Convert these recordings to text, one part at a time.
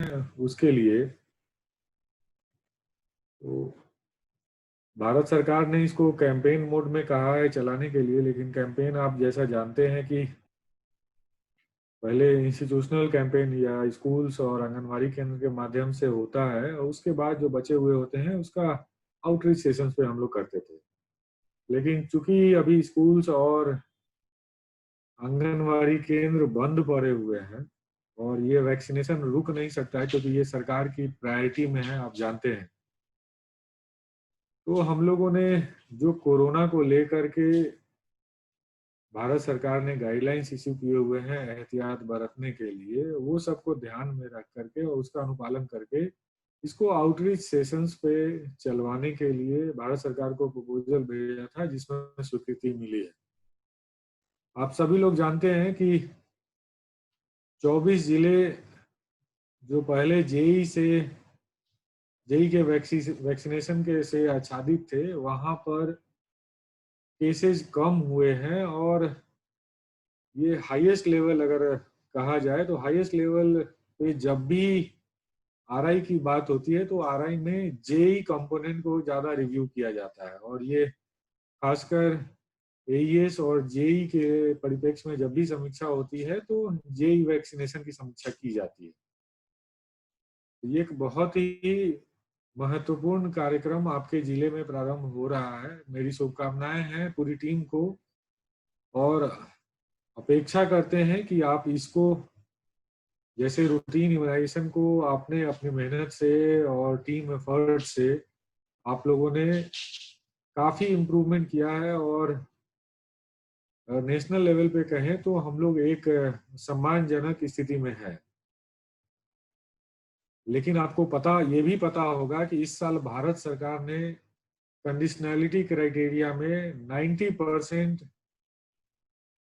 उसके लिए तो भारत सरकार ने इसको कैंपेन मोड में कहा है चलाने के लिए, लेकिन कैंपेन आप जैसा जानते हैं कि पहले इंस्टीट्यूशनल कैंपेन या स्कूल्स और आंगनवाड़ी केंद्र के माध्यम से होता है, और उसके बाद जो बचे हुए होते हैं उसका आउटरीच सेशंस पे हम लोग करते थे। लेकिन चूंकि अभी स्कूल्स और आंगनवाड़ी केंद्र बंद पड़े हुए हैं और ये वैक्सीनेशन रुक नहीं सकता है क्योंकि ये सरकार की प्रायोरिटी में है, आप जानते हैं। तो हम लोगों ने जो कोरोना को लेकर के भारत सरकार ने गाइडलाइंस इश्यू किए हुए हैं एहतियात बरतने के लिए, वो सबको ध्यान में रख करके और उसका अनुपालन करके इसको आउटरीच सेशंस पे चलवाने के लिए भारत सरकार को प्रपोजल भेजा था, जिसमें स्वीकृति मिली है। आप सभी लोग जानते हैं कि 24 जिले जो पहले जेई के वैक्सीनेशन के से आच्छादित थे, वहां पर केसेस कम हुए हैं, और ये हाईएस्ट लेवल अगर कहा जाए तो हाईएस्ट लेवल पे जब भी आरआई की बात होती है तो आरआई में जेई कंपोनेंट को ज्यादा रिव्यू किया जाता है, और ये खासकर एईएस और जेई के परिप्रेक्ष्य में जब भी समीक्षा होती है तो जेई वैक्सीनेशन की समीक्षा की जाती है। ये एक बहुत ही महत्वपूर्ण कार्यक्रम आपके जिले में प्रारंभ हो रहा है। मेरी शुभकामनाएं हैं पूरी टीम को, और अपेक्षा करते हैं कि आप इसको जैसे रूटीन इम्यूनाइजेशन को आपने अपनी मेहनत से और टीम एफर्ट से आप लोगों ने काफी इम्प्रूवमेंट किया है, और नेशनल लेवल पे कहें तो हम लोग एक सम्मानजनक स्थिति में है। लेकिन आपको ये भी पता होगा कि इस साल भारत सरकार ने कंडीशनैलिटी क्राइटेरिया में 90%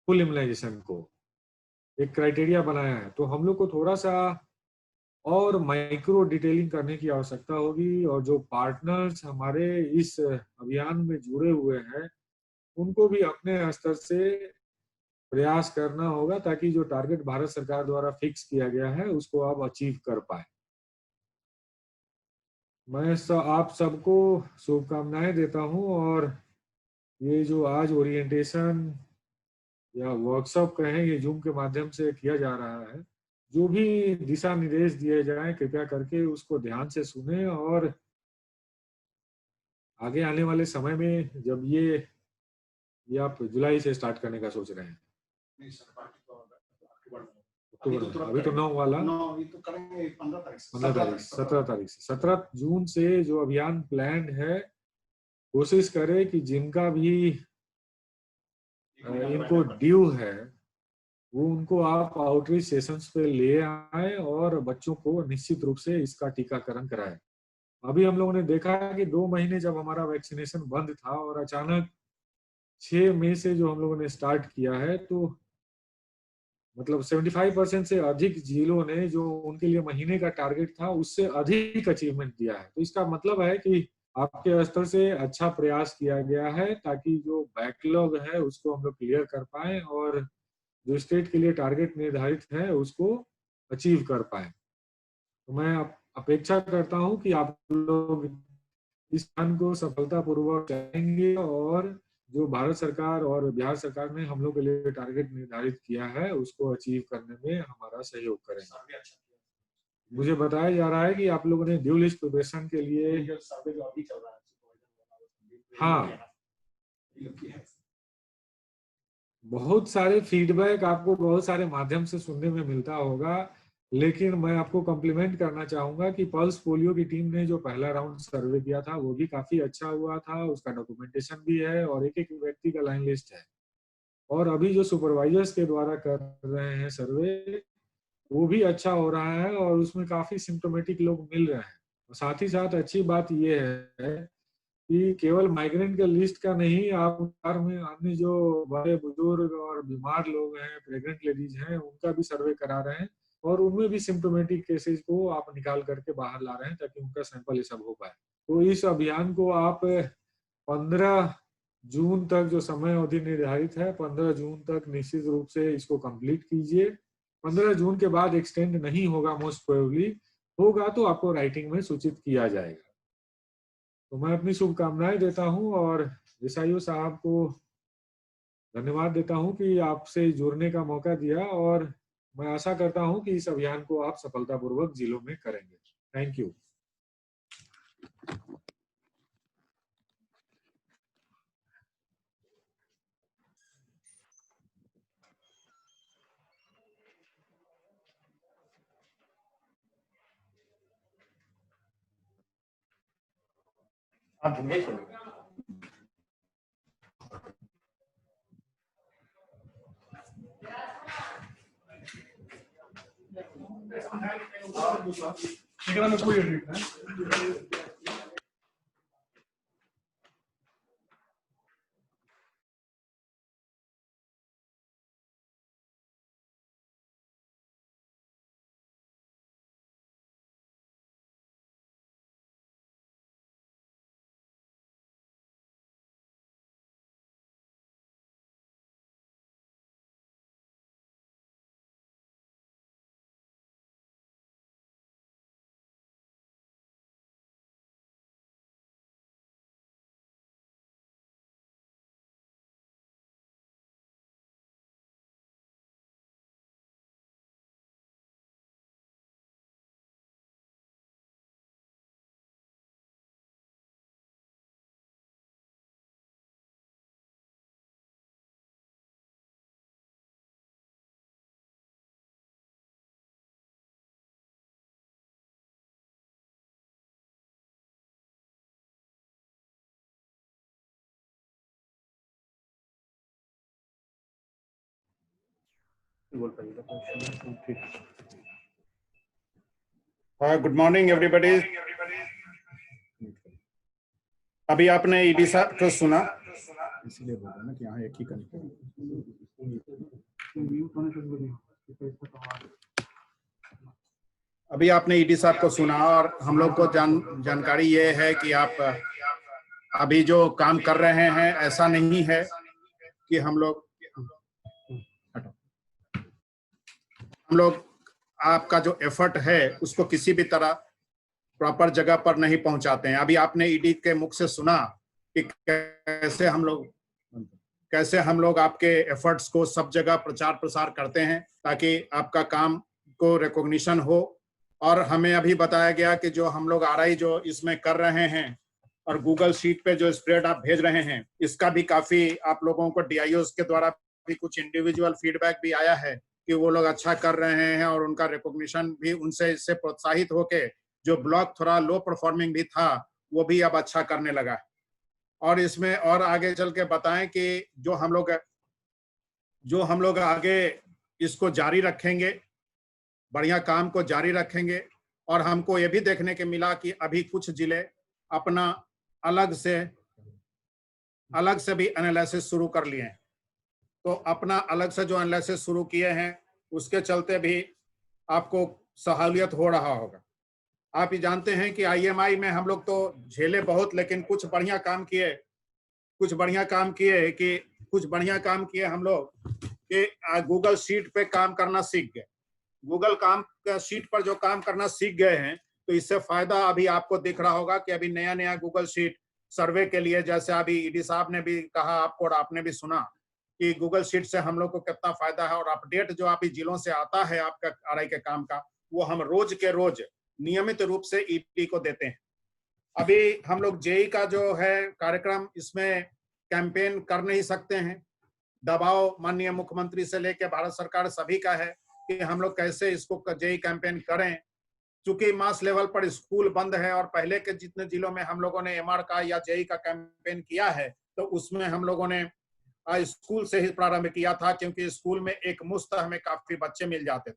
फुल इम्यूनाइजेशन को एक क्राइटेरिया बनाया है। तो हम लोग को थोड़ा सा और माइक्रो डिटेलिंग करने की आवश्यकता होगी, और जो पार्टनर्स हमारे इस अभियान में जुड़े हुए हैं उनको भी अपने स्तर से प्रयास करना होगा, ताकि जो टारगेट भारत सरकार द्वारा फिक्स किया गया है उसको आप अचीव कर पाए। मैं आप सबको शुभकामनाएं देता हूं, और ये जो आज ओरिएंटेशन या वर्कशॉप कहें, ये जूम के माध्यम से किया जा रहा है, जो भी दिशा निर्देश दिए जाएं कृपया करके उसको ध्यान से सुने, और आगे आने वाले समय में जब ये आप जुलाई से स्टार्ट करने का सोच रहे हैं। नहीं सर, पार्टी तो अक्टूबर, अभी तो 9 वाला, 9 तो करेंगे 15 तारीख से, 17 तारीख से 17 जून से जो अभियान प्लान है, कोशिश करें कि जिनका भी इनको ड्यू है वो उनको आप आउटरीच सेशंस पे ले आए और बच्चों को निश्चित रूप से इसका टीकाकरण कराएं। अभी हम लोगों ने देखा कि 2 महीने जब हमारा वैक्सीनेशन बंद था और अचानक 6 मई से जो हम लोगों ने स्टार्ट किया है, तो मतलब 75% से अधिक जिलों ने जो उनके लिए महीने का टारगेट था उससे अधिक अचीवमेंट दिया है। तो इसका मतलब है कि आपके स्तर से अच्छा प्रयास किया गया है, ताकि जो बैकलॉग है उसको हम लोग क्लियर कर पाए और जो स्टेट के लिए टारगेट निर्धारित है उसको अचीव कर पाए। तो मैं अपेक्षा करता हूं कि आप लोग इस प्लान को सफलतापूर्वक चलाएंगे, और जो भारत सरकार और बिहार सरकार ने हम लोग के लिए टारगेट निर्धारित किया है उसको अचीव करने में हमारा सहयोग करेंगे। मुझे बताया जा रहा है कि आप लोगों ने ड्यू लिस्ट प्रिपरेशन के लिए, हाँ, बहुत सारे फीडबैक आपको बहुत सारे माध्यम से सुनने में मिलता होगा, लेकिन मैं आपको कॉम्प्लीमेंट करना चाहूंगा कि पल्स पोलियो की टीम ने जो पहला राउंड सर्वे किया था वो भी काफी अच्छा हुआ था, उसका डॉक्यूमेंटेशन भी है और एक एक व्यक्ति का लाइन लिस्ट है। और अभी जो सुपरवाइजर्स के द्वारा कर रहे हैं सर्वे, वो भी अच्छा हो रहा है और उसमें काफी सिम्टोमेटिक लोग मिल रहे हैं। साथ ही साथ अच्छी बात ये है कि केवल माइग्रेंट के लिस्ट का नहीं, आप में अन्य जो बड़े बुजुर्ग और बीमार लोग हैं, प्रेग्नेंट लेडीज हैं, उनका भी सर्वे करा रहे हैं, और उनमें भी सिम्टोमेटिक केसेस को आप निकाल करके बाहर ला रहे हैं ताकि उनका सैंपल ये सब हो पाए। तो इस अभियान को आप 15 जून तक जो समय अवधि निर्धारित है, 15 जून तक निश्चित रूप से इसको कंप्लीट कीजिए। 15 जून के बाद एक्सटेंड नहीं होगा मोस्ट प्रोबेबली, होगा तो आपको राइटिंग में सूचित किया जाएगा। तो मैं अपनी शुभकामनाएं देता हूं और देसाईयो साहब को धन्यवाद देता हूं कि आपसे जुड़ने का मौका दिया, और मैं आशा करता हूं कि इस अभियान को आप सफलतापूर्वक जिलों में करेंगे। Thank you. Good morning everybody. अभी आपने ईडी साहब को सुना, इसलिए बोल रहा ना कि यहाँ एक ही अभी आपने ईडी साहब को सुना, और हम लोग को जानकारी ये है कि आप अभी जो काम कर रहे हैं, ऐसा नहीं है कि हम लोग आपका जो एफर्ट है उसको किसी भी तरह प्रॉपर जगह पर नहीं पहुंचाते हैं। अभी आपने ईडी के मुख से सुना कि कैसे हम लोग आपके एफर्ट्स को सब जगह प्रचार प्रसार करते हैं ताकि आपका काम को रिकॉग्निशन हो। और हमें अभी बताया गया कि जो हम लोग आरआई जो इसमें कर रहे हैं और गूगल शीट पे जो स्प्रेड आप भेज रहे हैं, इसका भी काफी आप लोगों को डीआईओस के द्वारा भी कुछ इंडिविजुअल फीडबैक भी आया है कि वो लोग अच्छा कर रहे हैं, और उनका रिकॉग्निशन भी उनसे इससे प्रोत्साहित होके जो ब्लॉक थोड़ा लो परफॉर्मिंग भी था वो भी अब अच्छा करने लगा है। और इसमें और आगे चल के बताएं कि जो हम लोग आगे इसको जारी रखेंगे, बढ़िया काम को जारी रखेंगे। और हमको ये भी देखने के मिला कि अभी कुछ जिले अपना अलग से भी एनालिसिस शुरू कर लिए हैं। तो अपना अलग से जो एनालिसिस शुरू किए हैं उसके चलते भी आपको सहूलियत हो रहा होगा। आप ये जानते हैं कि आईएमआई में हम लोग तो झेले बहुत, लेकिन कुछ बढ़िया काम किए हम लोग कि गूगल शीट पे काम करना सीख गए। गूगल शीट पर जो काम करना सीख गए हैं, तो इससे फायदा अभी आपको दिख रहा होगा कि अभी नया गूगल शीट सर्वे के लिए, जैसे अभी ईडी साहब ने भी कहा आपको और आपने भी सुना कि गूगल शीट से हम लोग को कितना फायदा है। और अपडेट जो आप जिलों से आता है आपका आरआई के काम का, वो हम रोज के रोज नियमित रूप से ईडी को देते हैं। अभी हम लोग जेई का जो है कार्यक्रम, इसमें कैंपेन कर नहीं सकते हैं। दबाव माननीय मुख्यमंत्री से लेकर भारत सरकार सभी का है कि हम लोग कैसे इसको जेई कैंपेन करें। चूंकि मास लेवल पर स्कूल बंद है, और पहले के जितने जिलों में हम लोगों ने एमआर का या जेई का कैंपेन किया है, तो उसमें हम लोगों ने स्कूल से ही प्रारंभ किया था, क्योंकि स्कूल में एक मुश्त हमें काफी बच्चे मिल जाते थे।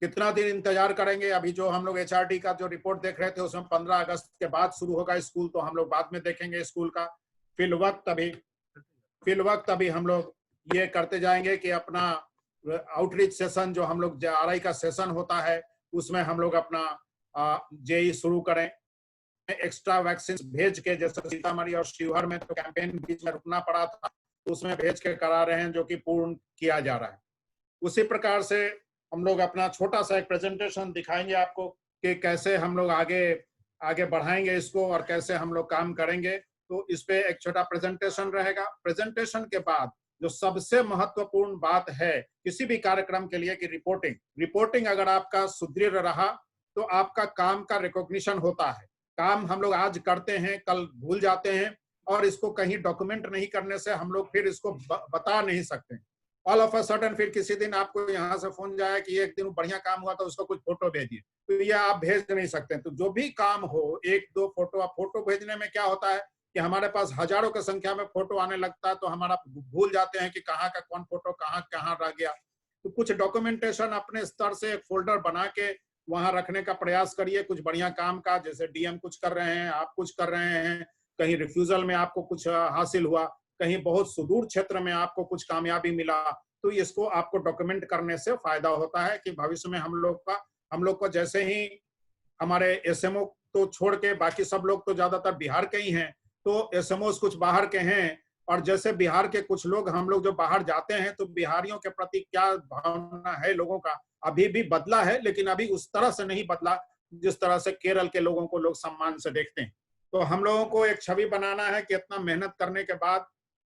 कितना दिन इंतजार करेंगे? अभी जो हम लोग एचआरडी का जो रिपोर्ट देख रहे थे उसमें 15 अगस्त के बाद शुरू होगा स्कूल, तो हम लोग बाद में देखेंगे स्कूल का। फिल वक्त अभी हम लोग ये करते जाएंगे कि अपना आउटरीच सेशन, जो हम लोग आरआई का सेशन होता है, उसमें हम लोग अपना जेई शुरू करें। एक्स्ट्रा वैक्सीन भेज के, जैसे सीतामढ़ी और शिवहर में तो कैंपेन बीच में रुकना पड़ा था, उसमें भेज के करा रहे हैं, जो कि पूर्ण किया जा रहा है। उसी प्रकार से हम लोग अपना छोटा सा एक प्रेजेंटेशन दिखाएंगे आपको कि कैसे हम लोग आगे आगे बढ़ाएंगे इसको और कैसे हम लोग काम करेंगे। तो इस पे एक छोटा प्रेजेंटेशन रहेगा। प्रेजेंटेशन के बाद जो सबसे महत्वपूर्ण बात है किसी भी कार्यक्रम के लिए कि रिपोर्टिंग। रिपोर्टिंग अगर आपका सुदृढ़ रहा तो आपका काम का रिकॉग्निशन होता है। काम हम लोग आज करते हैं, कल भूल जाते हैं, और इसको कहीं डॉक्यूमेंट नहीं करने से हम लोग फिर इसको बता नहीं सकते। ऑल ऑफ अ सडन फिर किसी दिन आपको यहाँ से फोन जाए कि एक दिन बढ़िया काम हुआ तो उसको कुछ फोटो भेजिए, तो ये आप भेज नहीं सकते। तो जो भी काम हो, एक दो फोटो, आप फोटो भेजने में क्या होता है कि हमारे पास हजारों की संख्या में फोटो आने लगता है, तो हमारा भूल जाते हैं कि कहाँ का कौन फोटो कहाँ कहाँ रह गया। तो कुछ डॉक्यूमेंटेशन अपने स्तर से एक फोल्डर बना के वहां रखने का प्रयास करिए कुछ बढ़िया काम का। जैसे डीएम कुछ कर रहे हैं, आप कुछ कर रहे हैं, कहीं रिफ्यूजल में आपको कुछ हासिल हुआ, कहीं बहुत सुदूर क्षेत्र में आपको कुछ कामयाबी मिला, तो इसको आपको डॉक्यूमेंट करने से फायदा होता है कि भविष्य में हम लोग को जैसे ही हमारे एसएमओ तो छोड़ के बाकी सब लोग तो ज्यादातर बिहार के ही हैं, तो एसएमओ कुछ बाहर के हैं, और जैसे बिहार के कुछ लोग, हम लोग जो बाहर जाते हैं तो बिहारियों के प्रति क्या भावना है लोगों का, अभी भी बदला है, लेकिन अभी उस तरह से नहीं बदला जिस तरह से केरल के लोगों को लोग सम्मान से देखते हैं। तो हम लोगों को एक छवि बनाना है कि इतना मेहनत करने के बाद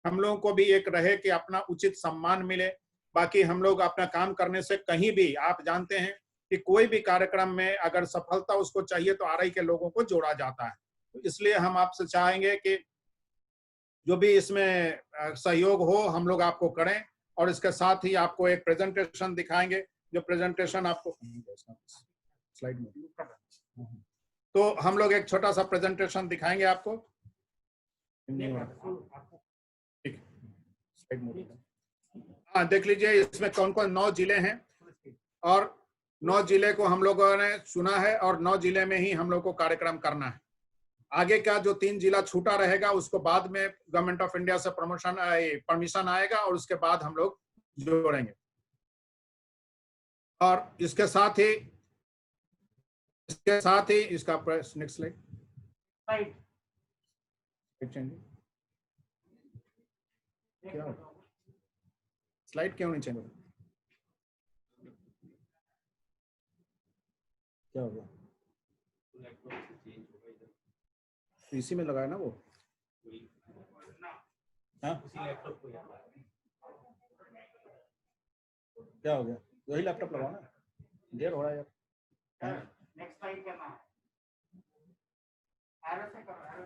हम लोगों को भी एक रहे कि अपना उचित सम्मान मिले। बाकी हम लोग अपना काम करने से कहीं भी, आप जानते हैं कि कोई भी कार्यक्रम में अगर सफलता उसको चाहिए तो आरआई के लोगों को जोड़ा जाता है। तो इसलिए हम आपसे चाहेंगे कि जो भी इसमें सहयोग हो हम लोग आपको करें, और इसके साथ ही आपको एक प्रेजेंटेशन दिखाएंगे, जो प्रेजेंटेशन आपको स्लाइड में, तो हम लोग एक छोटा सा प्रेजेंटेशन दिखाएंगे आपको। ठीक, हाँ देख लीजिए इसमें कौन कौन 9 जिले हैं, और 9 जिले को हम लोगों ने चुना है, और 9 जिले में ही हम लोग को कार्यक्रम करना है। आगे का जो 3 जिला छूटा रहेगा उसको बाद में गवर्नमेंट ऑफ इंडिया से परमिशन आएगा, और उसके बाद हम लोग जोड़ेंगे। और इसके साथ ही इसका नेक्स्ट स्लाइड क्या स्लाइड क्यों नहीं चेंज? क्या हो गया? इसी में लगाया ना वो? हाँ? क्या हो गया? वही लैपटॉप लगाओ ना, देर हो रहा है यार। नेक्स्ट स्लाइड करना है, एरो से करो।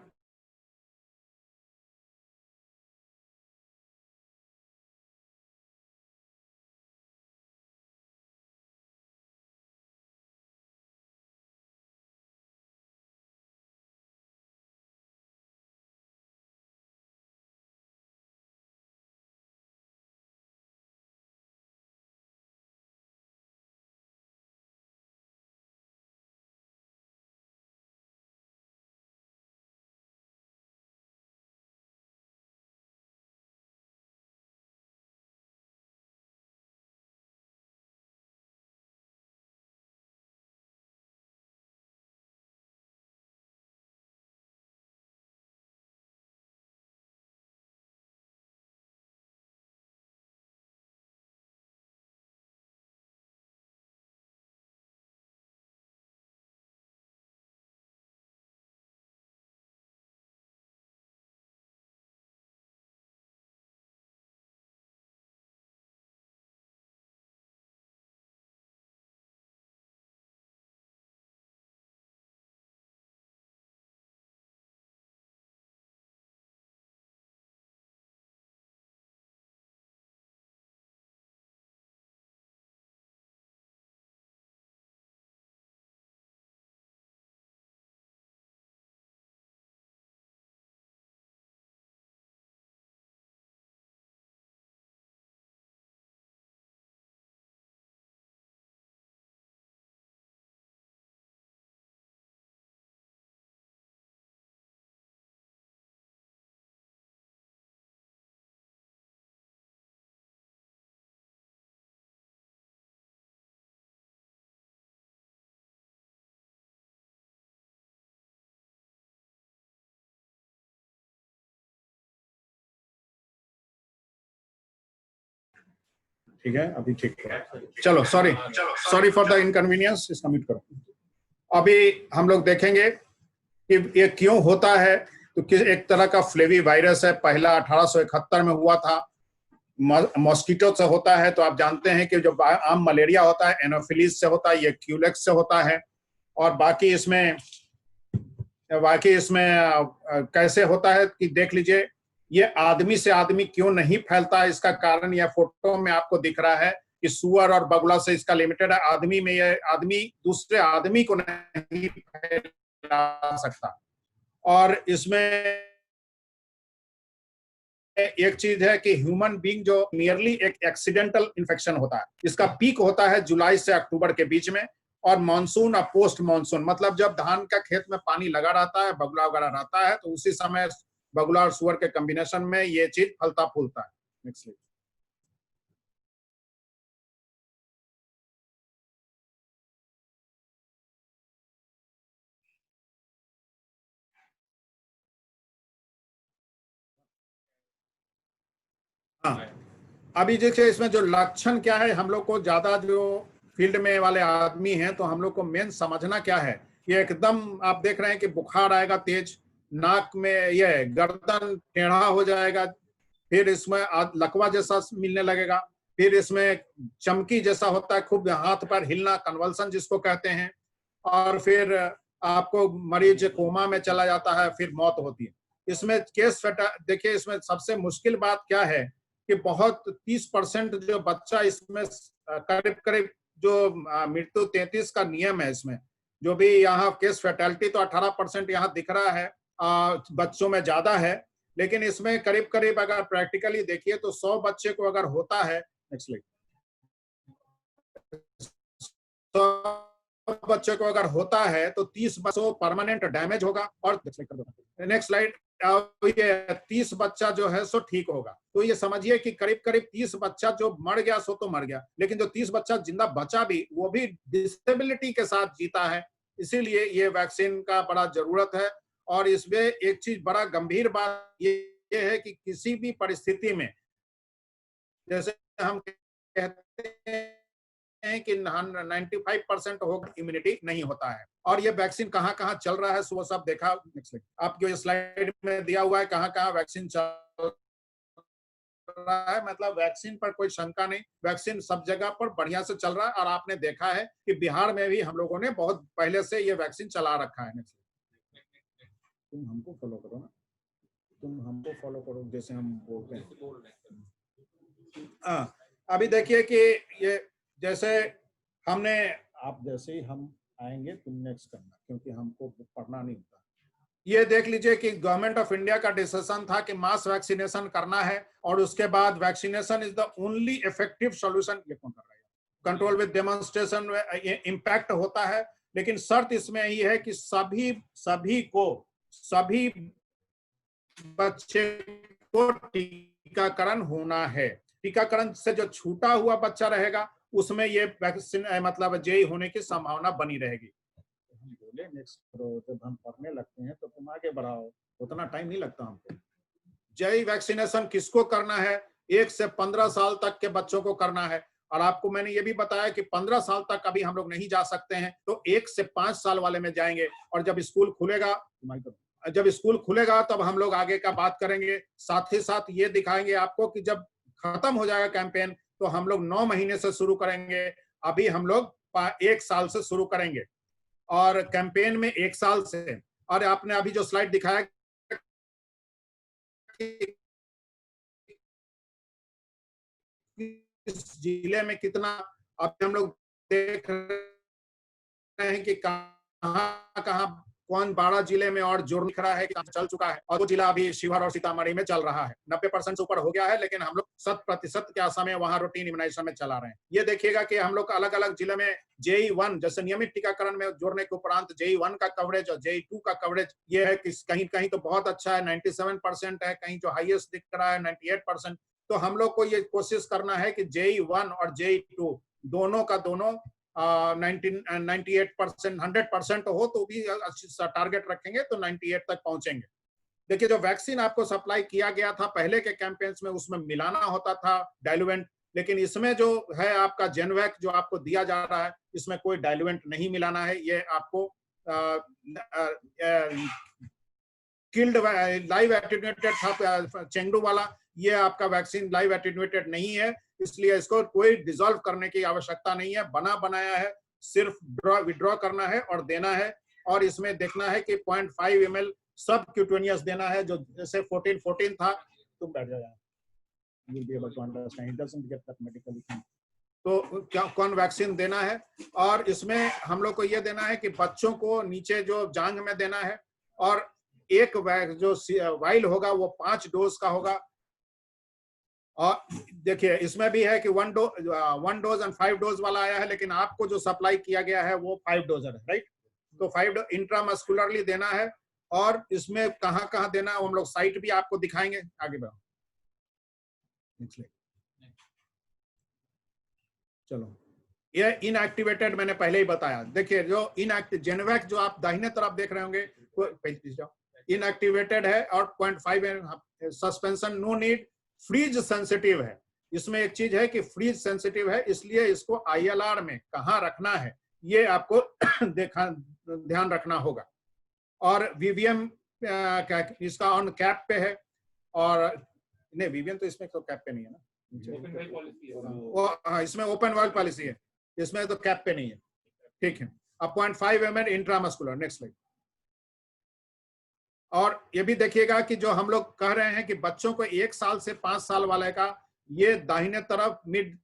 ठीक है, अभी ठीक है। चलो, सॉरी फॉर द इनकन्वीनियंस, इसका म्यूट करो। अभी हम लोग देखेंगे कि ये क्यों होता है। तो किस एक तरह का फ्लेवी वायरस है, पहला 1871 में हुआ था, मॉस्किटो से होता है। तो आप जानते हैं कि जो आम मलेरिया होता है एनोफिलीज से होता है, ये क्यूलेक्स से होता है। और बाकी इसमें कैसे होता है कि देख लीजिए, ये आदमी से आदमी क्यों नहीं फैलता है, इसका कारण यह फोटो में आपको दिख रहा है कि सुअर और बगुला से इसका लिमिटेड है। आदमी में ये आदमी दूसरे आदमी को नहीं फैला सकता। और इसमें एक चीज है कि ह्यूमन बीइंग जो नियरली एक एक्सीडेंटल इन्फेक्शन होता है, इसका पीक होता है जुलाई से अक्टूबर के बीच में, और मानसून और पोस्ट मानसून, मतलब जब धान का खेत में पानी लगा रहता है, बगुला वगैरह रहता है, तो उसी समय बगुला और सुअर के कॉम्बिनेशन में ये चीज फलता फूलता है। नेक्स्ट। हाँ, अभी देखिए इसमें जो लक्षण क्या है, हम लोग को ज्यादा जो फील्ड में वाले आदमी हैं, तो हम लोग को मेन समझना क्या है। ये एकदम आप देख रहे हैं कि बुखार आएगा तेज, नाक में ये गर्दन टेढ़ा हो जाएगा, फिर इसमें लकवा जैसा मिलने लगेगा, फिर इसमें चमकी जैसा होता है, खूब हाथ पैर हिलना, कन्वल्सन जिसको कहते हैं, और फिर आपको मरीज कोमा में चला जाता है, फिर मौत होती है। इसमें केस देखिए, इसमें सबसे मुश्किल बात क्या है कि बहुत 30% जो बच्चा इसमें करीब करीब जो मृत्यु 33 का नियम है, इसमें जो भी यहाँ केस फैटेलिटी तो 18% यहाँ दिख रहा है, बच्चों में ज्यादा है, लेकिन इसमें करीब करीब अगर प्रैक्टिकली देखिए तो 100 बच्चे को अगर होता है, नेक्स्ट स्लाइड, 100 बच्चे को अगर होता है तो 30 बच्चों परमानेंट डैमेज होगा। और नेक्स्ट स्लाइड, ये 30 बच्चा जो है सो ठीक होगा। तो ये समझिए कि करीब करीब 30 बच्चा जो मर गया सो तो मर गया, लेकिन जो 30 बच्चा जिंदा बचा भी, वो भी डिसेबिलिटी के साथ जीता है। इसीलिए ये वैक्सीन का बड़ा जरूरत है। और इसमें एक चीज बड़ा गंभीर बात ये है कि किसी भी परिस्थिति में, जैसे हम कहते हैं कि 95% होगा, इम्यूनिटी नहीं होता है। और ये वैक्सीन कहाँ कहाँ चल रहा है वो सब देखा। आपको ये स्लाइड में दिया हुआ है कहाँ कहाँ वैक्सीन चल रहा है, मतलब वैक्सीन पर कोई शंका नहीं, वैक्सीन सब जगह पर बढ़िया से चल रहा है। और आपने देखा है कि बिहार में भी हम लोगों ने बहुत पहले से ये वैक्सीन चला रखा है। तुम हमको फॉलो करो ना, तुम हमको फॉलो करो जैसे हम बोलते हैं। हाँ, अभी देखिए कि ये जैसे हमने, आप जैसे ही हम आएंगे तुम नेक्स्ट करना, क्योंकि हमको पढ़ना नहीं होता। ये देख लीजिए कि गवर्नमेंट ऑफ इंडिया का डिसीजन था कि मास वैक्सीनेशन करना है, और उसके बाद vaccination is the only effective solution. ये कौन कर रहा है? कंट्रोल विद डेमोन्स्ट्रेशन इम्पैक्ट होता है, लेकिन शर्त इसमें यही है कि सभी बच्चे को टीकाकरण होना है। टीकाकरण से जो छूटा हुआ बच्चा रहेगा उसमें ये वैक्सीन मतलब जेई होने की संभावना बनी रहेगी। हम बोले नेक्स्ट करो, जब हम पढ़ने लगते हैं तो तुम आगे बढ़ाओ, उतना टाइम नहीं लगता हमको। जेई वैक्सीनेशन किसको करना है? 1 से 15 साल तक के बच्चों को करना है। और आपको मैंने ये भी बताया कि 15 साल तक अभी हम लोग नहीं जा सकते हैं, तो 1 से 5 साल वाले में जाएंगे। और जब स्कूल खुलेगा तब हम लोग आगे का बात करेंगे। साथ ही साथ ये दिखाएंगे आपको कि जब खत्म हो जाएगा कैंपेन तो हम लोग 9 महीने से शुरू करेंगे, अभी हम लोग 1 साल से शुरू करेंगे, और कैंपेन में 1 साल से। और आपने अभी जो स्लाइड दिखाया इस जिले में कितना, अब हम लोग देख रहे हैं कि कहां कहां कौन 12 जिले में और जोर दिख रहा है कि चल चुका है, और वो जिला अभी शिवहर और सीतामढ़ी में चल रहा है। 90% से ऊपर हो गया है, लेकिन हम लोग 100% के आशा में वहां रूटीन इम्यूनाइजेशन में चला रहे हैं। ये देखिएगा कि हम लोग अलग अलग जिले में JE1 जैसे नियमित टीकाकरण में जोड़ने के उपरांत JE1 का कवरेज और JE2 का कवरेज ये है कि कहीं कहीं तो बहुत अच्छा है, 97% है, कहीं जो हाईएस्ट दिख रहा है 98%। तो हम लोग को ये कोशिश करना है कि JE1 और JE2 दोनों का दोनों 98% 100% हो तो भी टारगेट रखेंगे तो 98 तक पहुंचेंगे। देखिए जो वैक्सीन आपको सप्लाई किया गया था पहले के कैंपेन्स में, उसमें मिलाना होता था डाइल्यूएंट, लेकिन इसमें जो है आपका जेनवैक जो आपको दिया जा रहा है, इसमें कोई डाइल्यूएंट नहीं मिलाना है। ये आपको किल्ड लाइव एटेन्यूएटेड था चेंगडू वाला, ये आपका वैक्सीन लाइव एटेन्यूएटेड नहीं है, इसलिए इसको कोई डिसॉल्व करने की आवश्यकता नहीं है। बना बनाया है, सिर्फ विड्रॉ करना है और देना है। और इसमें देखना है कि 0.5 ml सब क्यूटेनियस देना है, जो जैसे 14 था। तुम बैठ जाओ, you'll be able to understand. It doesn't get that medically. तो क्या कौन वैक्सीन देना है, और इसमें हम लोग को ये देना है कि बच्चों को नीचे जो जांघ में देना है, और एक जो वाइल होगा वो 5 डोज का होगा। और देखिए इसमें भी है कि 1 डोज एंड 5 डोज वाला आया है, लेकिन आपको जो सप्लाई किया गया है वो 5 डोज है, राइट। तो 5 इंट्रामस्कुलरली देना है, और इसमें कहाँ कहाँ देना है हम लोग साइट भी आपको दिखाएंगे। आगे बढ़ो, चलो। ये इनएक्टिवेटेड मैंने पहले ही बताया। देखिए जो इनएक्टिव जेनवैक जो आप दाहिने तरफ देख रहे होंगे, इनएक्टिवेटेड है, और 0.5 suspension, no need, freeze sensitive है। इसमें एक चीज है कि फ्रीज सेंसिटिव है, इसलिए इसको ILR में कहाँ रखना है ये आपको ध्यान रखना होगा। और VVM इसका ऑन कैप पे है, और नहीं VVM तो इसमें तो कैप पे नहीं है ना, वो इसमें ओपन वाइल पॉलिसी है, इसमें तो कैप पे नहीं है, ठीक है। अब 0.5 ml इंट्रामस्कुलर, नेक्स्ट स्लाइड। और ये भी देखिएगा कि जो हम लोग कह रहे हैं कि बच्चों को 1 साल से 5 साल वाले का ये दाहिने तरफ मिड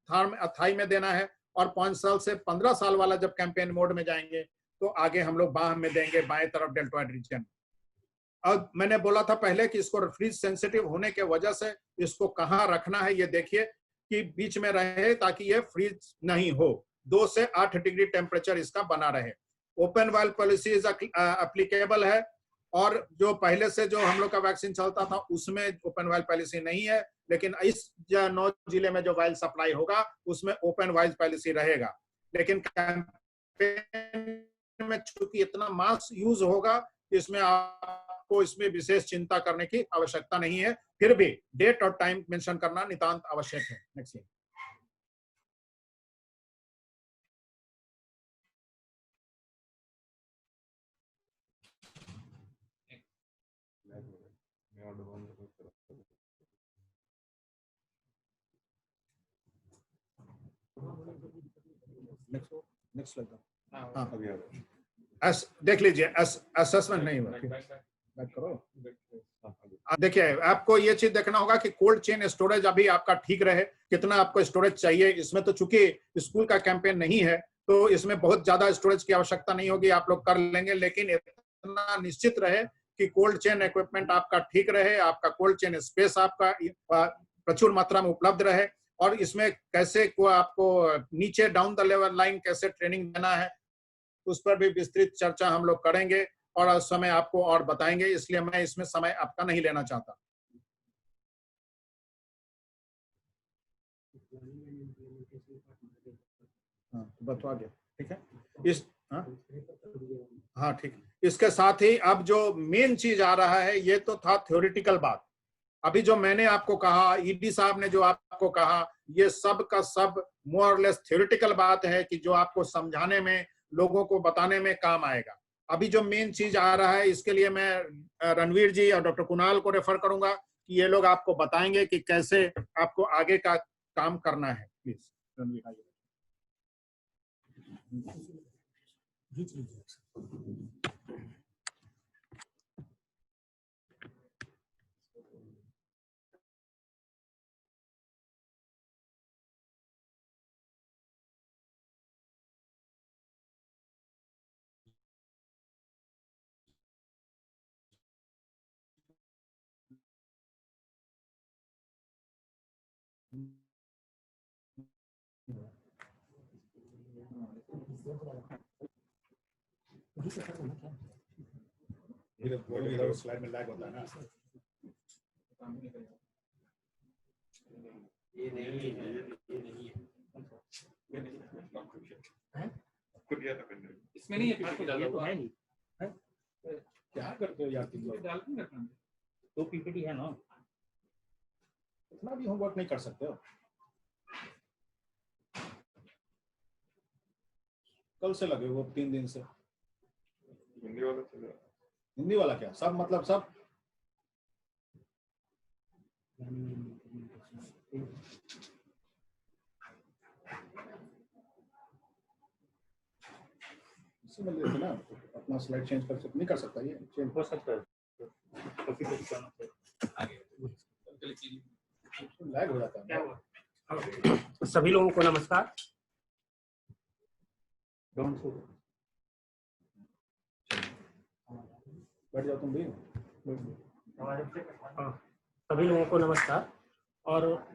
थाई में देना है, और 5 साल से 15 साल वाला जब कैंपेन मोड में जाएंगे तो आगे हम लोग बाह में देंगे, बाएं तरफ डेल्टॉइड रीजन। अब मैंने बोला था पहले कि इसको फ्रीज सेंसिटिव होने के वजह से इसको कहाँ रखना है, ये देखिए कि बीच में रहे ताकि ये फ्रीज नहीं हो। 2 से 8 डिग्री टेम्परेचर इसका बना रहे। ओपन वाइल पॉलिसी एप्लीकेबल है, और जो पहले से जो हम लोग का वैक्सीन चलता था उसमें ओपन वाइल पॉलिसी नहीं है, लेकिन इस 9 जिले में जो वाइल सप्लाई होगा उसमें ओपन वाइल पॉलिसी रहेगा। लेकिन कैंपेन में चूंकि इतना मास यूज होगा, इसमें आपको इसमें विशेष चिंता करने की आवश्यकता नहीं है। फिर भी डेट और टाइम मेंशन करना नितांत आवश्यक है। नेक्स्ट। नेक्स्ट देख लीजिए, असेसमेंट नहीं हुआ, बैक करो। देखिए आपको ये चीज देखना होगा कि कोल्ड चेन स्टोरेज अभी आपका ठीक रहे, कितना आपको स्टोरेज चाहिए। इसमें तो चूंकि स्कूल का कैंपेन नहीं है तो इसमें बहुत ज्यादा स्टोरेज की आवश्यकता नहीं होगी, आप लोग कर लेंगे, लेकिन इतना निश्चित रहे कि कोल्ड चेन इक्विपमेंट आपका ठीक रहे, आपका कोल्ड चेन स्पेस आपका प्रचुर मात्रा में उपलब्ध रहे। और इसमें कैसे को आपको नीचे डाउन द लेवल लाइन कैसे ट्रेनिंग देना है उस पर भी विस्तृत चर्चा हम लोग करेंगे, और उस समय आपको और बताएंगे, इसलिए मैं इसमें समय आपका नहीं लेना चाहता। बता गया, ठीक है। इस हाँ ठीक। इसके साथ ही अब जो मेन चीज आ रहा है, ये तो था थ्योरेटिकल बात। अभी जो मैंने आपको कहा, ईडी साहब ने जो आपको कहा, ये सब का सब मोर लेस थ्योरेटिकल बात है कि जो आपको समझाने में, लोगों को बताने में काम आएगा। अभी जो मेन चीज आ रहा है, इसके लिए मैं रणवीर जी और डॉक्टर कुणाल को रेफर करूंगा कि ये लोग आपको बताएंगे कि कैसे आपको आगे का काम करना है। प्लीज रणवीर आइए। स्लाइड में लैग होता है ना, ये नहीं है, इसमें नहीं है, क्या करते हो यार तुम लोग, तो पीपीटी है ना, इतना भी होमवर्क नहीं कर सकते हो। कल से लगे वो 3 दिन से। हिंदी वाला चलेगा। हिंदी वाला क्या सब मतलब सब इसी में लेते ना, अपना स्लाइड चेंज कर सकते, नहीं कर सकता ये चेंज हो सकता है। लैग हो जाता है। सभी लोगों को नमस्कार। बैठ जाओ तुम भी। सभी लोगों को नमस्कार। और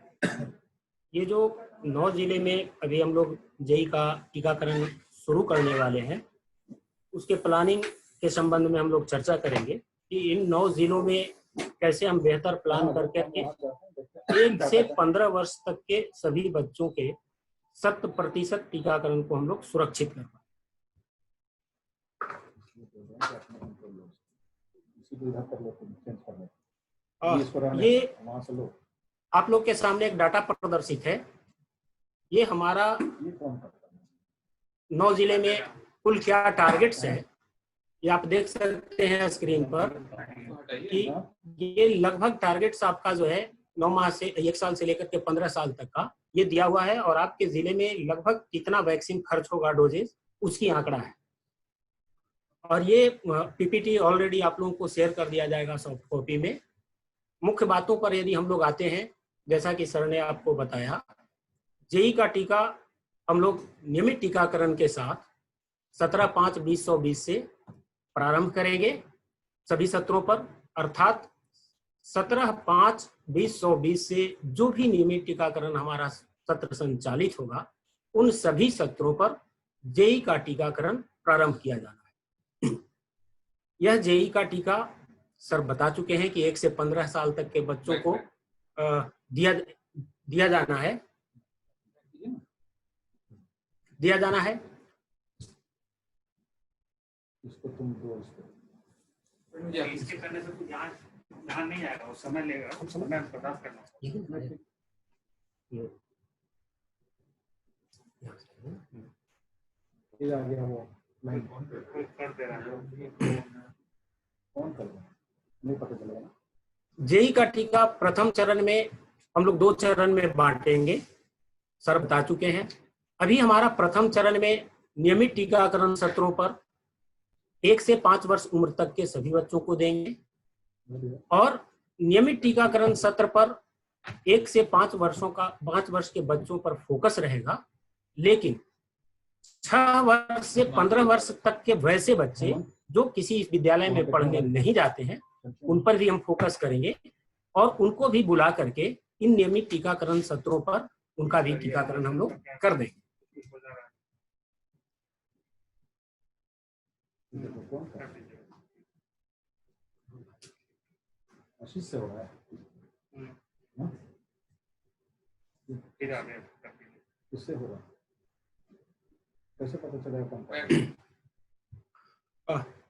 ये जो 9 जिले में अभी हम लोग जेई का टीकाकरण शुरू करने वाले हैं, उसके प्लानिंग के संबंध में हम लोग चर्चा करेंगे कि इन 9 जिलों में कैसे हम बेहतर प्लान करके 1 से 15 वर्ष तक के सभी बच्चों के 100% टीकाकरण को हम लोग सुरक्षित कर पाए। ये आप लोग के सामने एक डाटा प्रदर्शित है। ये हमारा 9 जिले में कुल क्या टारगेट्स है, ये आप देख सकते हैं स्क्रीन पर कि ये लगभग टारगेट्स आपका जो है 9 माह से 1 साल से लेकर के 15 साल तक का ये दिया हुआ है, और आपके जिले में लगभग कितना वैक्सीन खर्च होगा डोजेज उसकी आंकड़ा है। और ये पीपीटी ऑलरेडी आप लोगों को शेयर कर दिया जाएगा सॉफ्ट कॉपी में। मुख्य बातों पर यदि हम लोग आते हैं, जैसा कि सर ने आपको बताया, जेई का टीका हम लोग नियमित टीकाकरण के साथ 17/5/2020 से प्रारंभ करेंगे सभी सत्रों पर, अर्थात 17/5/2020 से जो भी नियमित टीकाकरण हमारा सत्र संचालित होगा उन सभी सत्रों पर जेई का टीकाकरण प्रारंभ किया जाना है। यह जेई का टीका सर बता चुके हैं कि 1 से 15 साल तक के बच्चों को दिया जाना है। इसको तुम दो इसके करने से कुछ ध्यान नहीं आएगा, वो समय लेगा, समय बर्दाश्त करना। ये आ गया वो कर दे रहा है, कौन कर रहा है नहीं पता चलेगा ना। जेई का टीका प्रथम चरण में हम लोग 2 चरण में बांटेंगे, सर बता चुके हैं। अभी हमारा प्रथम चरण में नियमित टीकाकरण सत्रों पर 1 से 5 वर्ष उम्र तक के सभी बच्चों को देंगे, और नियमित टीकाकरण सत्र पर 1 से 5 वर्ष के बच्चों पर फोकस रहेगा। लेकिन 6 वर्ष से 15 वर्ष तक के वैसे बच्चे जो किसी विद्यालय में पढ़ने नहीं जाते हैं उन पर भी हम फोकस करेंगे, और उनको भी बुला करके इन नियमित टीकाकरण सत्रों पर उनका भी टीकाकरण हम लोग कर देंगे। आशीष से हो रहा है, किससे हो रहा है, कैसे पता चलेगा?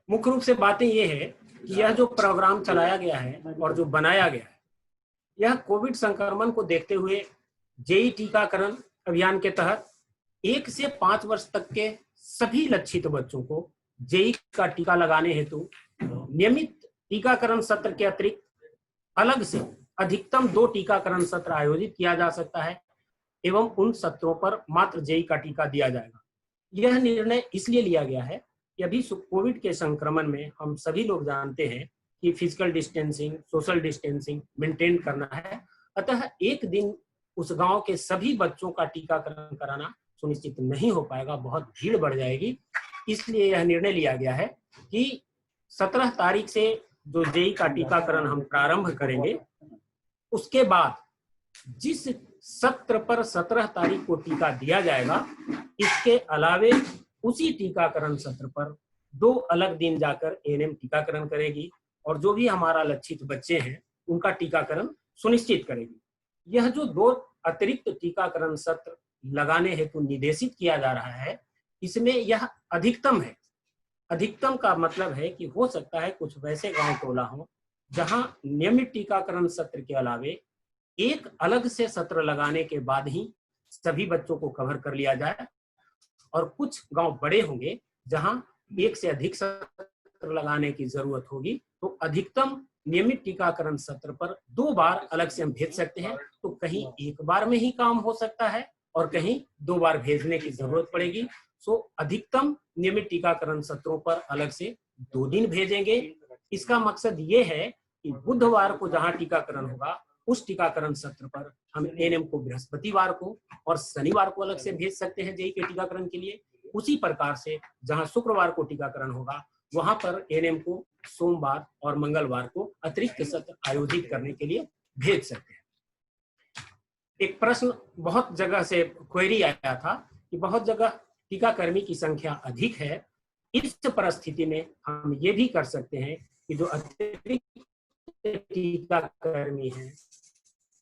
मुख्य रूप से बातें ये है कि यह जो प्रोग्राम चलाया गया है और जो बनाया गया है, यह कोविड संक्रमण को देखते हुए जेई टीकाकरण अभियान के तहत 1 से 5 वर्ष तक के सभी लक्षित बच्चों को जेई का टीका लगाने हेतु नियमित टीकाकरण सत्र के अतिरिक्त अलग से अधिकतम 2 टीकाकरण सत्र आयोजित किया जा सकता है, एवं उन सत्रों पर मात्र जेई का टीका दिया जाएगा। यह निर्णय इसलिए लिया गया है कि अभी कोविड के संक्रमण में हम सभी लोग जानते हैं कि physical distancing, social distancing maintain करना है। अतः एक दिन उस गांव के सभी बच्चों का टीकाकरण कराना सुनिश्चित नहीं हो पाएगा, बहुत भीड़ बढ़ जाएगी। इसलिए यह निर्णय लिया गया है कि 17 तारीख से जो जेई का टीकाकरण हम प्रारंभ करेंगे, उसके बाद जिस सत्र पर 17 तारीख को टीका दिया जाएगा, इसके अलावे उसी टीकाकरण सत्र पर 2 अलग दिन जाकर एएनएम टीकाकरण करेगी, और जो भी हमारा लक्षित बच्चे हैं उनका टीकाकरण सुनिश्चित करेगी। यह जो 2 अतिरिक्त टीकाकरण सत्र लगाने हेतु निर्देशित किया जा रहा है, इसमें यह अधिकतम है। अधिकतम का मतलब है कि हो सकता है कुछ वैसे गांव टोला हो जहां नियमित टीकाकरण सत्र के अलावे एक अलग से सत्र लगाने के बाद ही सभी बच्चों को कवर कर लिया जाए, और कुछ गांव बड़े होंगे जहां एक से अधिक सत्र लगाने की जरूरत होगी, तो अधिकतम नियमित टीकाकरण सत्र पर 2 बार अलग से हम भेज सकते हैं। तो कहीं एक बार में ही काम हो सकता है और कहीं 2 बार भेजने की जरूरत पड़ेगी। सो अधिकतम नियमित टीकाकरण सत्रों पर अलग से 2 दिन भेजेंगे। इसका मकसद ये है कि बुधवार को जहां टीकाकरण होगा उस टीकाकरण सत्र पर हम एएनएम को बृहस्पतिवार को और शनिवार को अलग से भेज सकते हैं जेई के टीकाकरण के लिए। उसी प्रकार से जहां शुक्रवार को टीकाकरण होगा वहां पर एएनएम को सोमवार और मंगलवार को अतिरिक्त सत्र आयोजित करने के लिए भेज सकते हैं। एक प्रश्न बहुत जगह से क्वेरी आया था कि बहुत जगह टीकाकर्मी की संख्या अधिक है, इस परिस्थिति में हम ये भी कर सकते हैं कि जो अतिरिक्त टीकाकर्मी हैं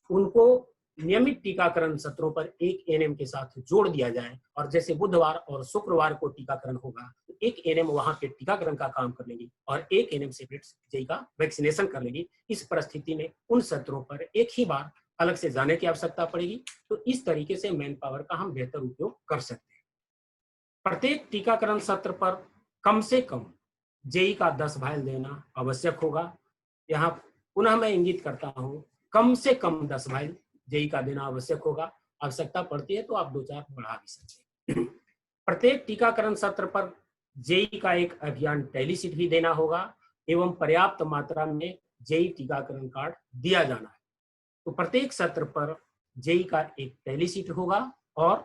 उनको नियमित टीकाकरण सत्रों पर एक एएनएम के साथ जोड़ दिया जाए, और जैसे बुधवार और शुक्रवार को टीकाकरण होगा तो एक एएनएम वहां पे टीकाकरण का काम कर लेगी और एक एएनएम सेपरेट जेई का वैक्सीनेशन कर लेगी। इस परिस्थिति में उन सत्रों पर एक ही बार अलग से जाने की आवश्यकता पड़ेगी। तो इस तरीके से मैन पावर का हम बेहतर उपयोग कर सकते हैं। प्रत्येक टीकाकरण सत्र पर कम से कम जेई का 10 वायल देना आवश्यक होगा। यहाँ पुनः मैं इंगित करता हूँ, कम से कम 10 वायल जेई का देना आवश्यक होगा। आवश्यकता पड़ती है तो आप 2-4 बढ़ा भी सकते हैं। प्रत्येक टीकाकरण सत्र पर जेई का एक अभियान टेलीसीट भी देना होगा एवं पर्याप्त मात्रा में जेई टीकाकरण कार्ड दिया जाना है। तो प्रत्येक सत्र पर जेई का एक टेलीसीट होगा और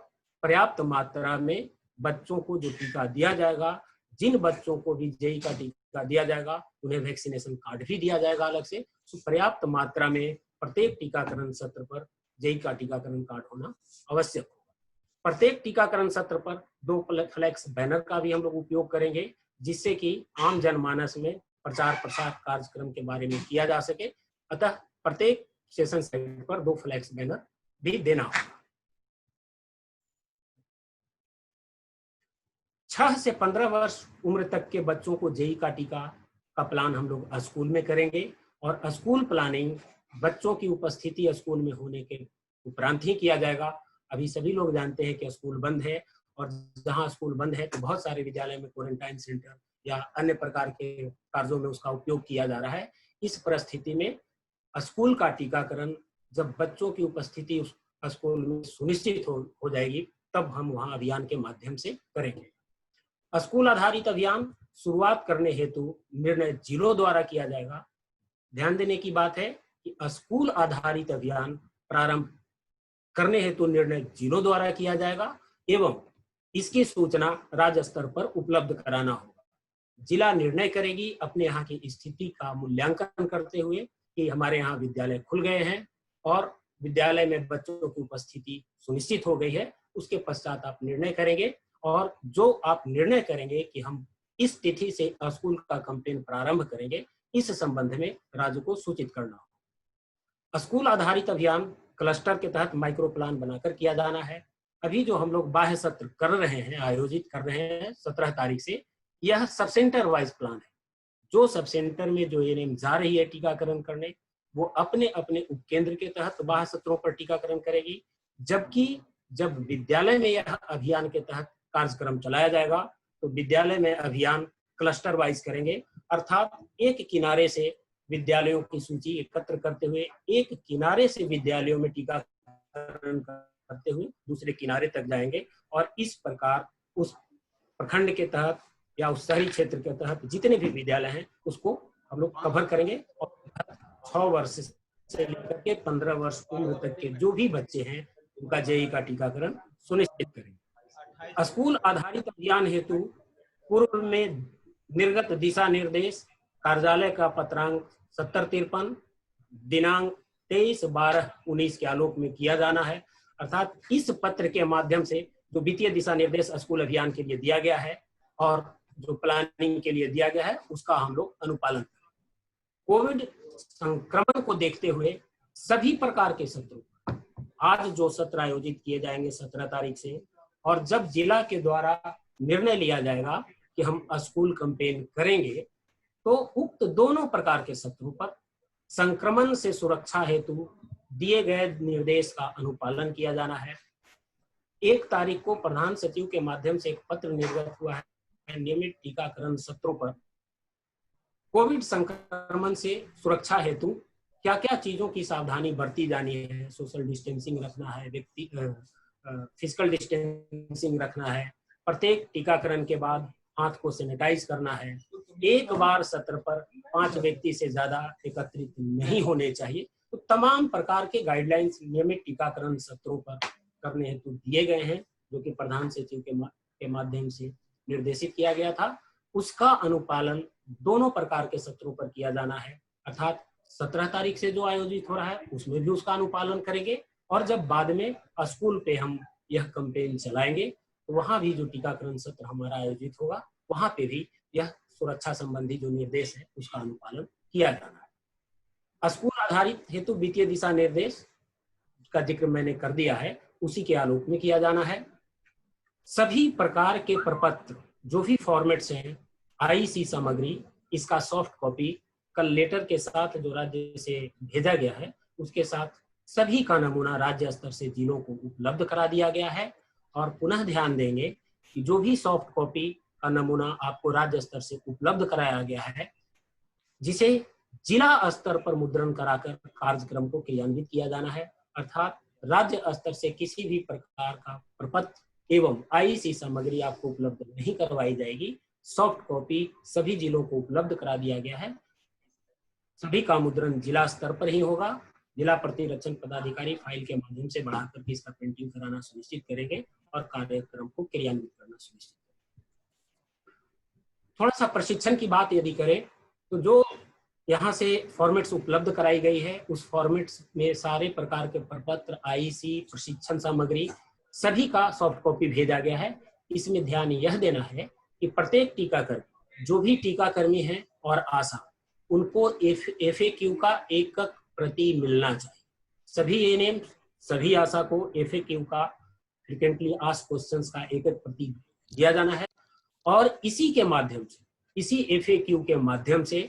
पर्याप्त मात्रा में बच्चों को जो टीका दिया जाएगा, जिन बच्चों को भी जेई का टीका दिया जाएगा उन्हें वैक्सीनेशन कार्ड भी दिया जाएगा अलग से। तो पर्याप्त मात्रा में प्रत्येक टीकाकरण सत्र पर जेई का टीकाकरण कार्ड होना आवश्यक होगा। प्रत्येक टीकाकरण सत्र पर 2 फ्लैक्स बैनर का भी हम लोग उपयोग करेंगे, जिससे कि आम जनमानस में प्रचार प्रसार कार्यक्रम के बारे में किया जा सके। अतः प्रत्येक सेशन साइट पर 2 फ्लैक्स बैनर भी देना होगा। 6 से 15 वर्ष उम्र तक के बच्चों को जेई का टीका का प्लान हम लोग स्कूल में करेंगे, और स्कूल प्लानिंग बच्चों की उपस्थिति स्कूल में होने के उपरांत ही किया जाएगा। अभी सभी लोग जानते हैं कि स्कूल बंद है, और जहां स्कूल बंद है तो बहुत सारे विद्यालय में क्वारंटाइन सेंटर या अन्य प्रकार के कार्यों में उसका उपयोग किया जा रहा है। इस परिस्थिति में स्कूल का टीकाकरण जब बच्चों की उपस्थिति स्कूल में सुनिश्चित हो जाएगी, तब हम वहां अभियान के माध्यम से करेंगे। स्कूल आधारित अभियान शुरुआत करने हेतु निर्णय जिलों द्वारा किया जाएगा। ध्यान देने की बात है कि स्कूल आधारित अभियान प्रारंभ करने हेतु निर्णय जिलों द्वारा किया जाएगा एवं इसकी सूचना राज्य स्तर पर उपलब्ध कराना होगा। जिला निर्णय करेगी अपने यहाँ की स्थिति का मूल्यांकन करते हुए कि हमारे यहाँ विद्यालय खुल गए हैं और विद्यालय में बच्चों की उपस्थिति सुनिश्चित हो गई है। उसके पश्चात आप निर्णय करेंगे, और जो आप निर्णय करेंगे कि हम इस तिथि से स्कूल का कैंपेन प्रारंभ करेंगे, इस संबंध में राज्य को सूचित करना होगा। स्कूल आधारित अभियान क्लस्टर के तहत माइक्रो प्लान बनाकर किया जाना है। अभी जो हम लोग बाह्य सत्र कर रहे हैं, आयोजित कर रहे हैं 17 तारीख से, यह सब सेंटर वाइज प्लान है। जो सब सेंटर में जो एएनएम जा रही है टीकाकरण करने, वो अपने अपने उपकेंद्र के तहत बाह्य सत्रों पर टीकाकरण करेगी। जबकि जब विद्यालय में यह अभियान के तहत कार्यक्रम चलाया जाएगा तो विद्यालय में अभियान क्लस्टर वाइज करेंगे, अर्थात एक किनारे से विद्यालयों की सूची एकत्र करते हुए एक किनारे से विद्यालयों में टीकाकरण करते हुए दूसरे किनारे तक जाएंगे, और इस प्रकार उस प्रखंड के तहत या उस शहरी क्षेत्र के तहत जितने भी विद्यालय हैं उसको हम लोग कवर करेंगे। और 6 वर्ष से लेकर के 15 वर्ष उम्र तक के जो भी बच्चे हैं उनका जेई का टीकाकरण सुनिश्चित करेंगे। स्कूल आधारित अभियान हेतु पूर्व में निर्गत दिशा निर्देश कार्यालय का पत्रांक 7053 दिनांक 23/12/19 के आलोक में किया जाना है। अर्थात इस पत्र के माध्यम से जो वित्तीय दिशा निर्देश स्कूल अभियान के लिए दिया गया है और जो प्लानिंग के लिए दिया गया है उसका हम लोग अनुपालन करें। कोविड संक्रमण को देखते हुए सभी प्रकार के सत्रों, आज जो सत्र आयोजित किए जाएंगे 17 तारीख से, और जब जिला के द्वारा निर्णय लिया जाएगा कि हम स्कूल कैंपेन करेंगे, तो उक्त दोनों प्रकार के सत्रों पर संक्रमण से सुरक्षा हेतु दिए गए निर्देश का अनुपालन किया जाना है। 1 तारीख को प्रधान सचिव के माध्यम से एक पत्र निर्गत हुआ है नियमित टीकाकरण सत्रों पर कोविड संक्रमण से सुरक्षा हेतु क्या क्या चीजों की सावधानी बरती जानी है। सोशल डिस्टेंसिंग रखना है, फिजिकल डिस्टेंसिंग रखना है, प्रत्येक टीकाकरण के बाद हाथ को सैनिटाइज करना है, एक बार सत्र पर 5 व्यक्ति से ज्यादा एकत्रित नहीं होने चाहिए। तो तमाम प्रकार के गाइडलाइंस नियमित टीकाकरण सत्रों पर करने हेतु दिए गए हैं, जो कि प्रधान सचिव के माध्यम से निर्देशित किया गया था। उसका अनुपालन दोनों प्रकार के सत्रों पर किया जाना है, अर्थात 17 तारीख से जो आयोजित हो रहा है उसमें भी उसका अनुपालन करेंगे, और जब बाद में स्कूल पे हम यह कैंपेन चलाएंगे तो वहां भी जो टीकाकरण सत्र हमारा आयोजित होगा वहां पे भी यह सुरक्षा संबंधी जो निर्देश है उसका अनुपालन किया जाना है। स्कूल आधारित हेतु वित्तीय दिशा निर्देश का जिक्र मैंने कर दिया है, उसी के आलोक में किया जाना है। सभी प्रकार के प्रपत्र जो भी फॉर्मेट्स हैं, आईसी सामग्री, इसका सॉफ्ट कॉपी कल लेटर के साथ जो राज्य से भेजा गया है उसके साथ सभी का नमूना राज्य स्तर से जिलों को उपलब्ध करा दिया गया है। और पुनः ध्यान देंगे कि जो भी सॉफ्ट कॉपी का नमूना आपको राज्य स्तर से उपलब्ध कराया गया है, जिसे जिला स्तर पर मुद्रण कराकर कार्यक्रम को क्रियान्वित किया जाना है, अर्थात राज्य स्तर से किसी भी प्रकार का प्रपत्र एवं आईसी सामग्री आपको उपलब्ध नहीं करवाई जाएगी। सॉफ्ट कॉपी सभी जिलों को उपलब्ध करा दिया गया है। सभी का मुद्रण जिला स्तर पर ही होगा। जिला प्रतिरक्षण पदाधिकारी फाइल के माध्यम से बढ़ाकर के इसका प्रिंटिंग कराना सुनिश्चित करेंगे और कार्यक्रम को क्रियान्वित करना सुनिश्चित करेंगे। थोड़ा सा प्रशिक्षण की बात यदि करें तो जो यहाँ से फॉर्मेट्स उपलब्ध कराई गई है उस फॉर्मेट्स में सारे प्रकार के प्रपत्र, आईसी, प्रशिक्षण सामग्री सभी का सॉफ्ट कॉपी भेजा गया है। इसमें ध्यान यह देना है कि प्रत्येक टीकाकर्मी, जो भी टीकाकर्मी है और आशा, उनको FAQ का एक प्रति मिलना चाहिए। सभी एएनएम, सभी आशा को FAQ का फ्रीक्वेंटली आस्क्ड क्वेश्चंस का एक प्रति दिया जाना है। और इसी के माध्यम से, इसी FAQ के माध्यम से,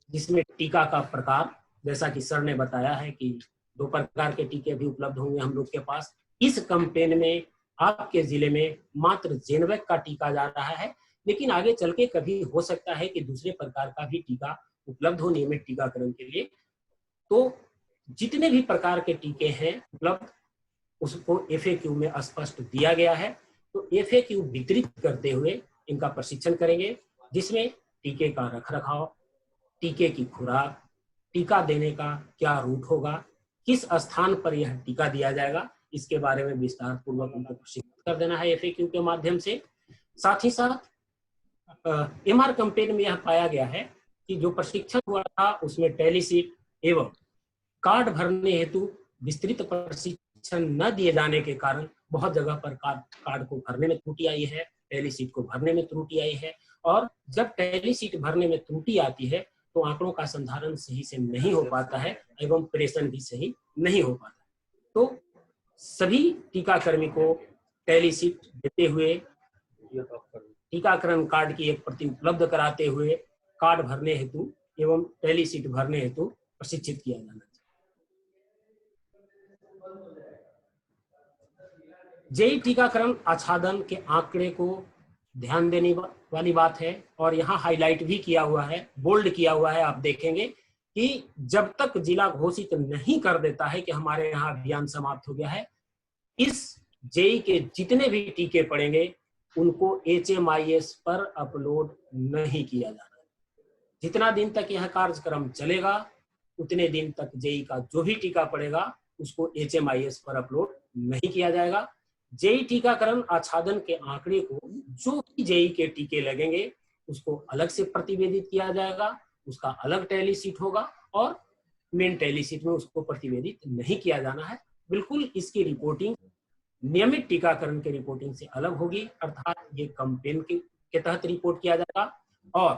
जिसमें टीका का प्रकार, जैसा कि सर ने बताया है कि 2 प्रकार के टीके भी उपलब्ध होंगे हम लोग के पास। इस कैंपेन में आपके जिले में मात्र जेनवैक का टीका जा रहा है, लेकिन आगे चल के कभी हो सकता है कि दूसरे प्रकार का भी टीका उपलब्ध हो नियमित टीकाकरण के लिए। तो जितने भी प्रकार के टीके हैं उपलब्ध, उसको FAQ में स्पष्ट दिया गया है। तो FAQ वितरित करते हुए इनका प्रशिक्षण करेंगे, जिसमें टीके का रखरखाव, टीके की खुराक, टीका देने का क्या रूट होगा, किस स्थान पर यह टीका दिया जाएगा, इसके बारे में विस्तार पूर्वक उनको प्रशिक्षित कर देना है FAQ के माध्यम से। साथ ही साथ MR कैंपेन में यह पाया गया है कि जो प्रशिक्षण हुआ था उसमें टेलीसीट एवं कार्ड भरने हेतु विस्तृत प्रशिक्षण न दिए जाने के कारण बहुत जगह पर कार्ड को भरने में त्रुटि आई है, टेलीसीट को भरने में त्रुटि आई है। और जब टेलीसीट भरने में त्रुटि आती है तो आंकड़ों का संधारण सही से नहीं हो पाता है एवं प्रेषण भी सही नहीं हो पाता है। तो सभी टीकाकर्मी को टेलीसीट देते हुए, टीकाकरण कार्ड की एक प्रति उपलब्ध कराते हुए कार्ड भरने हेतु एवं टेलीसीट भरने हेतु प्रशिक्षित किया जाना चाहिए। जेई टीकाकरण आच्छादन के आंकड़े को ध्यान देने वाली बात है, और यहाँ हाईलाइट भी किया हुआ है, बोल्ड किया हुआ है। आप देखेंगे कि जब तक जिला घोषित नहीं कर देता है कि हमारे यहाँ अभियान समाप्त हो गया है, इस जेई के जितने भी टीके पड़ेंगे उनको HMIS पर अपलोड नहीं किया जाना है। जितना दिन तक यह कार्यक्रम चलेगा उतने दिन तक जेई का जो भी टीका पड़ेगा उसको HMIS पर अपलोड नहीं किया जाएगा। जेई टीकाकरण आच्छादन के आंकड़े को जो भी जेई के टीके लगेंगे उसको अलग से प्रतिवेदित किया जाएगा, उसका अलग टैली शीट होगा और मेन टैली शीट में उसको प्रतिवेदित नहीं किया जाना है। बिल्कुल इसकी रिपोर्टिंग नियमित टीकाकरण की रिपोर्टिंग से अलग होगी, अर्थात ये कैंपेन के तहत रिपोर्ट किया जाएगा। और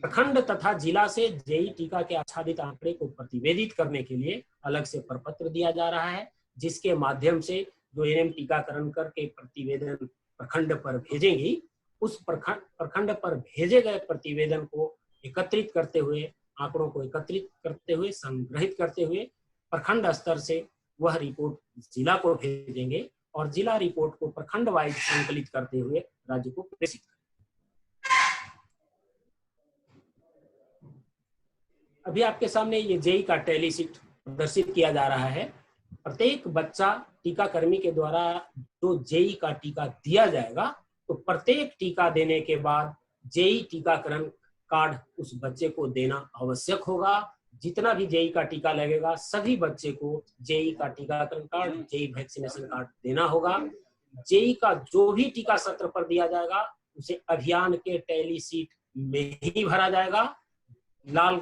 प्रखंड तथा जिला से जेई टीका के आच्छादित आंकड़े को प्रतिवेदित करने के लिए अलग से प्रपत्र दिया जा रहा है, जिसके माध्यम से जो एएनएम टीकाकरण करके प्रतिवेदन प्रखंड पर भेजेंगी, उस प्रखंड पर भेजे गए प्रतिवेदन को एकत्रित करते हुए, आंकड़ों को एकत्रित करते हुए, संग्रहित करते हुए प्रखंड स्तर से वह रिपोर्ट जिला को भेजेंगे और जिला रिपोर्ट को प्रखंड वाइज संकलित करते हुए राज्य को प्रेषित करें। अभी आपके सामने ये जेई का टैली शीट प्रदर्शित किया जा रहा है। प्रत्येक बच्चा टीकाकर्मी के द्वारा जो जेई का टीका दिया जाएगा, तो प्रत्येक टीका देने के बाद जेई टीकाकरण कार्ड उस बच्चे को देना आवश्यक होगा। जितना भी जेई का टीका लगेगा सभी बच्चे को जेई का टीकाकरण कार्ड, जेई वैक्सीनेशन कार्ड देना होगा। जेई का जो भी टीका सत्र पर दिया जाएगा उसे अभियान के टैली शीट में ही भरा जाएगा। लाल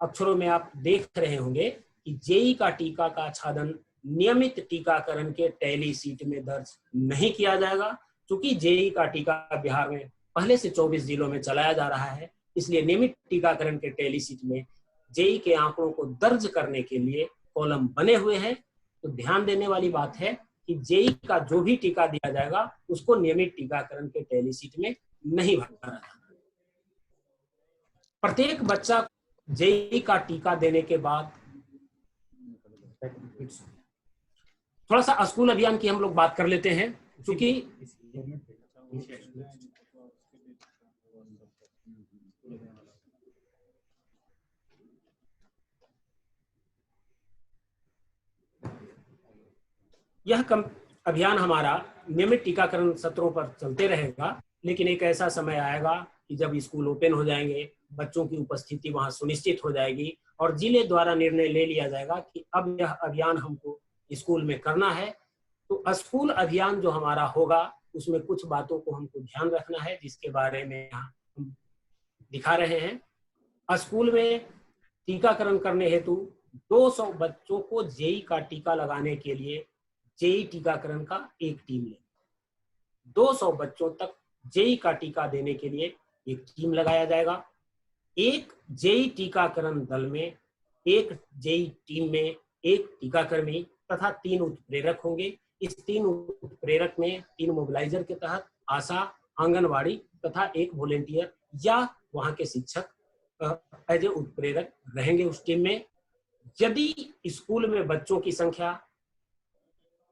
अक्षरों में आप देख रहे होंगे कि जेई का टीका का आच्छादन नियमित टीकाकरण के टैली शीट में दर्ज नहीं किया जाएगा। क्योंकि जेई का टीका बिहार में पहले से 24 जिलों में चलाया जा रहा है, इसलिए नियमित टीकाकरण के टैली शीट में जेई के आंकड़ों को दर्ज करने के लिए कॉलम बने हुए हैं। तो ध्यान देने वाली बात है कि जेई का जो भी टीका दिया जाएगा उसको नियमित टीकाकरण के टैली शीट में नहीं भरा जाएगा। प्रत्येक बच्चा जेई का टीका देने के बाद थोड़ा सा स्कूल अभियान की हम लोग बात कर लेते हैं, क्योंकि यह अभियान हमारा नियमित टीकाकरण सत्रों पर चलते रहेगा, लेकिन एक ऐसा समय आएगा कि जब स्कूल ओपन हो जाएंगे, बच्चों की उपस्थिति वहां सुनिश्चित हो जाएगी और जिले द्वारा निर्णय ले लिया जाएगा कि अब यह अभियान हमको स्कूल में करना है। तो स्कूल अभियान जो हमारा होगा उसमें कुछ बातों को हमको ध्यान रखना है, जिसके बारे में यहाँ हम दिखा रहे हैं। स्कूल में टीकाकरण करने हेतु 200 बच्चों को जेई का टीका लगाने के लिए जेई टीकाकरण का एक टीम ले, 200 बच्चों तक जेई का टीका देने के लिए एक टीम लगाया जाएगा। एक जेई टीकाकरण दल में, एक जेई टीम में एक टीकाकर्मी तथा 3 उत्प्रेरक होंगे। इस 3 उत्प्रेरक में 3 मोबिलाइजर के तहत आशा, आंगनवाड़ी तथा एक वॉलेंटियर या वहां के शिक्षक एज ए उत्प्रेरक रहेंगे उस टीम में। यदि स्कूल में बच्चों की संख्या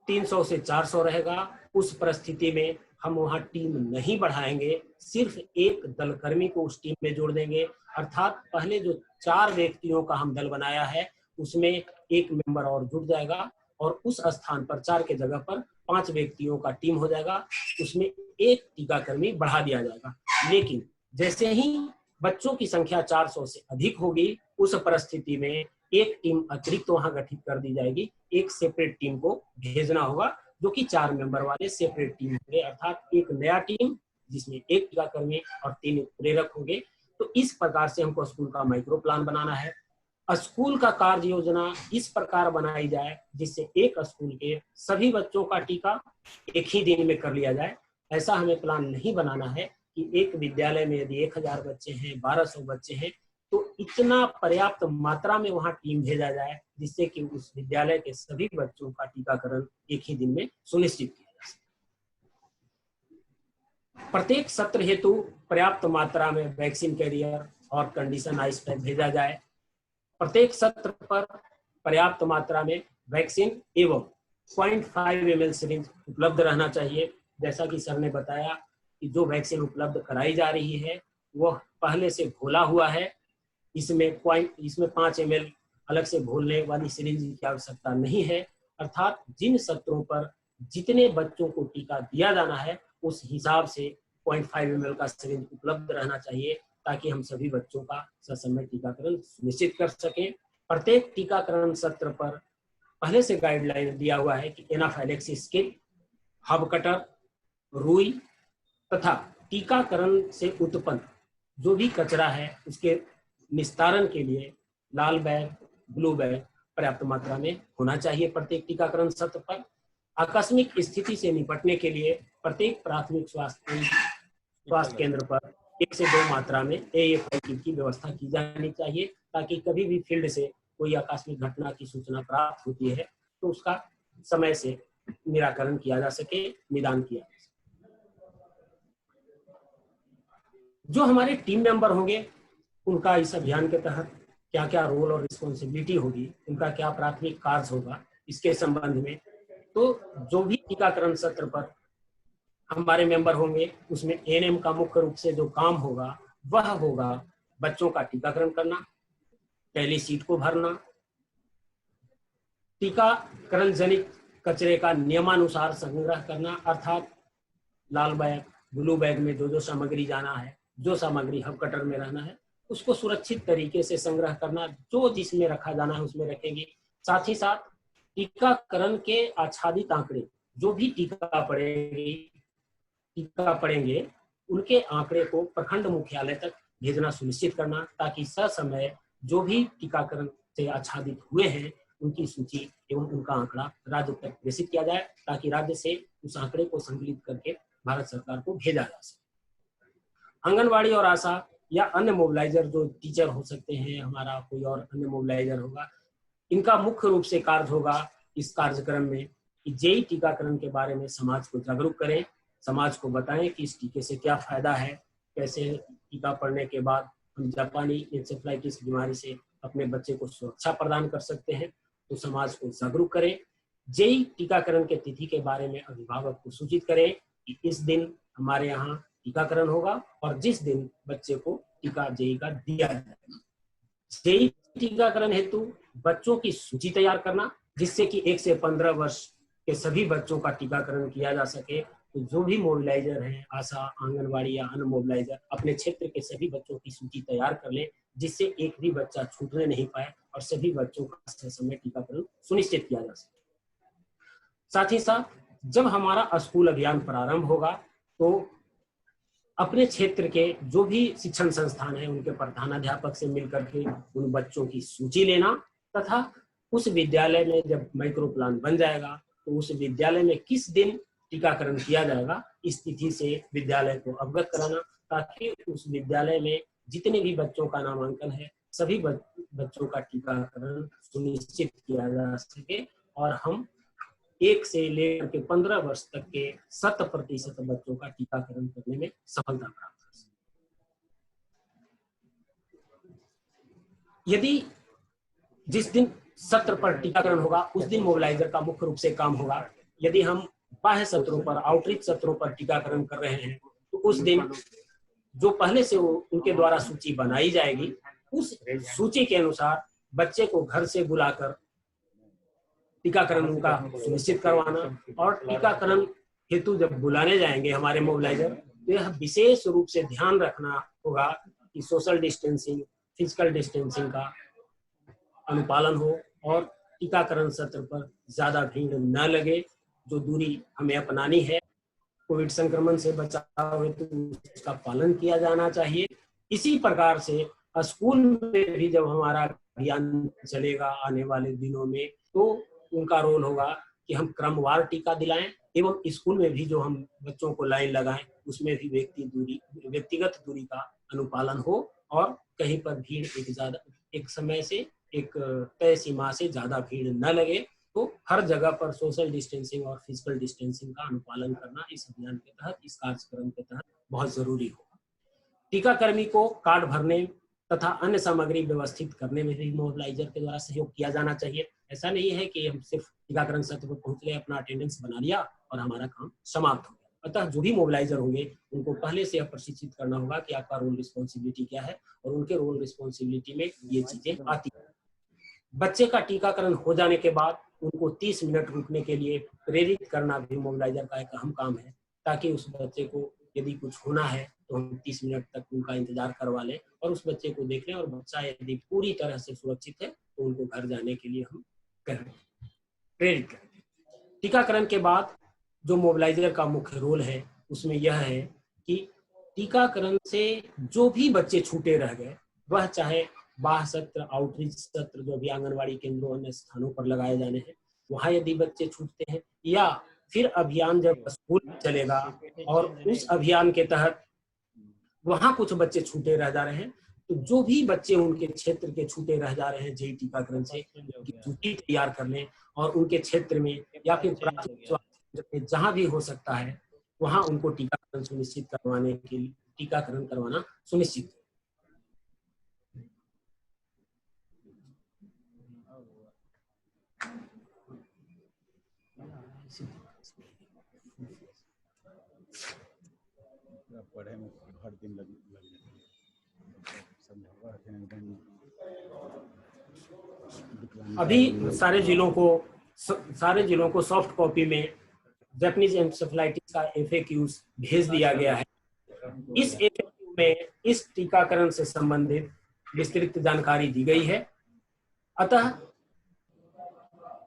300 से 400 रहेगा, उस परिस्थिति में हम वहां टीम नहीं बढ़ाएंगे, सिर्फ एक दलकर्मी को उस टीम में जोड़ देंगे। अर्थात पहले जो 4 व्यक्तियों का हम दल बनाया है उसमें एक मेंबर और जुड़ जाएगा और उस स्थान पर 4 के जगह पर 5 व्यक्तियों का टीम हो जाएगा, उसमें एक टीकाकर्मी बढ़ा दिया जाएगा। लेकिन जैसे ही बच्चों की संख्या 400 से अधिक होगी, उस परिस्थिति में एक टीम अतिरिक्त वहां गठित कर दी जाएगी। एक सेपरेट टीम को भेजना होगा जो कि 4 मेंबर वाले सेपरेट टीम होंगे, अर्थात एक नया टीम जिसमें एक टीकाकर्मी और 3 प्रेरक होंगे। तो इस प्रकार से हमको स्कूल का माइक्रो प्लान बनाना है। स्कूल का कार्य योजना इस प्रकार बनाई जाए जिससे एक स्कूल के सभी बच्चों का टीका एक ही दिन में कर लिया जाए। ऐसा हमें प्लान नहीं बनाना है कि एक विद्यालय में यदि 1000 बच्चे हैं, 1200 बच्चे हैं, तो इतना पर्याप्त मात्रा में वहां टीम भेजा जाए जिससे कि उस विद्यालय के सभी बच्चों का टीकाकरण एक ही दिन में सुनिश्चित किया जा सके। प्रत्येक सत्र हेतु पर्याप्त मात्रा में वैक्सीन कैरियर और कंडीशन आइस पैक भेजा जाए। प्रत्येक सत्र पर पर्याप्त मात्रा में वैक्सीन एवं 0.5 ml सिरिंज उपलब्ध रहना चाहिए। जैसा कि सर ने बताया कि जो वैक्सीन उपलब्ध कराई जा रही है वह पहले से घोला हुआ है, इसमें 5 ml अलग से घोलने वाली सिरिंज की आवश्यकता नहीं है। अर्थात जिन सत्रों पर जितने बच्चों को टीका दिया जाना है उस हिसाब से 0.5 ml का सिरिंज उपलब्ध रहना चाहिए ताकि हम सभी बच्चों का ससमय टीकाकरण सुनिश्चित कर सकें। प्रत्येक टीकाकरण सत्र पर पहले से गाइडलाइन दिया हुआ है कि एनाफाइलेक्सिस किट, हब कटर, रुई तथा टीकाकरण से उत्पन्न जो भी कचरा है उसके निस्तारण के लिए लाल बैग, ब्लू बैग पर्याप्त मात्रा में होना चाहिए प्रत्येक टीकाकरण सत्र पर। आकस्मिक स्थिति से निपटने के लिए प्रत्येक प्राथमिक स्वास्थ्य केंद्र पर 1 से 2 मात्रा में AFI किट की व्यवस्था की जानी चाहिए ताकि कभी भी फील्ड से कोई आकस्मिक घटना की सूचना प्राप्त होती है तो उसका समय से निराकरण किया जा सके, निदान किया जा सके। जो हमारे टीम मेंबर होंगे उनका इस अभियान के तहत क्या क्या रोल और रिस्पॉन्सिबिलिटी होगी, उनका क्या प्राथमिक कार्य होगा, इसके संबंध में तो जो भी टीकाकरण सत्र पर हमारे मेंबर होंगे, उसमें एएनएम का मुख्य रूप से जो काम होगा वह होगा बच्चों का टीकाकरण करना, पहली सीट को भरना, टीकाकरण जनित कचरे का नियमानुसार संग्रह करना, अर्थात लाल बैग, ब्लू बैग में जो जो सामग्री जाना है, जो सामग्री हब कटर में रहना है, उसको सुरक्षित तरीके से संग्रह करना, जो जिसमें रखा जाना है उसमें रखेंगे। साथ ही साथ टीकाकरण के आच्छादित आंकड़े, जो भी टीका पड़ेंगे उनके आंकड़े को प्रखंड मुख्यालय तक भेजना सुनिश्चित करना, ताकि ससमय जो भी टीकाकरण से आच्छादित हुए हैं उनकी सूची एवं उनका आंकड़ा राज्य तक प्रेषित किया जाए, ताकि राज्य से उस आंकड़े को संकलित करके भारत सरकार को भेजा जा सके। आंगनबाड़ी और आशा या अन्य मोबिलाइजर, जो टीचर हो सकते हैं, हमारा कोई और अन्य मोबिलाइजर होगा, इनका मुख्य रूप से कार्य होगा इस कार्यक्रम में कि जेई टीकाकरण के बारे में समाज को जागरूक करें, समाज को बताएं कि इस टीके से क्या फायदा है, कैसे टीका पड़ने के बाद हम जापानी इंसेफ्लाइटिस बीमारी से अपने बच्चे को सुरक्षा प्रदान कर सकते हैं। तो समाज को जागरूक करें। जेई टीकाकरण के तिथि के बारे में अभिभावक को सूचित करें कि इस दिन हमारे यहाँ टीकाकरण होगा और जिस दिन बच्चे को टीका जेई का दिया जाएगा। जेई टीकाकरण हेतु बच्चों की सूची तैयार करना, जिससे कि 1 से 15 वर्ष के सभी बच्चों का टीकाकरण किया जा सके। तो जो भी मोबिलाइजर हैं, आशा, आंगनबाड़ी या अन्य मोबिलाइजर, अपने क्षेत्र के सभी बच्चों की सूची तैयार कर लें, जिससे एक भी बच्चा छूटने नहीं पाए और सभी बच्चों का समय टीकाकरण सुनिश्चित किया जा सके। साथ ही साथ जब हमारा स्कूल अभियान प्रारंभ होगा तो अपने क्षेत्र के जो भी शिक्षण संस्थान है उनके प्रधानाध्यापक से मिलकर के उन बच्चों की सूची लेना, तथा उस विद्यालय में जब माइक्रो प्लान बन जाएगा तो उस विद्यालय में किस दिन टीकाकरण किया जाएगा इस तिथि से विद्यालय को अवगत कराना, ताकि उस विद्यालय में जितने भी बच्चों का नामांकन है सभी बच्चों का टीकाकरण सुनिश्चित किया जा सके और हम 1 से लेकर के 15 वर्ष तक के 100% बच्चों का टीकाकरण करने में सफलता प्राप्त कर सके। यदि जिस दिन सत्र पर टीकाकरण होगा उस दिन मोबिलाइजर का मुख्य रूप से काम होगा। यदि हम बाह्य सत्रों पर, आउटरीच सत्रों पर टीकाकरण कर रहे हैं तो उस दिन जो पहले से उनके द्वारा सूची बनाई जाएगी, उस सूची के अनुसार बच्चे को घर से बुलाकर टीकाकरण उनका सुनिश्चित करवाना, और टीकाकरण हेतु जब बुलाने जाएंगे हमारे मोबिलाइजर तो यह विशेष रूप से ध्यान रखना होगा कि सोशल डिस्टेंसिंग, फिजिकल डिस्टेंसिंग का अनुपालन हो और टीकाकरण सत्र पर ज्यादा भीड़ न लगे। जो दूरी हमें अपनानी है कोविड संक्रमण से बचाव हेतु उसका पालन किया जाना चाहिए। इसी प्रकार से स्कूल में भी जब हमारा अभियान चलेगा आने वाले दिनों में तो उनका रोल होगा कि हम क्रमवार टीका दिलाएं एवं स्कूल में भी जो हम बच्चों को लाइन लगाएं उसमें भी व्यक्तिगत दूरी का अनुपालन हो और कहीं पर भीड़ एक समय से एक तय सीमा से ज्यादा भीड़ न लगे। तो हर जगह पर सोशल डिस्टेंसिंग और फिजिकल डिस्टेंसिंग का अनुपालन करना इस अभियान के तहत, इस कार्यक्रम के तहत बहुत जरूरी होगा। टीकाकर्मी को कार्ड भरने तथा अन्य सामग्री व्यवस्थित करने में भी मोबिलाइजर के द्वारा सहयोग किया जाना चाहिए। ऐसा नहीं है कि हम सिर्फ टीकाकरण सत्र पर पहुंच गए, अपना अटेंडेंस बना लिया और हमारा काम समाप्त हो गया। अतः जो भी मोबिलाइजर होंगे उनको पहले से प्रशिक्षित करना होगा कि आपका रोल रिस्पॉन्सिबिलिटी क्या है और उनके रोल रिस्पॉन्सिबिलिटी में ये चीजें आती है। बच्चे का टीकाकरण हो जाने के बाद उनको 30 मिनट रुकने के लिए प्रेरित करना भी मोबिलाइजर का एक अहम काम है, ताकि उस बच्चे को यदि कुछ होना है तो हम 30 मिनट तक उनका इंतजार करवा लें और उस बच्चे को देख लें, और बच्चा यदि पूरी तरह से सुरक्षित है तो उनको घर जाने के लिए हम प्रेरित करें। टीकाकरण के बाद जो मोबिलाइजर का मुख्य रोल है उसमें यह है कि टीकाकरण से जो भी बच्चे छूटे रह गए, वह चाहे बाह्य सत्र, आउटरीच सत्र जो भी आंगनबाड़ी केंद्रों अन्य स्थानों पर लगाए जाने हैं वहां यदि बच्चे छूटते हैं, या फिर अभियान जब स्कूल चलेगा और उस अभियान के तहत वहां कुछ बच्चे छूटे रह जा रहे हैं, तो जो भी बच्चे उनके क्षेत्र के छूटे रह जा रहे हैं जेई टीकाकरण से उनकी सूची तैयार कर लें और उनके क्षेत्र में या फिर प्राथमिक स्वास्थ्य जहां भी हो सकता है वहां उनको टीकाकरण सुनिश्चित करवाने के लिए टीकाकरण करवाना सुनिश्चित। पढ़े में हर दिन लग अभी सारे जिलों को सॉफ्ट कॉपी में जापानीज एन्सेफेलाइटिस का FAQs भेज दिया गया है। इस FAQ में इस टीकाकरण से संबंधित विस्तृत जानकारी दी गई है। अतः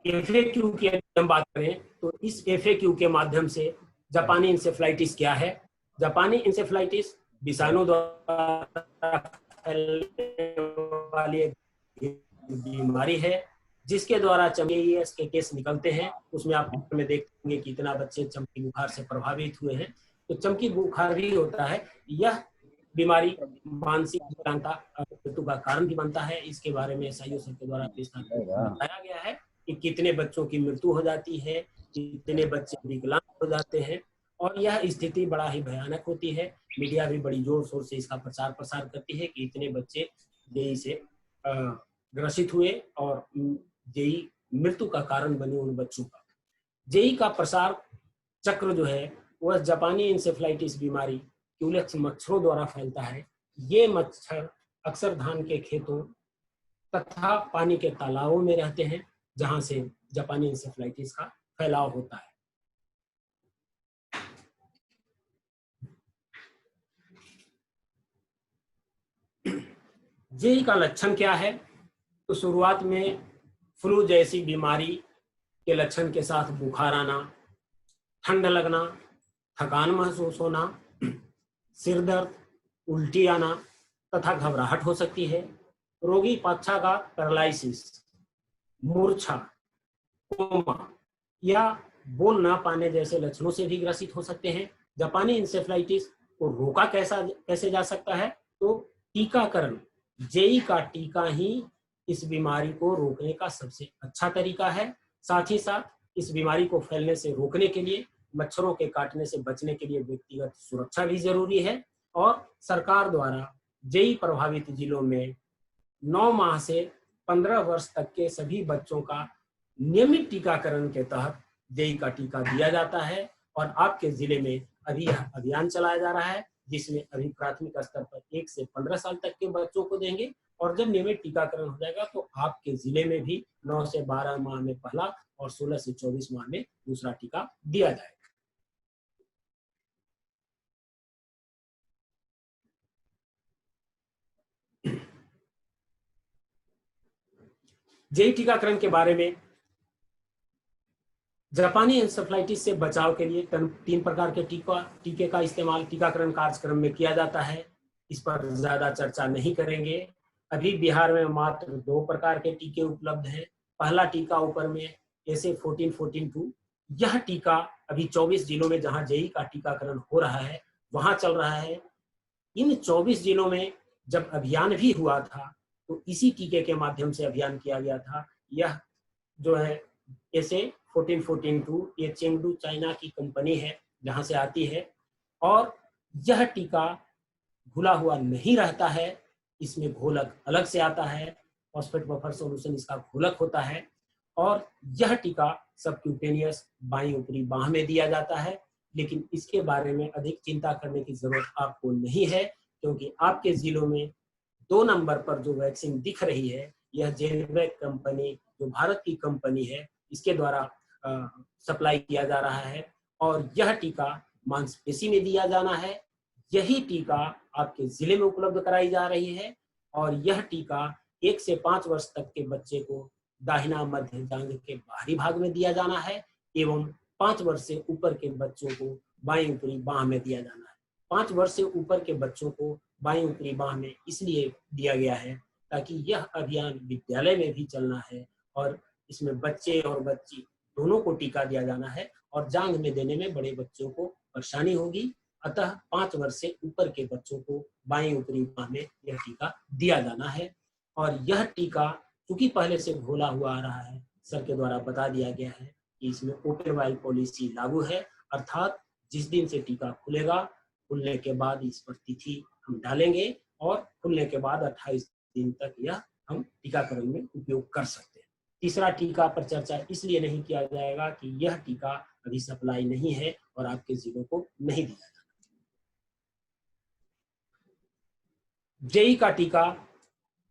FAQ की अगर हम बात करें तो इस FAQ के माध्यम से जापानी इंसेफ्लाइटिस क्या है। जापानी इंसेफ्लाइटिस विषाणु द्वारा फैलने वाली एक बीमारी है जिसके द्वारा चमकी के केस निकलते हैं। उसमें आप में देखेंगे कि इतना बच्चे चमकी बुखार से प्रभावित हुए हैं। तो चमकी बुखार भी होता है। यह बीमारी मानसिक मृत्यु का कारण भी बनता है। इसके बारे में SIO सर के द्वारा बताया गया है कि कितने बच्चों की मृत्यु हो जाती है, कितने बच्चे विकलांग हो जाते हैं और यह स्थिति बड़ा ही भयानक होती है। मीडिया भी बड़ी जोर शोर से इसका प्रचार प्रसार करती है कि इतने बच्चे जेई से ग्रसित हुए और जेई मृत्यु का कारण बने उन बच्चों का। जेई का प्रसार चक्र जो है वह जापानी इंसेफ्लाइटिस बीमारी क्यूलेक्स मच्छरों द्वारा फैलता है। ये मच्छर अक्सर धान के खेतों तथा पानी के तालाबों में रहते हैं जहां से जापानी इंसेफ्लाइटिस का फैलाव होता है। जेई का लक्षण क्या है? तो शुरुआत में फ्लू जैसी बीमारी के लक्षण के साथ बुखार आना, ठंड लगना, थकान महसूस होना, सिर दर्द, उल्टी आना तथा घबराहट हो सकती है। रोगी पक्षाघात, पैरालिसिस, मूर्छा, कोमा या बोल ना पाने जैसे लक्षणों से भी ग्रसित हो सकते हैं। जापानी इंसेफ्लाइटिस को रोका कैसे जा सकता है? तो टीकाकरण, जेई का टीका ही इस बीमारी को रोकने का सबसे अच्छा तरीका है। साथ ही साथ इस बीमारी को फैलने से रोकने के लिए मच्छरों के काटने से बचने के लिए व्यक्तिगत सुरक्षा भी जरूरी है। और सरकार द्वारा जेई प्रभावित जिलों में 9 माह से 15 वर्ष तक के सभी बच्चों का नियमित टीकाकरण के तहत जेई का टीका दिया जाता है। और आपके जिले में अभी यह अभियान चलाया जा रहा है जिसमें अभी प्राथमिक स्तर पर 1 से 15 साल तक के बच्चों को देंगे और जब नियमित टीकाकरण हो जाएगा तो आपके जिले में भी 9 से 12 माह में पहला और 16 से 24 माह में दूसरा टीका दिया जाएगा। जेई टीकाकरण के बारे में, जापानी इंसेफ्लाइटिस से बचाव के लिए 3 प्रकार के टीके का इस्तेमाल टीकाकरण कार्यक्रम में किया जाता है। इस पर ज्यादा चर्चा नहीं करेंगे। अभी बिहार में मात्र 2 प्रकार के टीके उपलब्ध हैं। पहला टीका ऊपर में SA-14-14-2, यह टीका अभी 24 जिलों में जहां जेई का टीकाकरण हो रहा है वहां चल रहा है। इन 24 जिलों में जब अभियान भी हुआ था तो इसी टीके के माध्यम से अभियान किया गया था। यह जो है SA-14-14-2 ये चेंगडू चाइना की कंपनी है जहां से आती है और यह टीका घुला हुआ नहीं रहता है। इसमें घोलक अलग से आता है, फॉस्फेट बफर सॉल्यूशन इसका घोलक होता है और यह टीका सबक्यूटेनियस बाईं ऊपरी बाह में दिया जाता है। लेकिन इसके बारे में अधिक चिंता करने की जरूरत आपको नहीं है क्योंकि आपके जिलों में 2 नंबर पर जो वैक्सीन दिख रही है यह जेनवैक कंपनी जो भारत की कंपनी है इसके द्वारा सप्लाई किया जा रहा है और यह टीका मांसपेशी में दिया जाना है। यही टीका आपके जिले में उपलब्ध कराई जा रही है और यह टीका 1 से 5 वर्ष तक के बच्चे को दाहिना मध्य जांघ के बाहरी भाग में दिया जाना है एवं 5 वर्ष से ऊपर के बच्चों को बाईं ऊपरी बाह में दिया जाना है। 5 वर्ष से ऊपर के बच्चों को बाईं ऊपरी बाह में इसलिए दिया गया है ताकि यह अभियान विद्यालय में भी चलना है और इसमें बच्चे और बच्ची दोनों को टीका दिया जाना है और जांघ में देने में बड़े बच्चों को परेशानी होगी। अतः 5 वर्ष से ऊपर के बच्चों को बाईं ऊपरी बाह में यह टीका दिया जाना है। और यह टीका चूंकि पहले से घोला हुआ आ रहा है, सर के द्वारा बता दिया गया है कि इसमें ओपन वाइल पॉलिसी लागू है, अर्थात जिस दिन से टीका खुलेगा खुलने के बाद इस पर तिथि हम डालेंगे और खुलने के बाद 28 दिन तक यह हम टीकाकरण में उपयोग कर सकते हैं। तीसरा टीका पर चर्चा इसलिए नहीं किया जाएगा कि यह टीका अभी सप्लाई नहीं है और आपके जिलों को नहीं दिया जाएगा। जेई का टीका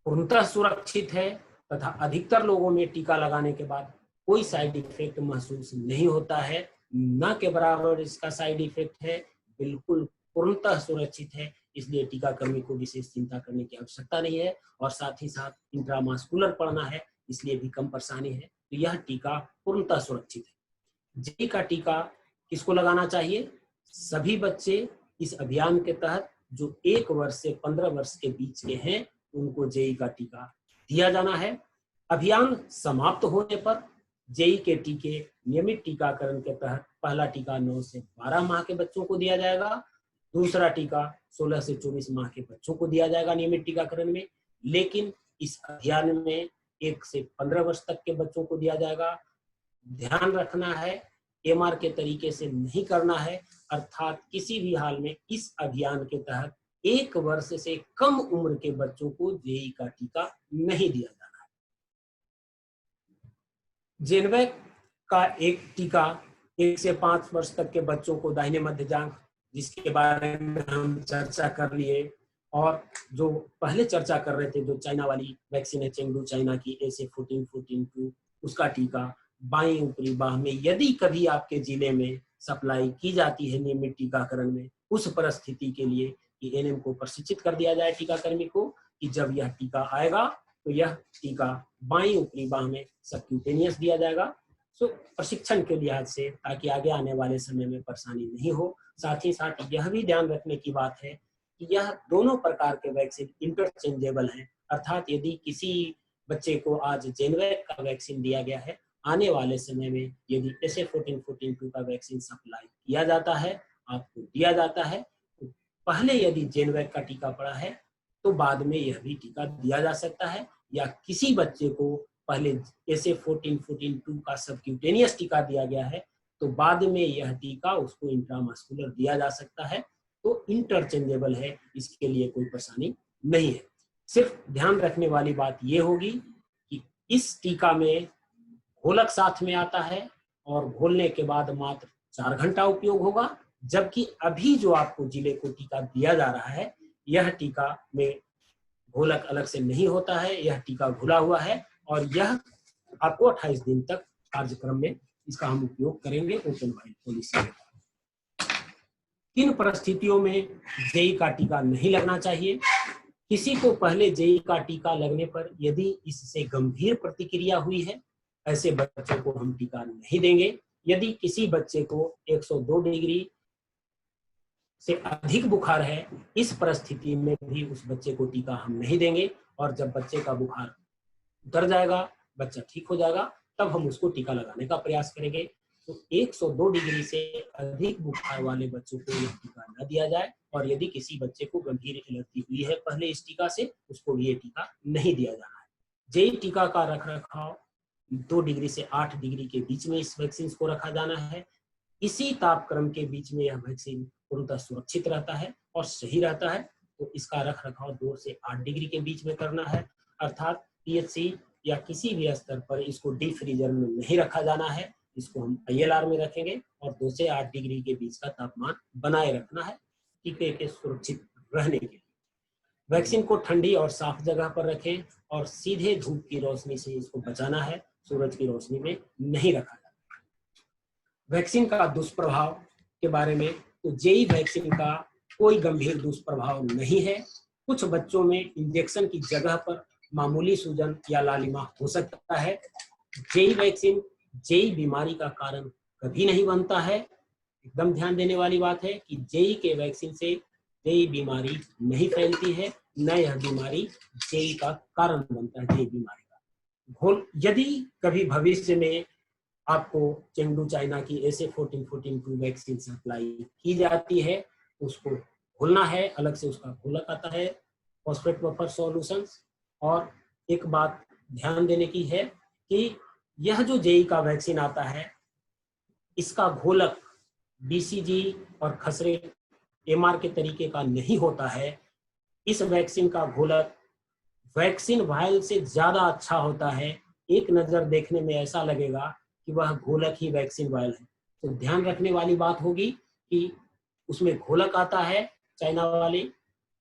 पूर्णतः सुरक्षित है तथा अधिकतर लोगों में टीका लगाने के बाद कोई साइड इफेक्ट महसूस नहीं होता है, न के बराबर इसका साइड इफेक्ट है, बिल्कुल पूर्णतः सुरक्षित है। इसलिए टीकाकर्मी को विशेष चिंता करने की आवश्यकता नहीं है और साथ ही साथ इंट्रामास्कुलर पड़ना है, इसलिए भी कम परेशानी है। तो यह टीका पूर्णतः सुरक्षित है। जेई का टीका किसको लगाना चाहिए? सभी बच्चे इस अभियान के तहत जो 1 वर्ष से 15 वर्ष के बीच के हैं उनको जेई का टीका दिया जाना है। अभियान समाप्त होने पर जेई के टीके नियमित टीकाकरण के तहत पहला टीका 9 से 12 माह के बच्चों को दिया जाएगा, दूसरा टीका 16 से 24 माह के बच्चों को दिया जाएगा नियमित टीकाकरण में। लेकिन इस अभियान में 1 से 15 वर्ष तक के बच्चों को दिया जाएगा। ध्यान रखना है, एमआर के तरीके से नहीं करना है, अर्थात किसी भी हाल में इस अभियान के तहत 1 वर्ष से कम उम्र के बच्चों को जेई का टीका नहीं दिया जाना है। जेनवैक का एक टीका 1 से 5 वर्ष तक के बच्चों को दाहिने मध्य जांघ, जिसके बारे में हम चर्चा कर लिए, और जो पहले चर्चा कर रहे थे जो चाइना वाली वैक्सीन है चेंगडू चाइना की AC1414-2, उसका टीका बाईं ऊपरी बाह में यदि कभी आपके जिले में सप्लाई की जाती है नियमित टीकाकरण में, उस परिस्थिति के लिए कि एनएम को प्रशिक्षित कर दिया जाए टीकाकर्मी को कि जब यह टीका आएगा तो यह टीका बाईं ऊपरी बाह में सबक्यूटेनियस दिया जाएगा। सो प्रशिक्षण के लिहाज से, ताकि आगे आने वाले समय में परेशानी नहीं हो। साथ ही साथ यह भी ध्यान रखने की बात है कि यह दोनों प्रकार के वैक्सीन इंटरचेंजेबल हैं, अर्थात यदि किसी बच्चे को आज जेनवैक का वैक्सीन दिया गया है, आने वाले समय में यदि SA1414-2 का वैक्सीन सप्लाई किया जाता है, आपको दिया जाता है, तो पहले यदि जेनवैक का टीका पड़ा है तो बाद में यह भी टीका दिया जा सकता है, या किसी बच्चे को पहले SA1414-2 का सबक्यूटेनियस टीका दिया गया है तो बाद में यह टीका उसको इंट्रामस्कुलर दिया जा सकता है। तो इंटरचेंजेबल है, इसके लिए कोई परेशानी नहीं है। सिर्फ ध्यान रखने वाली बात यह होगी कि इस टीका में घोलक साथ में आता है और घोलने के बाद मात्र 4 घंटा उपयोग होगा, जबकि अभी जो आपको जिले को टीका दिया जा रहा है यह टीका में घोलक अलग से नहीं होता है, यह टीका घुला हुआ है और यह आपको 28 दिन तक कार्यक्रम में इसका हम उपयोग करेंगे ओपन वाइल पॉलिसी में। किन परिस्थितियों में जेई का टीका नहीं लगना चाहिए? किसी को पहले जेई का टीका लगने पर यदि इससे गंभीर प्रतिक्रिया हुई है, ऐसे बच्चों को हम टीका नहीं देंगे। यदि किसी बच्चे को 102 डिग्री से अधिक बुखार है, इस परिस्थिति में भी उस बच्चे को टीका हम नहीं देंगे, और जब बच्चे का बुखार उतर जाएगा, बच्चा ठीक हो जाएगा, तब हम उसको टीका लगाने का प्रयास करेंगे। तो 102 डिग्री से अधिक बुखार वाले बच्चों को यह टीका न दिया जाए, और यदि किसी बच्चे को गंभीर एलर्जी हुई है पहले इस टीका से, उसको भी ये टीका नहीं दिया जाना है। जेई टीका का रखरखाव 2 डिग्री से 8 डिग्री के बीच में इस वैक्सीन को रखा जाना है। इसी तापक्रम के बीच में यह वैक्सीन पूर्णतः सुरक्षित रहता है और सही रहता है। तो इसका रखरखाव 2 से 8 डिग्री के बीच में करना है, अर्थात PHC या किसी भी स्तर पर इसको डीप फ्रीजर में नहीं रखा जाना है, इसको हम ILR में रखेंगे और 2 से 8 डिग्री के बीच का तापमान बनाए रखना है टीके के सुरक्षित रहने के लिए। वैक्सीन को ठंडी और साफ जगह पर रखें और सीधे धूप की रोशनी से इसको बचाना है, सूरज की रोशनी में नहीं रखा जाता। वैक्सीन का दुष्प्रभाव के बारे में, तो जेई वैक्सीन का कोई गंभीर दुष्प्रभाव नहीं है। कुछ बच्चों में इंजेक्शन की जगह पर मामूली सूजन या लालिमा हो सकता है। जेई वैक्सीन जेई बीमारी का कारण कभी नहीं बनता है। एकदम ध्यान देने वाली बात है कि जेई के वैक्सीन से जेई बीमारी नहीं फैलती है, न यह बीमारी जेई का कारण बनता है। जेई बीमारी का यदि कभी भविष्य में आपको चेंगडू चाइना की SA1414-2 वैक्सीन सप्लाई की जाती है, उसको घोलना है, अलग से उसका घोलक आता है फॉस्फेट बफर सॉल्यूशंस। और एक बात ध्यान देने की है कि यह जो जेई का वैक्सीन आता है, इसका घोलक BCG और खसरे MR के तरीके का नहीं होता है। इस वैक्सीन का घोलक वैक्सीन वायल से ज्यादा अच्छा होता है एक नजर देखने में ऐसा लगेगा कि वह घोलक ही वैक्सीन वायल है। तो ध्यान रखने वाली बात होगी कि उसमें घोलक आता है चाइना वाली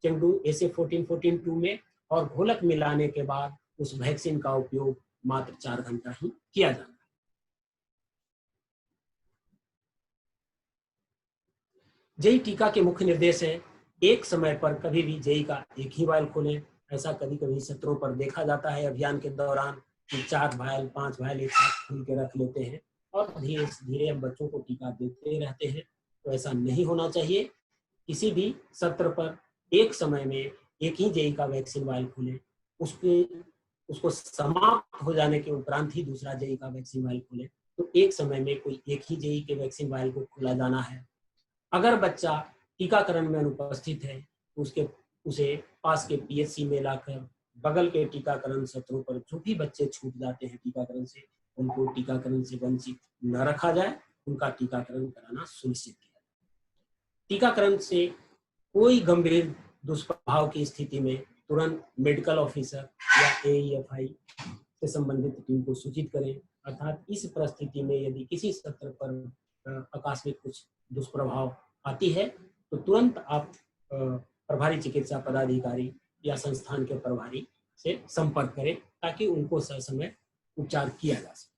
चेंगडू SA-1414-2 में, और घोलक मिलाने के बाद उस वैक्सीन का उपयोग मात्र 4 घंटा ही किया जाता है। जेई टीका के मुख्य निर्देश है, एक समय पर कभी भी जेई का एक ही वायल खोलें। ऐसा कभी कभी सत्रों पर देखा जाता है अभियान के दौरान कि 4 वायल 5 वायल एक साथ खोल के रख लेते हैं और धीरे धीरे हम बच्चों को टीका देते रहते हैं। तो ऐसा नहीं होना चाहिए। किसी भी सत्र पर एक समय में एक ही जेई का वैक्सीन वायल खोलें, उसको समाप्त हो जाने के उपरांत ही दूसरा जेई का वैक्सीन वायल खोलें। तो एक समय में कोई एक ही जेई के वैक्सीन वायल को खोला जाना है। अगर बच्चा टीकाकरण में अनुपस्थित है तो उसे पास के PHC में लाकर बगल के टीकाकरण सत्रों पर जो भी बच्चे छूट जाते हैं टीकाकरण से, उनको टीकाकरण से वंचित न रखा जाए, उनका टीकाकरण कराना सुनिश्चित किया जाए। टीकाकरण से कोई गंभीर दुष्प्रभाव की स्थिति में तुरंत मेडिकल ऑफिसर या AEFI से संबंधित टीम को सूचित करें। अर्थात इस परिस्थिति में यदि किसी सत्र पर आकस्मिक कुछ दुष्प्रभाव आती है तो तुरंत आप प्रभारी चिकित्सा पदाधिकारी या संस्थान के प्रभारी से संपर्क करें ताकि उनको ससमय उपचार किया जा सके।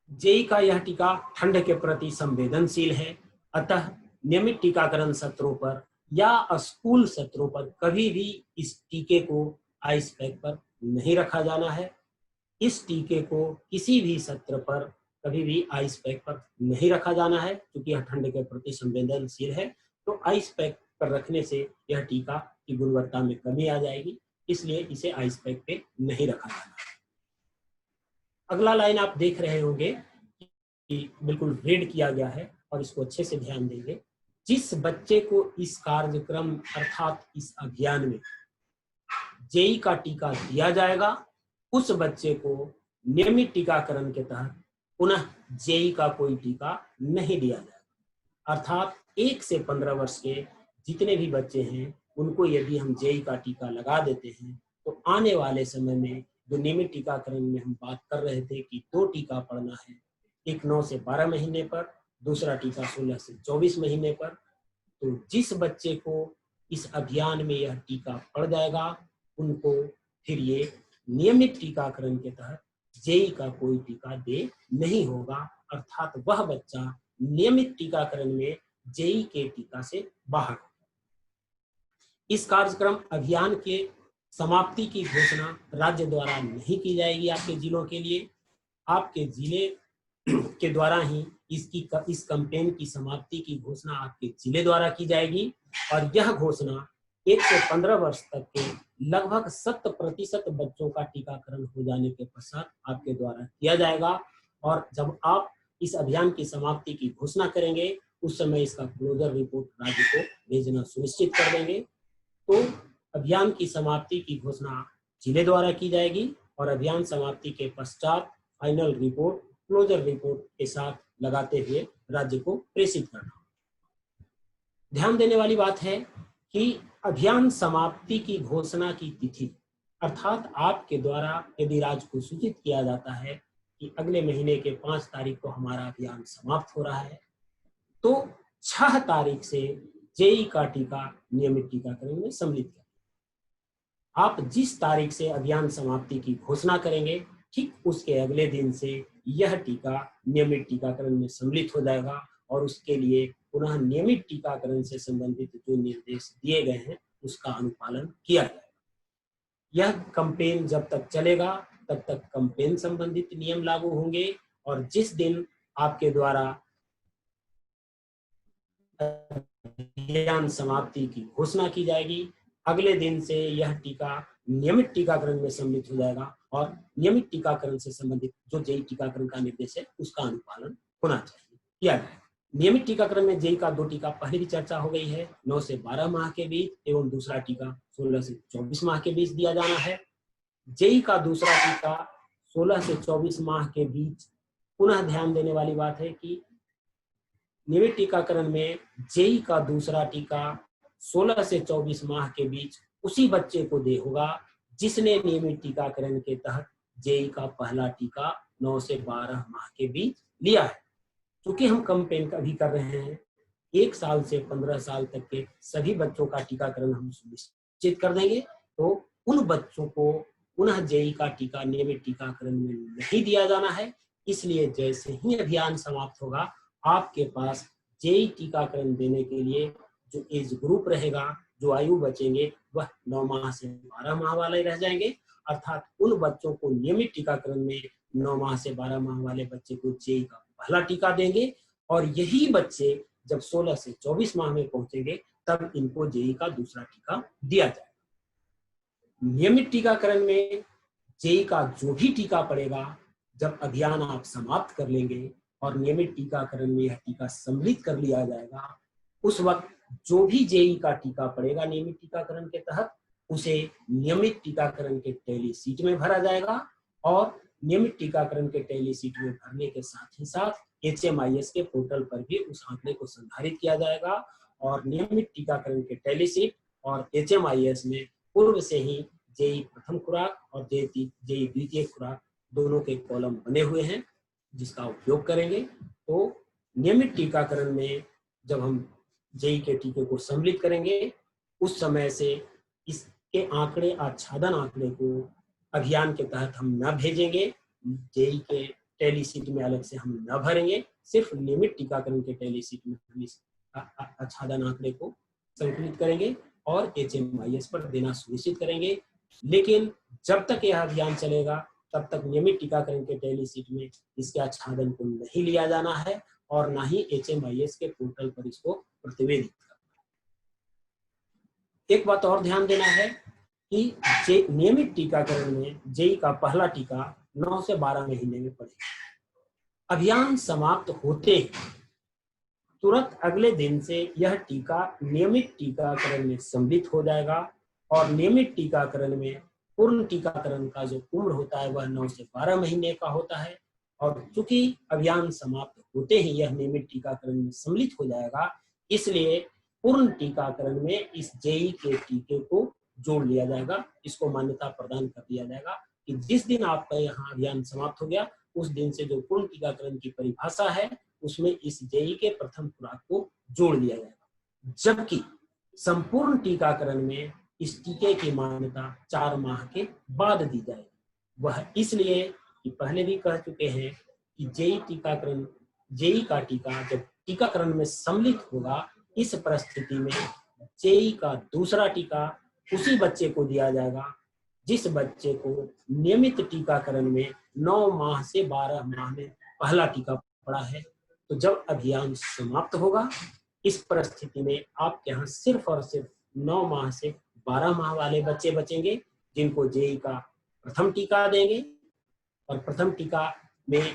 जेई का यह टीका ठंड के प्रति संवेदनशील है, अतः नियमित टीकाकरण सत्रों पर या स्कूल सत्रों पर कभी भी इस टीके को आइस पैक पर नहीं रखा जाना है। इस टीके को किसी भी सत्र पर कभी भी आइस पैक पर नहीं रखा जाना है, क्योंकि यह ठंड के प्रति संवेदनशील है। तो आइस पैक पर रखने से यह टीका की गुणवत्ता में कमी आ जाएगी, इसलिए इसे आइस पैक पे नहीं रखा जाना है। अगला लाइन आप देख रहे होंगे कि बिल्कुल रीड किया गया है और इसको अच्छे से ध्यान देंगे। जिस बच्चे को इस कार्यक्रम अर्थात इस अभियान में जेई का टीका दिया जाएगा, उस बच्चे को नियमित टीकाकरण के तहत पुनः जेई का कोई टीका नहीं दिया जाएगा। अर्थात 1 से 15 वर्ष के जितने भी बच्चे हैं उनको यदि हम जेई का टीका लगा देते हैं तो आने वाले समय में जो नियमित टीकाकरण में हम बात कर रहे थे कि 2 टीका पड़ना है, एक 9 से 12 महीने पर, दूसरा टीका 16 से 24 महीने पर, तो जिस बच्चे को इस अभियान में यह टीका पड़ जाएगा उनको फिर ये नियमित टीकाकरण के तहत जेई का कोई टीका दे नहीं होगा। अर्थात वह बच्चा नियमित टीकाकरण में जेई के टीका से बाहर होगा। इस कार्यक्रम अभियान के समाप्ति की घोषणा राज्य द्वारा नहीं की जाएगी आपके जिलों के लिए। आपके जिले के द्वारा ही इस कैंपेन की समाप्ति की घोषणा आपके जिले द्वारा की जाएगी और यह घोषणा 1 से 15 वर्ष तक के लगभग 70% बच्चों का टीकाकरण हो जाने के पश्चात आपके द्वारा किया जाएगा। और जब आप इस अभियान की समाप्ति की घोषणा करेंगे उस समय इसका क्लोजर रिपोर्ट राज्य को भेजना सुनिश्चित कर देंगे। तो अभियान की समाप्ति की घोषणा जिले द्वारा की जाएगी और अभियान समाप्ति के पश्चात फाइनल रिपोर्ट क्लोजर रिपोर्ट के साथ लगाते हुए राज्य को प्रेषित करना। ध्यान देने वाली बात है कि अभियान समाप्ति की घोषणा की तिथि अर्थात आपके द्वारा यदि राज्य को सूचित किया जाता है कि अगले महीने के 5 तारीख को हमारा अभियान समाप्त हो रहा है, तो 6 तारीख से जेई का टीका नियमित टीकाकरण में सम्मिलित करें। आप जिस तारीख से अभियान समाप्ति की घोषणा करेंगे ठीक उसके अगले दिन से यह टीका नियमित टीकाकरण में सम्मिलित हो जाएगा और उसके लिए पुनः नियमित टीकाकरण से संबंधित जो निर्देश दिए गए हैं उसका अनुपालन किया जाएगा। यह कैंपेन जब तक चलेगा तब तक कैंपेन संबंधित नियम लागू होंगे और जिस दिन आपके द्वारा अभियान समाप्ति की घोषणा की जाएगी अगले दिन से यह टीका नियमित टीकाकरण में सम्मिलित हो जाएगा और नियमित टीकाकरण से संबंधित जो जेई टीकाकरण का निर्देश है उसका अनुपालन होना चाहिए, किया जाएगा। नियमित टीकाकरण में जेई का 2 टीका पहले भी चर्चा हो गई है, 9 से 12 माह के बीच एवं दूसरा टीका 16 से 24 माह के बीच दिया जाना है। जेई का दूसरा टीका 16 से 24 माह के बीच। पुनः ध्यान देने वाली बात है कि नियमित टीकाकरण में जेई का दूसरा टीका 16 से 24 माह के बीच उसी बच्चे को दे होगा जिसने नियमित टीकाकरण के तहत जेई का पहला टीका 9 से 12 माह के बीच लिया है। क्योंकि हम कैंपेन अभी कर रहे हैं, 1 साल से 15 साल तक के सभी बच्चों का टीकाकरण हम सुनिश्चित कर देंगे, तो उन बच्चों को पुनः जेई का टीका नियमित टीकाकरण में नहीं दिया जाना है। इसलिए जैसे ही अभियान समाप्त होगा, आपके पास जेई टीकाकरण देने के लिए जो एज ग्रुप रहेगा, जो आयु बचेंगे, वह 9 माह से 12 माह वाले रह जाएंगे। अर्थात उन बच्चों को नियमित टीकाकरण में 9 माह से 12 माह वाले बच्चे को जेई का पहला टीका देंगे, और यही बच्चे जब 16 से 24 माह में पहुंचेंगे तब इनको जेई का दूसरा टीका दिया जाएगा। नियमित टीकाकरण में जेई का जो भी टीका पड़ेगा, जब अभियान आप समाप्त कर लेंगे और नियमित टीकाकरण में यह टीका सम्मिलित कर लिया जाएगा, उस वक्त जो भी जेई का टीका पड़ेगा नियमित टीकाकरण के तहत, उसे नियमित टीकाकरण के टैली सीट में भरा जाएगा, और नियमित टीकाकरण के टैली सीट में भरने के साथ ही साथ HMIS के पोर्टल पर भी उस आंकड़े को संधारित किया जाएगा, और नियमित टीकाकरण के टैली सीट और HMIS में पूर्व से ही जेई प्रथम खुराक और जेई द्वितीय खुराक दोनों के कॉलम बने हुए हैं, जिसका उपयोग करेंगे। तो नियमित टीकाकरण में जब हम जेई के टीके को सम्मिलित करेंगे, उस समय से इसके आंकड़े, आच्छादन आंकड़े को अभियान के तहत हम न भेजेंगे, जेई के टैली सीट में अलग से हम न भरेंगे, सिर्फ नियमित टीकाकरण के टैली सीट में हम इस आच्छादन आंकड़े को संकलित करेंगे और HMIS पर देना सुनिश्चित करेंगे। लेकिन जब तक यह अभियान चलेगा, तब तक नियमित टीकाकरण के टैली सीट में इसके आच्छादन को नहीं लिया जाना है, और ना ही HMIS के पोर्टल पर इसको प्रतिवेदित करना है। एक बात और ध्यान देना है कि नियमित टीकाकरण में जेई का पहला टीका 9 से 12 महीने में पड़ेगा। अभियान समाप्त होते ही तुरंत अगले दिन से यह टीका नियमित टीकाकरण में सम्मिलित हो जाएगा, और नियमित टीकाकरण में पूर्ण टीकाकरण का जो उम्र होता है वह 9 से 12 महीने का होता है। और चूंकि अभियान समाप्त होते ही यह नियमित टीकाकरण में सम्मिलित हो जाएगा, इसलिए पूर्ण टीकाकरण में इस जेई के टीके को जोड़ लिया जाएगा। इसको मान्यता प्रदान कर दिया जाएगा कि जिस दिन आपका यहाँ अभियान समाप्त हो गया, उस दिन से जो पूर्ण टीकाकरण की परिभाषा है उसमें इस जेई के प्रथम खुराक को जोड़ दिया जाएगा। जबकि संपूर्ण टीकाकरण में इस टीके की मान्यता 4 माह के बाद दी जाएगी। वह इसलिए कि पहले भी कह चुके हैं कि जेई का टीका जब टीकाकरण में सम्मिलित होगा, इस परिस्थिति में जेई का दूसरा टीका उसी बच्चे को दिया जाएगा जिस बच्चे को नियमित टीकाकरण में 9 माह से 12 माह में पहला टीका पड़ा है। तो जब अभियान समाप्त होगा, इस परिस्थिति में आपके यहाँ सिर्फ और सिर्फ 9 माह से 12 माह वाले बच्चे बचेंगे, जिनको जेई का प्रथम टीका देंगे, और प्रथम टीका में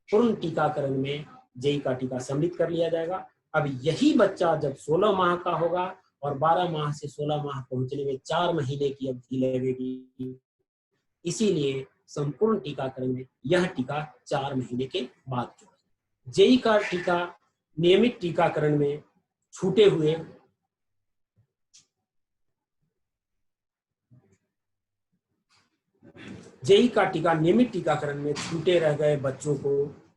पूर्ण टीकाकरण में जेई का टीका सम्मिलित कर लिया जाएगा। अब यही बच्चा जब 16 माह का होगा और 12 माह से 16 माह पहुंचने में 4 महीने की अवधि लगेगी, इसीलिए संपूर्ण टीकाकरण में यह टीका 4 महीने के बाद जोड़ेगा। जेई का टीका नियमित टीकाकरण में छूटे हुए जेई का टीका नियमित टीकाकरण में छूटे रह गए बच्चों को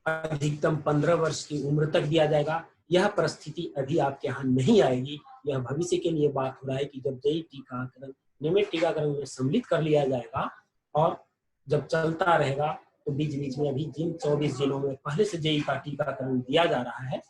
अधिकतम 15 वर्ष की उम्र तक दिया जाएगा। यह परिस्थिति अभी आपके यहाँ नहीं आएगी। यह भविष्य के लिए बात हो रहा है कि जब जेई टीकाकरण नियमित टीकाकरण में सम्मिलित कर लिया जाएगा और जब चलता रहेगा, तो बीच बीच में अभी जिन 24 जिलों में पहले से जेई का टीकाकरण दिया जा रहा है,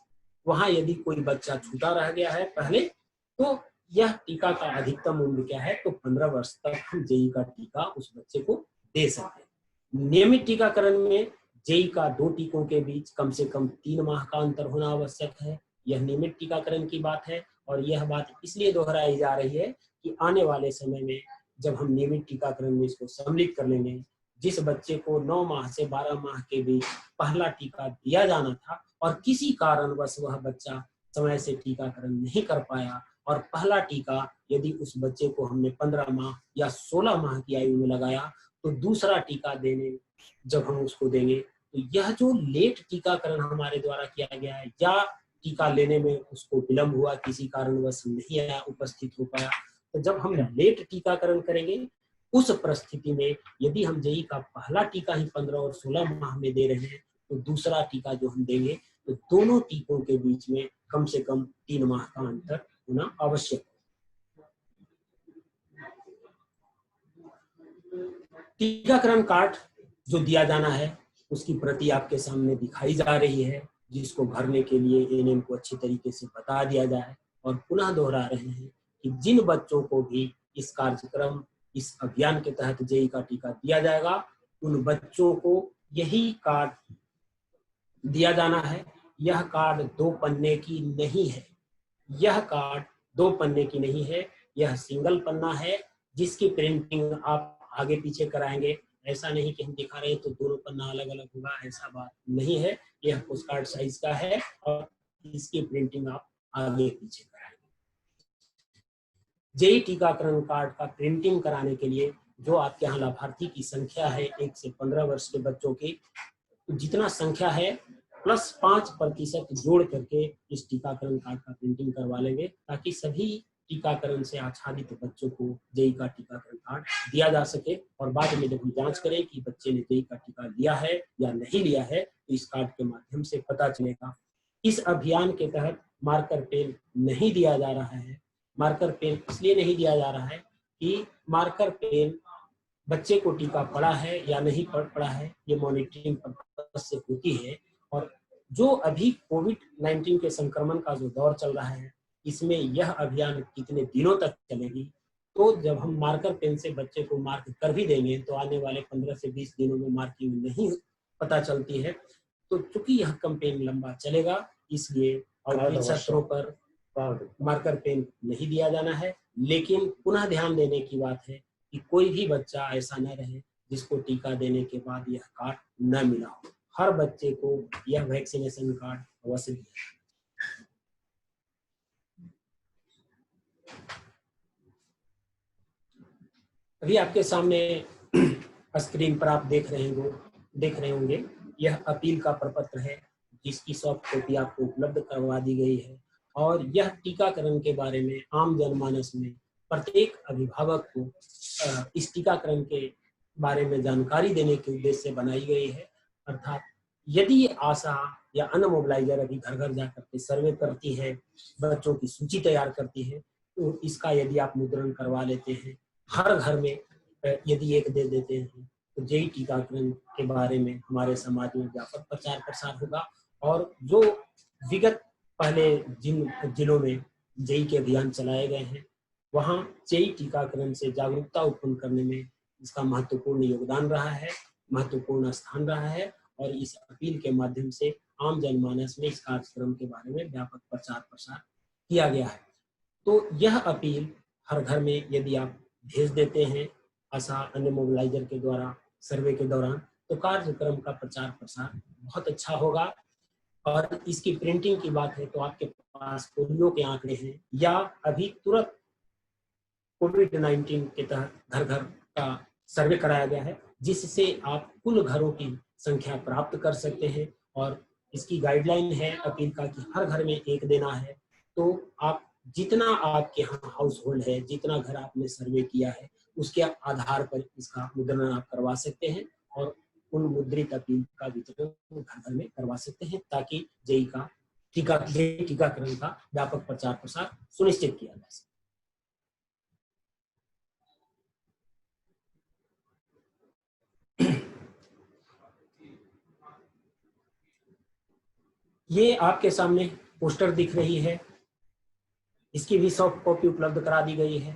वहां यदि कोई बच्चा छूटा रह गया है पहले, तो यह टीका का अधिकतम उम्र क्या है, तो 15 वर्ष तक हम जेई का टीका उस बच्चे को दे सकते हैं। नियमित टीकाकरण में जेई का 2 टीकों के बीच कम से कम 3 माह का अंतर होना आवश्यक है। यह नियमित टीकाकरण की बात है, और यह बात इसलिए दोहराई जा रही है कि आने वाले समय में जब हम नियमित टीकाकरण में इसको सम्मिलित कर लेंगे, जिस बच्चे को 9 माह से 12 माह के बीच पहला टीका दिया जाना था और किसी कारणवश वह बच्चा समय से टीकाकरण नहीं कर पाया, और पहला टीका यदि उस बच्चे को हमने 15 माह या 16 माह की आयु में लगाया, तो दूसरा टीका देने जब हम उसको देंगे, तो यह जो लेट टीकाकरण हमारे द्वारा किया गया है या टीका लेने में उसको विलम्ब हुआ, किसी कारणवश नहीं आया, उपस्थित हो पाया, तो जब हम लेट टीकाकरण करेंगे उस परिस्थिति में यदि हम जेई का पहला टीका ही 15 और 16 माह में दे रहे हैं तो दूसरा टीका जो हम देंगे तो दोनों टीकों के बीच में कम से कम 3 माह का अंतर होना आवश्यक है। टीकाकरण कार्ड जो दिया जाना है उसकी प्रति आपके सामने दिखाई जा रही है, जिसको भरने के लिए एएनएम को अच्छी तरीके से बता दिया जाए। और पुनः दोहरा रहे हैं कि जिन बच्चों को भी इस कार्यक्रम, इस अभियान के तहत जेई का टीका दिया जाएगा, उन बच्चों को यही कार्ड दिया जाना है। यह कार्ड 2 पन्ने की नहीं है, यह कार्ड 2 पन्ने की नहीं है, यह सिंगल पन्ना है जिसकी प्रिंटिंग आप आगे पीछे कराएंगे। ऐसा नहीं कि हम दिखा रहे हैं तो दोनों पन्ना अलग अलग होगा, ऐसा बात नहीं है। यह पोस्ट कार्ड साइज का है और इसकी प्रिंटिंग आप आगे पीछे कराएंगे। जेई टीकाकरण कार्ड का प्रिंटिंग कराने के लिए जो आपके यहाँ लाभार्थी की संख्या है 1 से 15 वर्ष के बच्चों की, जितना संख्या है प्लस 5% जोड़ करके इस टीकाकरण कार्ड का प्रिंटिंग करवा लेंगे, ताकि सभी टीकाकरण से आच्छादित बच्चों को जेई का टीकाकरण कार्ड दिया जा सके। और बाद में जब हम जांच करें कि बच्चे ने जेई का टीका लिया है या नहीं लिया है तो इस कार्ड के माध्यम से पता चलेगा। इस अभियान के तहत मार्कर पेन नहीं दिया जा रहा है। मार्कर पेन इसलिए नहीं दिया जा रहा है कि मार्कर पेन बच्चे को टीका पड़ा है या नहीं पड़ा है, ये मॉनिटरिंग पर्पस से होती है। और जो अभी कोविड-19 के संक्रमण का जो दौर चल रहा है, इसमें यह अभियान कितने दिनों तक चलेगी, तो जब हम मार्कर पेन से बच्चे को मार्क कर भी देंगे तो आने वाले 15 से 20 दिनों में मार्किंग नहीं पता चलती है। तो चूंकि यह कैंपेन लंबा चलेगा, इसलिए और सत्रों पर मार्कर पेन नहीं दिया जाना है। लेकिन पुनः ध्यान देने की बात है कि कोई भी बच्चा ऐसा न रहे जिसको टीका देने के बाद यह कार्ड न मिला हो। हर बच्चे को यह वैक्सीनेशन कार्ड अवश्य दिया। अभी आपके सामने स्क्रीन पर आप देख रहे होंगे यह अपील का प्रपत्र है, जिसकी सॉफ्ट कॉपी आपको उपलब्ध करवा दी गई है। और यह टीकाकरण के बारे में आम जनमानस में प्रत्येक अभिभावक को इस टीकाकरण के बारे में जानकारी देने के उद्देश्य से बनाई गई है। अर्थात यदि आशा या अन्य मोबिलाइजर अभी घर घर जाकर के सर्वे करती है, बच्चों की सूची तैयार करती है, तो इसका यदि आप मुद्रण करवा लेते हैं, हर घर में यदि एक दे देते हैं, तो जेई टीकाकरण के बारे में हमारे समाज में व्यापक प्रचार प्रसार होगा। और जो विगत पहले जिन जिलों में जेई के अभियान चलाए गए हैं, वहाँ जेई टीकाकरण से जागरूकता उत्पन्न करने में इसका महत्वपूर्ण योगदान रहा है, महत्वपूर्ण स्थान रहा है। और इस अपील के माध्यम से आम जनमानस में इस कार्यक्रम के बारे में व्यापक प्रचार प्रसार किया गया है। तो यह अपील हर घर में यदि आप भेज देते हैं आशा अन्य मोबिलाइजर के द्वारा सर्वे के दौरान, तो कार्यक्रम का प्रचार प्रसार बहुत अच्छा होगा। और इसकी प्रिंटिंग की बात है तो आपके पास पोलियो के आंकड़े हैं या अभी तुरंत कोविड-19 के तहत घर घर का सर्वे कराया गया है, जिससे आप कुल घरों की संख्या प्राप्त कर सकते हैं। और इसकी गाइडलाइन है अपील का कि हर घर में एक देना है। तो आप जितना आपके यहाँ हाउस होल्ड है, जितना घर आपने सर्वे किया है, उसके आधार पर इसका मुद्रण आप करवा सकते हैं और उन मुद्रित अपील का वितरण घर घर में करवा सकते हैं, ताकि जेई का टीकाकरण का व्यापक प्रचार प्रसार सुनिश्चित किया जा सके। ये आपके सामने पोस्टर दिख रही है, इसकी भी सॉफ्ट कॉपी उपलब्ध करा दी गई है।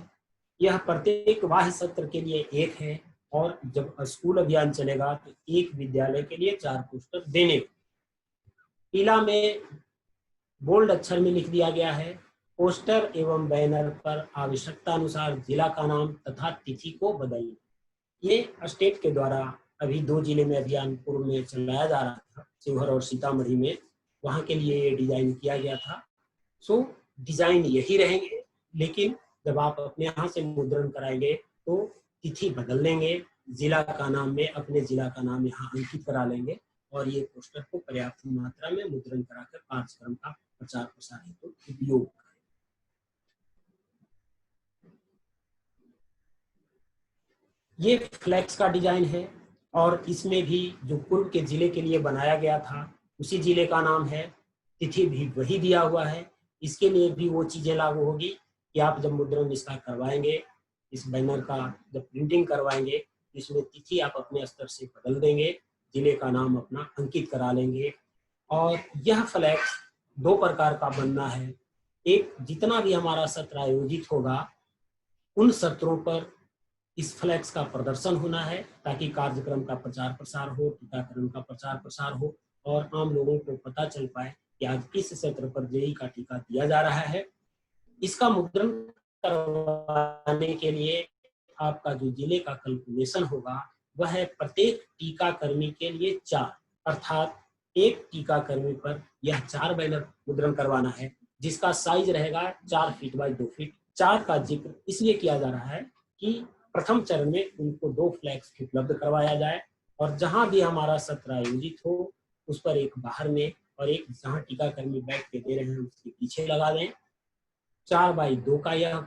यह प्रत्येक बाह्य सत्र के लिए एक है और जब स्कूल अभियान चलेगा तो एक विद्यालय के लिए 4 पोस्टर देने। पीला में बोल्ड अक्षर में लिख दिया गया है, पोस्टर एवं बैनर पर आवश्यकता अनुसार जिला का नाम तथा तिथि को बदलना। ये स्टेट के द्वारा अभी 2 जिले में अभियान पूर्व में चलाया जा रहा था, शिवहर और सीतामढ़ी में, वहां के लिए ये डिजाइन किया गया था। सो डिजाइन यही रहेंगे, लेकिन जब आप अपने यहाँ से मुद्रण कराएंगे तो तिथि बदल लेंगे, जिला का नाम में अपने जिला का नाम यहाँ अंकित करा लेंगे और ये पोस्टर को पर्याप्त मात्रा में मुद्रण कराकर कार्यक्रम का प्रचार प्रसार हेतु उपयोग। ये फ्लैक्स का डिजाइन है और इसमें भी जो पूर्व के जिले के लिए बनाया गया था उसी जिले का नाम है, तिथि भी वही दिया हुआ है। इसके लिए भी वो चीजें लागू होगी कि आप जब मुद्रण इसका करवाएंगे, इस बैनर का जब प्रिंटिंग करवाएंगे, इसमें तिथि आप अपने स्तर से बदल देंगे, जिले का नाम अपना अंकित करा लेंगे। और यह फ्लैक्स 2 प्रकार का बनना है। एक, जितना भी हमारा सत्र आयोजित होगा उन सत्रों पर इस फ्लैक्स का प्रदर्शन होना है ताकि कार्यक्रम का प्रचार प्रसार हो, टीकाकरण का प्रचार प्रसार हो और आम लोगों को पता चल पाए कि आज किस सत्र पर जेई का टीका दिया जा रहा है। इसका मुद्रण करवाने के लिए आपका जो जिले का कैलकुलेशन होगा वह है प्रत्येक टीकाकर्मी के लिए 4, अर्थात एक टीकाकर्मी पर यह 4 बैनर मुद्रण करवाना है जिसका साइज रहेगा 4 फीट बाय 2 फीट। 4 का जिक्र इसलिए किया जा रहा है कि प्रथम चरण में उनको 2 फ्लैक्स उपलब्ध करवाया जाए और जहां भी हमारा सत्र आयोजित हो उस पर एक बाहर में और एक जहां टीकाकर्मी बैठ के दे रहे हैं उसके पीछे लगा दें। 4 बाई 2 का यह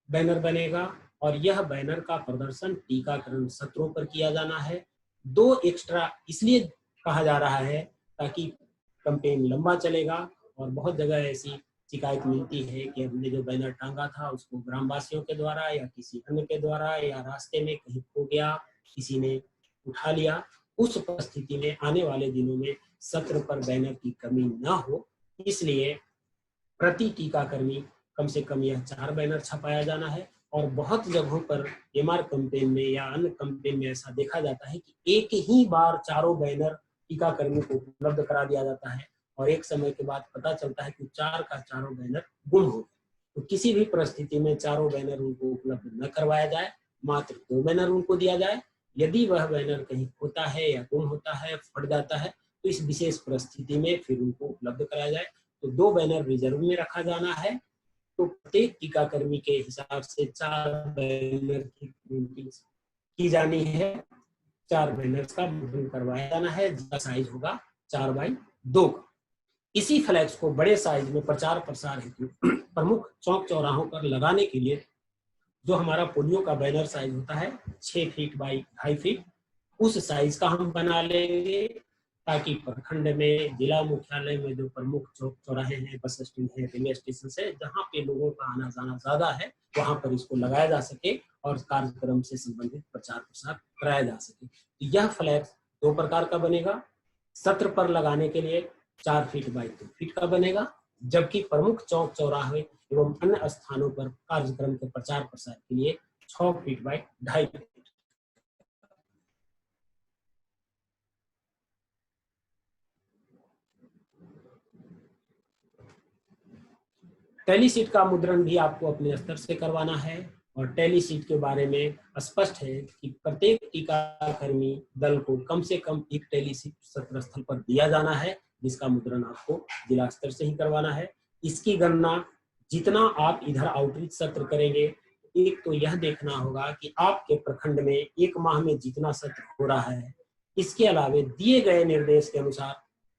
बैनर बनेगा और यह बैनर का प्रदर्शन टीकाकरण सत्रों पर किया जाना है। 2 एक्स्ट्रा इसलिए कहा जा रहा है ताकि कैंपेन लंबा चलेगा और बहुत जगह ऐसी शिकायत मिलती है कि हमने जो बैनर टांगा था उसको ग्रामवासियों के द्वारा या किसी अन्य के द्वारा या रास्ते में कहीं खो गया, किसी ने उठा लिया। उस परिस्थिति में आने वाले दिनों में सत्र पर बैनर की कमी न हो, इसलिए प्रति टीकाकर्मी कम से कम यह 4 बैनर छपाया जाना है। और बहुत जगहों पर एमआर कैंपेन में या अन्य कैंपेन में ऐसा देखा जाता है कि एक ही बार 4 बैनर टीकाकर्मी को उपलब्ध करा दिया जाता है और एक समय के बाद पता चलता है कि 4 का 4 बैनर गुम हो गए। तो किसी भी परिस्थिति में 4 बैनर उनको उपलब्ध न करवाया जाए, मात्र 2 बैनर उनको दिया जाए। यदि वह बैनर कहीं खोता है या गुम होता है, फट जाता है, तो इस विशेष परिस्थिति में फिर उनको उपलब्ध कराया जाए। तो 2 बैनर रिजर्व में रखा जाना है। तो प्रत्येक टीकाकर्मी के हिसाब से 4 बैनर की प्रिंटिंग की जानी है, 4 बैनर्स का मुद्रण करवाया जाना है जिसका साइज होगा 4 बाई 2 का। इसी फ्लैक्स को बड़े साइज में प्रचार प्रसार हेतु प्रमुख चौक चौराहों पर लगाने के लिए जो हमारा पोलियो का बैनर साइज होता है 6 फीट बाई 2.5 फीट, उस साइज का हम बना लेंगे ताकि प्रखंड में, जिला मुख्यालय में जो प्रमुख चौक चौराहे हैं, बस स्टैंड है, रेलवे स्टेशन से जहाँ पे लोगों का आना जाना ज्यादा है वहां पर इसको लगाया जा सके और कार्यक्रम से संबंधित प्रचार प्रसार कराया जा सके। तो यह फ्लैक्स 2 प्रकार का बनेगा। सत्र पर लगाने के लिए 4 फीट बाई 2 फीट का बनेगा, जबकि प्रमुख चौक चौराहे एवं अन्य स्थानों पर कार्यक्रम के प्रचार प्रसार के लिए 6 फीट बाई 2.5 फीट। टेलीसीट का मुद्रण भी आपको अपने स्तर से करवाना है और टेलीसीट के बारे में स्पष्ट है कि प्रत्येक टीकाकर्मी दल को कम से कम एक टेलीसीट सत्र स्थल पर दिया जाना है जिसका मुद्रण आपको जिला स्तर से ही करवाना है। इसकी गणना जितना आप इधर आउटरीच सत्र करेंगे, एक तो यह देखना होगा कि आपके प्रखंड में 1 माह में जितना सत्र हो रहा है, इसके अलावे दिए गए निर्देश के अनुसार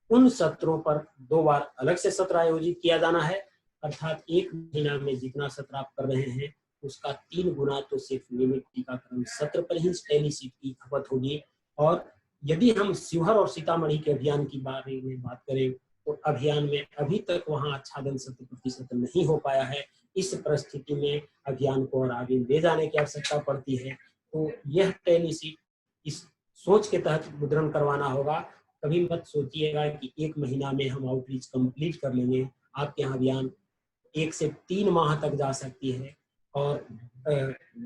उन सत्रों पर 2 बार अलग से सत्र आयोजित किया जाना है, अर्थात 1 महीना में जितना सत्र आप कर रहे हैं उसका 3 गुना तो सिर्फ नियमित टीकाकरण सत्र पर ही टेलीसीट की खपत होगी। और यदि हम शिवहर और सीतामढ़ी के अभियान की बारे में बात करें तो अभियान में अभी तक वहां आच्छादन 100% नहीं हो पाया है। इस परिस्थिति में अभियान को और आगे ले जाने की आवश्यकता पड़ती है। तो यह टेलीसीट इस सोच के तहत मुद्रण करवाना होगा। कभी मत सोचिएगा कि 1 महीना में हम आउटरीच कंप्लीट कर लेंगे। आपके यहाँ अभियान 1 से 3 माह तक जा सकती है और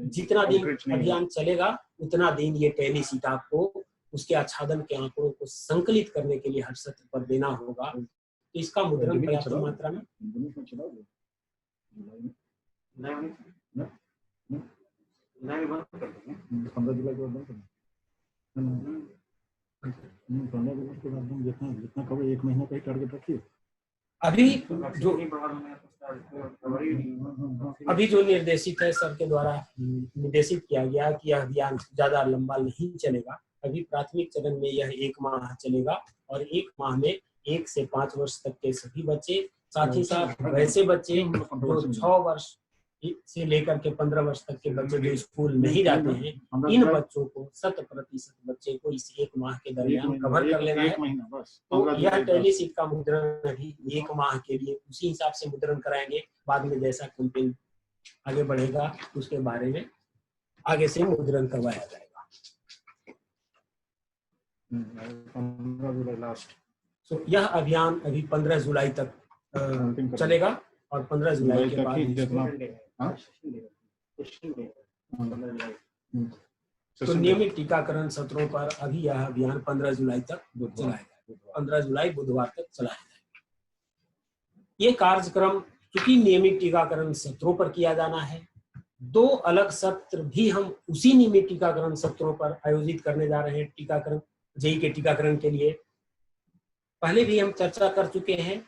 जितना दिन अभियान चलेगा उतना दिन ये टेलीसीट आपको उसके आच्छादन के आंकड़ों को संकलित करने के लिए हर सत्र पर देना होगा। तो इसका मुद्रण पर्याप्त मात्रा में जितना कवर 1 महीना का ही टारगेट रखिए। अभी जो निर्देशित है सर के द्वारा निर्देशित किया गया कि यह अभियान ज्यादा लंबा नहीं चलेगा। अभी प्राथमिक चरण में यह 1 माह चलेगा और 1 माह में 1 से 5 वर्ष तक के सभी बच्चे साथ ही साथ वैसे बच्चे जो 6 वर्ष से लेकर के 15 वर्ष तक के बच्चे जो स्कूल नहीं जाते हैं, इन बच्चों को 100% बच्चे को इस 1 माह के दरमियान कवर कर लेना है। तो यह टेलीसीट का मुद्रण अभी 1 माह के लिए उसी हिसाब से मुद्रण कराएंगे। बाद में जैसा कैंपेन आगे बढ़ेगा उसके बारे में आगे से मुद्रण करवाया जाएगा। 15 जुलाई लास्ट। तो यह अभियान अभी 15 जुलाई तक चलेगा और 15 जुलाई के बाद तो नियमित टीकाकरण सत्रों पर अभी यह अभियान 15 जुलाई तक चलाया जाएगा। 15 जुलाई बुधवार तक चलाया जाएगा। ये कार्यक्रम चूंकि नियमित टीकाकरण सत्रों पर किया जाना है, 2 अलग सत्र भी हम उसी नियमित टीकाकरण सत्रों पर आयोजित करने जा रहे हैं। टीकाकरण जेई के टीकाकरण के लिए पहले भी हम चर्चा कर चुके हैं।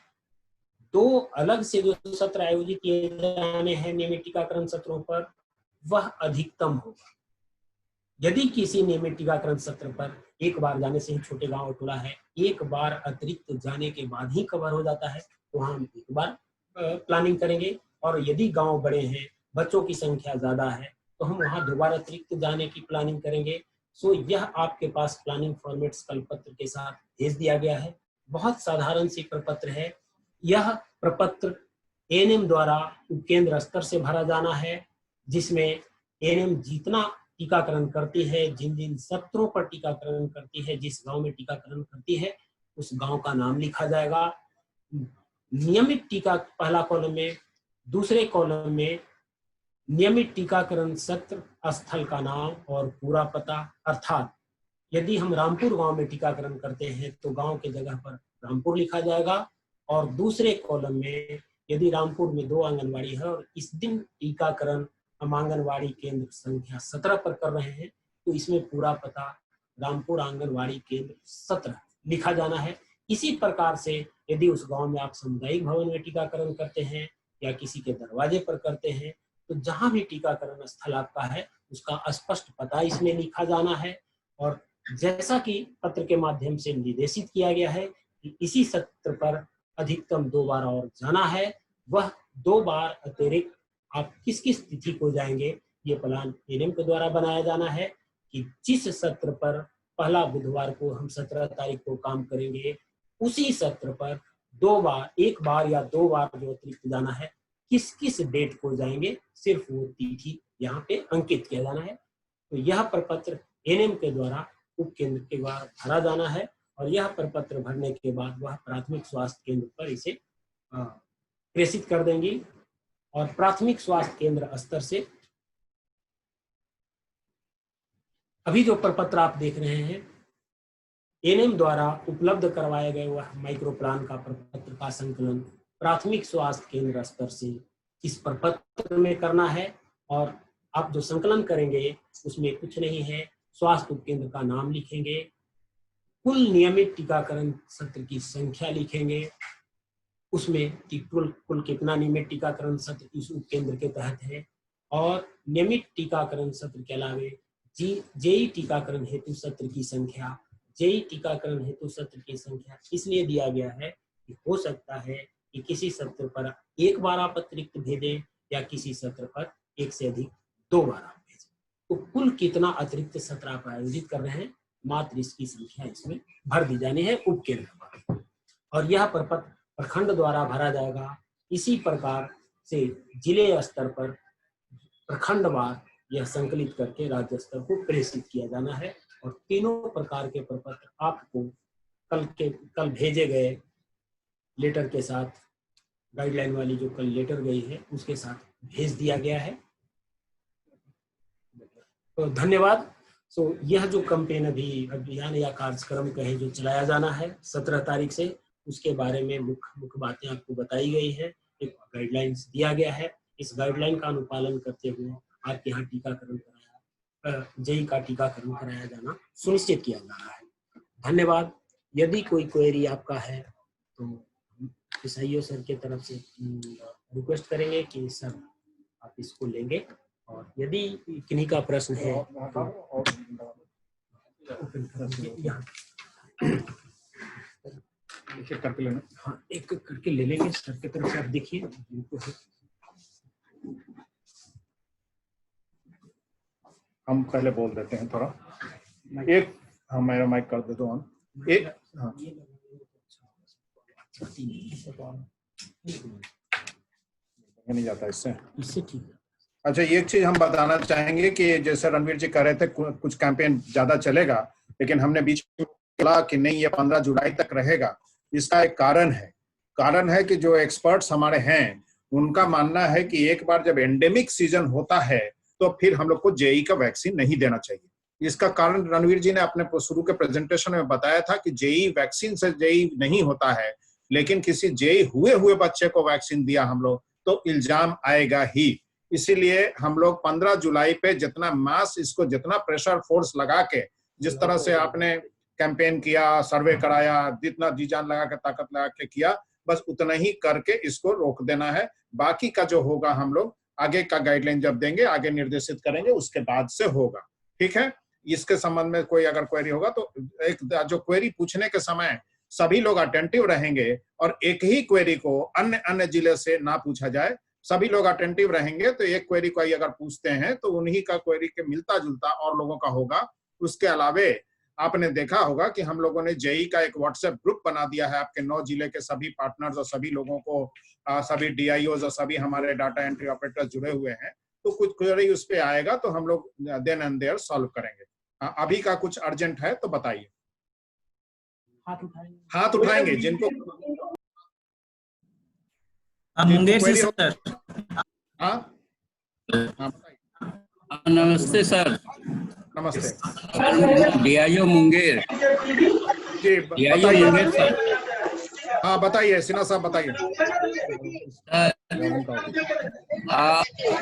2 अलग से जो सत्र आयोजित किए जाने हैं नियमित टीकाकरण सत्रों पर, वह अधिकतम होगा। यदि किसी नियमित टीकाकरण सत्र पर एक बार जाने से ही छोटे गांव टोला है, एक बार अतिरिक्त जाने के बाद ही कवर हो जाता है, तो हम एक बार प्लानिंग करेंगे। और यदि गांव बड़े हैं, बच्चों की संख्या ज्यादा है, तो हम वहां दोबारा अतिरिक्त जाने की प्लानिंग करेंगे। सो यह आपके पास प्लानिंग फॉर्मेट्स कल्पत्र के साथ भेज दिया गया है। बहुत साधारण सी प्रपत्र है। यह प्रपत्र एएनएम द्वारा उपकेंद्र स्तर से भरा जाना है, जिसमें एएनएम जितना टीकाकरण करती है, जिन जिन सत्रों पर टीकाकरण करती है, जिस गांव में टीकाकरण करती है, उस गांव का नाम लिखा जाएगा। नियमित टीका पहला कॉलम में, दूसरे कॉलम में नियमित टीकाकरण सत्र स्थल का नाम और पूरा पता, अर्थात यदि हम रामपुर गांव में टीकाकरण करते हैं तो गांव के जगह पर रामपुर लिखा जाएगा। और दूसरे कॉलम में यदि रामपुर में 2 आंगनवाड़ी है और इस दिन टीकाकरण हम आंगनवाड़ी केंद्र संख्या 17 पर कर रहे हैं, तो इसमें पूरा पता रामपुर आंगनवाड़ी केंद्र 17 लिखा जाना है। इसी प्रकार से यदि उस गांव में आप सामुदायिक भवन में टीकाकरण करते हैं या किसी के दरवाजे पर करते हैं, तो जहां भी टीकाकरण स्थल आपका है उसका स्पष्ट पता इसमें लिखा जाना है। और जैसा कि पत्र के माध्यम से निर्देशित किया गया है कि इसी सत्र पर अधिकतम 2 बार और जाना है, वह 2 बार अतिरिक्त आप किस किस तिथि को जाएंगे, ये प्लान एएनएम के द्वारा बनाया जाना है कि जिस सत्र पर पहला बुधवार को हम 17 तारीख को काम करेंगे, उसी सत्र पर 2 बार, 1 बार या 2 बार जो अतिरिक्त जाना है, किस किस डेट को जाएंगे, सिर्फ वो तिथि यहाँ पे अंकित किया जाना है। तो यह प्रपत्र एएनएम के द्वारा उपकेंद्र के द्वारा भरा जाना है और यह प्रपत्र भरने के बाद वह प्राथमिक स्वास्थ्य केंद्र पर इसे प्रेषित कर देंगी और प्राथमिक स्वास्थ्य केंद्र स्तर से अभी जो प्रपत्र आप देख रहे हैं एएनएम द्वारा उपलब्ध करवाए गए वह माइक्रो प्लान का प्रपत्र का संकलन प्राथमिक स्वास्थ्य केंद्र स्तर से इस प्रपत्र में करना है। और आप जो संकलन करेंगे उसमें कुछ नहीं है, स्वास्थ्य उपकेंद्र का नाम लिखेंगे, कुल नियमित टीकाकरण सत्र की संख्या लिखेंगे, उसमें कुल कितना नियमित टीकाकरण सत्र इस उपकेंद्र के तहत है, और नियमित टीकाकरण सत्र के अलावा जेई टीकाकरण हेतु सत्र की संख्या। जेई टीकाकरण हेतु सत्र की संख्या इसलिए दिया गया है कि हो सकता है कि किसी सत्र पर 1 बार आप अतिरिक्त भेजें या किसी सत्र पर 1 से अधिक 2 बार आप भेजें। तो कुल कितना अतिरिक्त सत्र आप आयोजित कर रहे हैं, मात्र इसकी संख्या इसमें भर दी जानी है उपकेंद्र पर। और यह प्रपत्र प्रखंड द्वारा भरा जाएगा। इसी प्रकार से जिले स्तर पर प्रखंडवार यह संकलित करके राज्य स्तर को प्रेषित किया जाना है। और तीनों प्रकार के प्रपत्र आपको कल भेजे गए लेटर के साथ, गाइडलाइन वाली जो कल लेटर गई है उसके साथ भेज दिया गया है। तो धन्यवाद। यह जो कैंपेन अभियान या कार्यक्रम कहे जो चलाया जाना है 17 तारीख से, उसके बारे में मुख्य बातें आपको बताई गई है, एक गाइडलाइंस दिया गया है। इस गाइडलाइन का अनुपालन करते हुए आपके यहाँ टीकाकरण जेई का टीकाकरण कराया जाना सुनिश्चित किया जा रहा है। धन्यवाद। यदि कोई क्वेरी आपका है तो एसआईओ सर के तरफ से रिक्वेस्ट करेंगे कि सर आप इसको लेंगे, और यदि किन्हीं का प्रश्न है तो ओपन करेंगे यहाँ। एक एक करके लेना। हाँ, एक एक करके ले लेंगे। सर की तरफ से आप देखिए। हम पहले बोल देते हैं थोड़ा। एक, हाँ मेरा माइक कर दे दो ऑन। एक, हाँ नहीं जाता इससे ठीक है। अच्छा, एक चीज हम बताना चाहेंगे कि जैसे रणवीर जी कह रहे थे कुछ कैंपेन ज्यादा चलेगा, लेकिन हमने बीच में बोला कि नहीं ये 15 जुलाई तक रहेगा। इसका एक कारण है कि जो एक्सपर्ट्स हमारे हैं उनका मानना है कि एक बार जब एंडेमिक सीजन होता है तो फिर हम लोग को जेई का वैक्सीन नहीं देना चाहिए। इसका कारण रणवीर जी ने अपने शुरू के प्रेजेंटेशन में बताया था कि जेई वैक्सीन से जेई नहीं होता है, लेकिन किसी जेई हुए बच्चे को वैक्सीन दिया हम लोग तो इल्जाम आएगा ही। इसीलिए हम लोग 15 जुलाई पे जितना मास इसको जितना प्रेशर फोर्स लगा के जिस तरह से आपने कैंपेन किया, सर्वे कराया, जितना जी जान लगा के ताकत लगा के किया, बस उतना ही करके इसको रोक देना है। बाकी का जो होगा हम लोग आगे का गाइडलाइन जब देंगे, आगे निर्देशित करेंगे, उसके बाद से होगा। ठीक है, इसके संबंध में कोई अगर क्वेरी होगा तो एक जो क्वेरी पूछने के समय सभी लोग अटेंटिव रहेंगे और एक ही क्वेरी को अन्य जिले से ना पूछा जाए। सभी लोग अटेंटिव रहेंगे तो एक क्वेरी को अगर पूछते हैं तो उन्हीं का क्वेरी के मिलता जुलता और लोगों का होगा। उसके अलावे आपने देखा होगा कि हम लोगों ने जेई का एक व्हाट्सएप ग्रुप बना दिया है आपके 9 जिले के सभी पार्टनर्स और सभी लोगों को, सभी डीआईओज और सभी हमारे डाटा एंट्री ऑपरेटर्स जुड़े हुए हैं। तो कुछ क्वेरी उस पे आएगा तो हम लोग देन एंड देयर सॉल्व करेंगे। अभी का कुछ अर्जेंट है तो बताइए। हाथ उठाएंगे जिनको मुंगेर से सर। हाँ, नमस्ते सर। नमस्ते। डीआईओ मुंगेर जी डीआईओ बताइए। मुंगेर सर। हाँ बताइए सिन्हा साहब बताइए।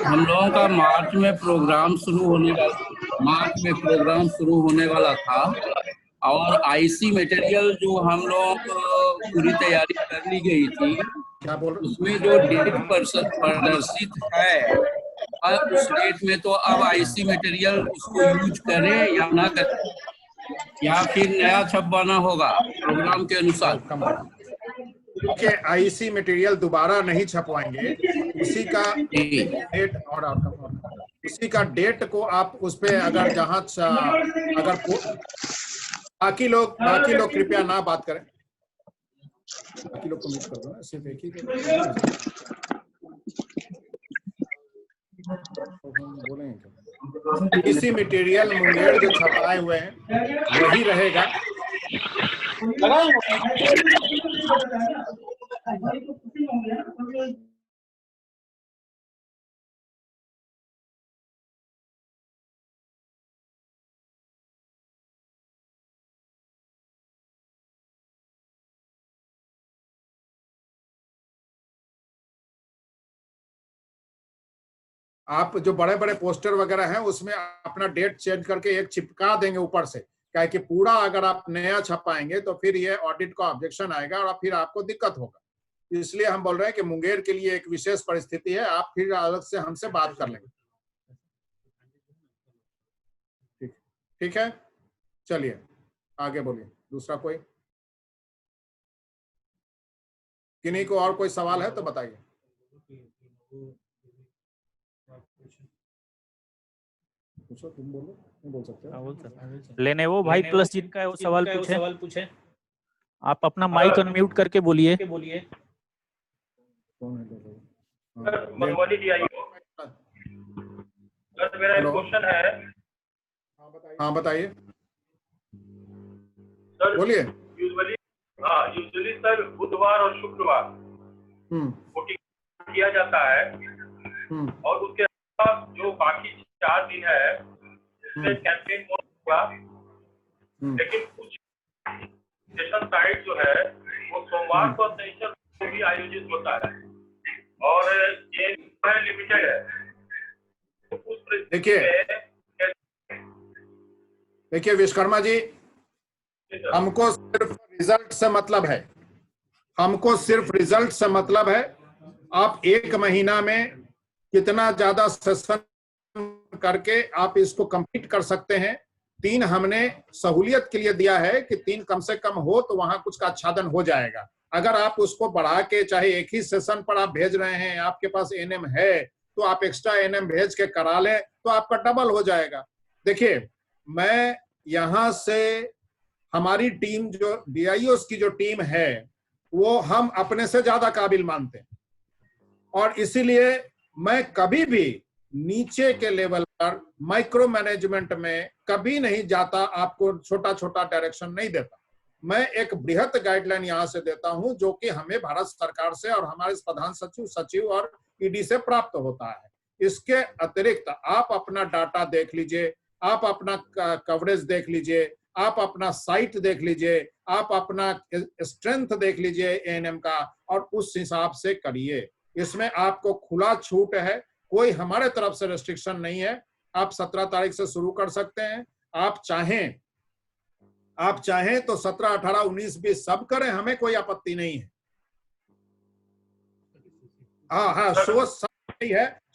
हम लोगों का मार्च में प्रोग्राम शुरू होने वाला था और आईसी मटेरियल जो हम लोग पूरी तैयारी कर ली गई थी, क्या बोल रहे? उसमें जो डेट प्रदर्शित है उस डेट में, तो अब आईसी मटेरियल उसको यूज करें या ना करें, या फिर नया छपवाना होगा प्रोग्राम के अनुसार? के आईसी मटेरियल दोबारा नहीं छपवाएंगे, उसी का डेट और उसी का डेट को आप उस पे अगर जहां अगर बाकी लोग कृपया ना बात करें। बाकी लोग को म्यूट कर दो ना, सिर्फ एक ही बोलेंगे। इसी मटेरियल मुंगेर जो छपाए हुए हैं वही रहेगा। आप जो बड़े बड़े पोस्टर वगैरह हैं उसमें अपना डेट चेंज करके एक चिपका देंगे ऊपर से, क्या कि पूरा अगर आप नया छपाएंगे तो फिर ये ऑडिट का ऑब्जेक्शन आएगा और फिर आपको दिक्कत होगा। इसलिए हम बोल रहे हैं कि मुंगेर के लिए एक विशेष परिस्थिति है, आप फिर अलग से हमसे बात कर लेंगे। ठीक है, चलिए आगे बोलिए। दूसरा कोई, किन्हीं को और कोई सवाल है तो बताइए। तुम बोलो, नहीं बोल सकते। लेनेवो भाई प्लस जिनका है वो सवाल पूछे। आप अपना माइक अनम्यूट करके बोलिए। मधुबनी डीआईओ सर, मेरा एक क्वेश्चन है। हाँ बताइए, सर बोलिए। यूजुअली सर बुधवार और शुक्रवार वोटिंग किया जाता है और उसके अलावा जो बाकी 4 दिन है इसमें कैंपेन मोड हुआ, लेकिन कुछ स्टेशन साइट जो है वो सोमवार को शनिचर को भी आयोजित होता है और ये लिमिटेड है। तो उस देखिए विश्वकर्मा जी, हमको सिर्फ रिजल्ट से मतलब है, आप 1 महीना में कितना ज्यादा सेशन करके आप इसको कंप्लीट कर सकते हैं 3 हमने सहूलियत के लिए दिया है कि 3 कम से कम हो तो वहां कुछ का आच्छादन हो जाएगा। अगर आप उसको बढ़ा के चाहे एक ही सेशन पर आप भेज रहे हैं, आपके पास एएनएम है तो आप एक्स्ट्रा एएनएम भेज के करा लें तो आपका डबल हो जाएगा। देखिए, मैं यहां से हमारी टीम जो डीआईओस की जो टीम है वो हम अपने से ज्यादा काबिल मानते हैं, और इसीलिए मैं कभी भी नीचे के लेवल पर माइक्रो मैनेजमेंट में कभी नहीं जाता, आपको छोटा छोटा डायरेक्शन नहीं देता। मैं एक बृहत गाइडलाइन यहां से देता हूं जो कि हमें भारत सरकार से और हमारे प्रधान सचिव, सचिव और ईडी से प्राप्त होता है। इसके अतिरिक्त आप अपना डाटा देख लीजिए, आप अपना कवरेज देख लीजिए, आप अपना साइट देख लीजिए, आप अपना स्ट्रेंथ देख लीजिए एएनएम का, और उस हिसाब से करिए। इसमें आपको खुला छूट है, कोई हमारे तरफ से रेस्ट्रिक्शन नहीं है। आप 17 तारीख से शुरू कर सकते हैं। आप चाहें तो 17, 18, 19, 20 सब करें, हमें कोई आपत्ति नहीं है। हाँ,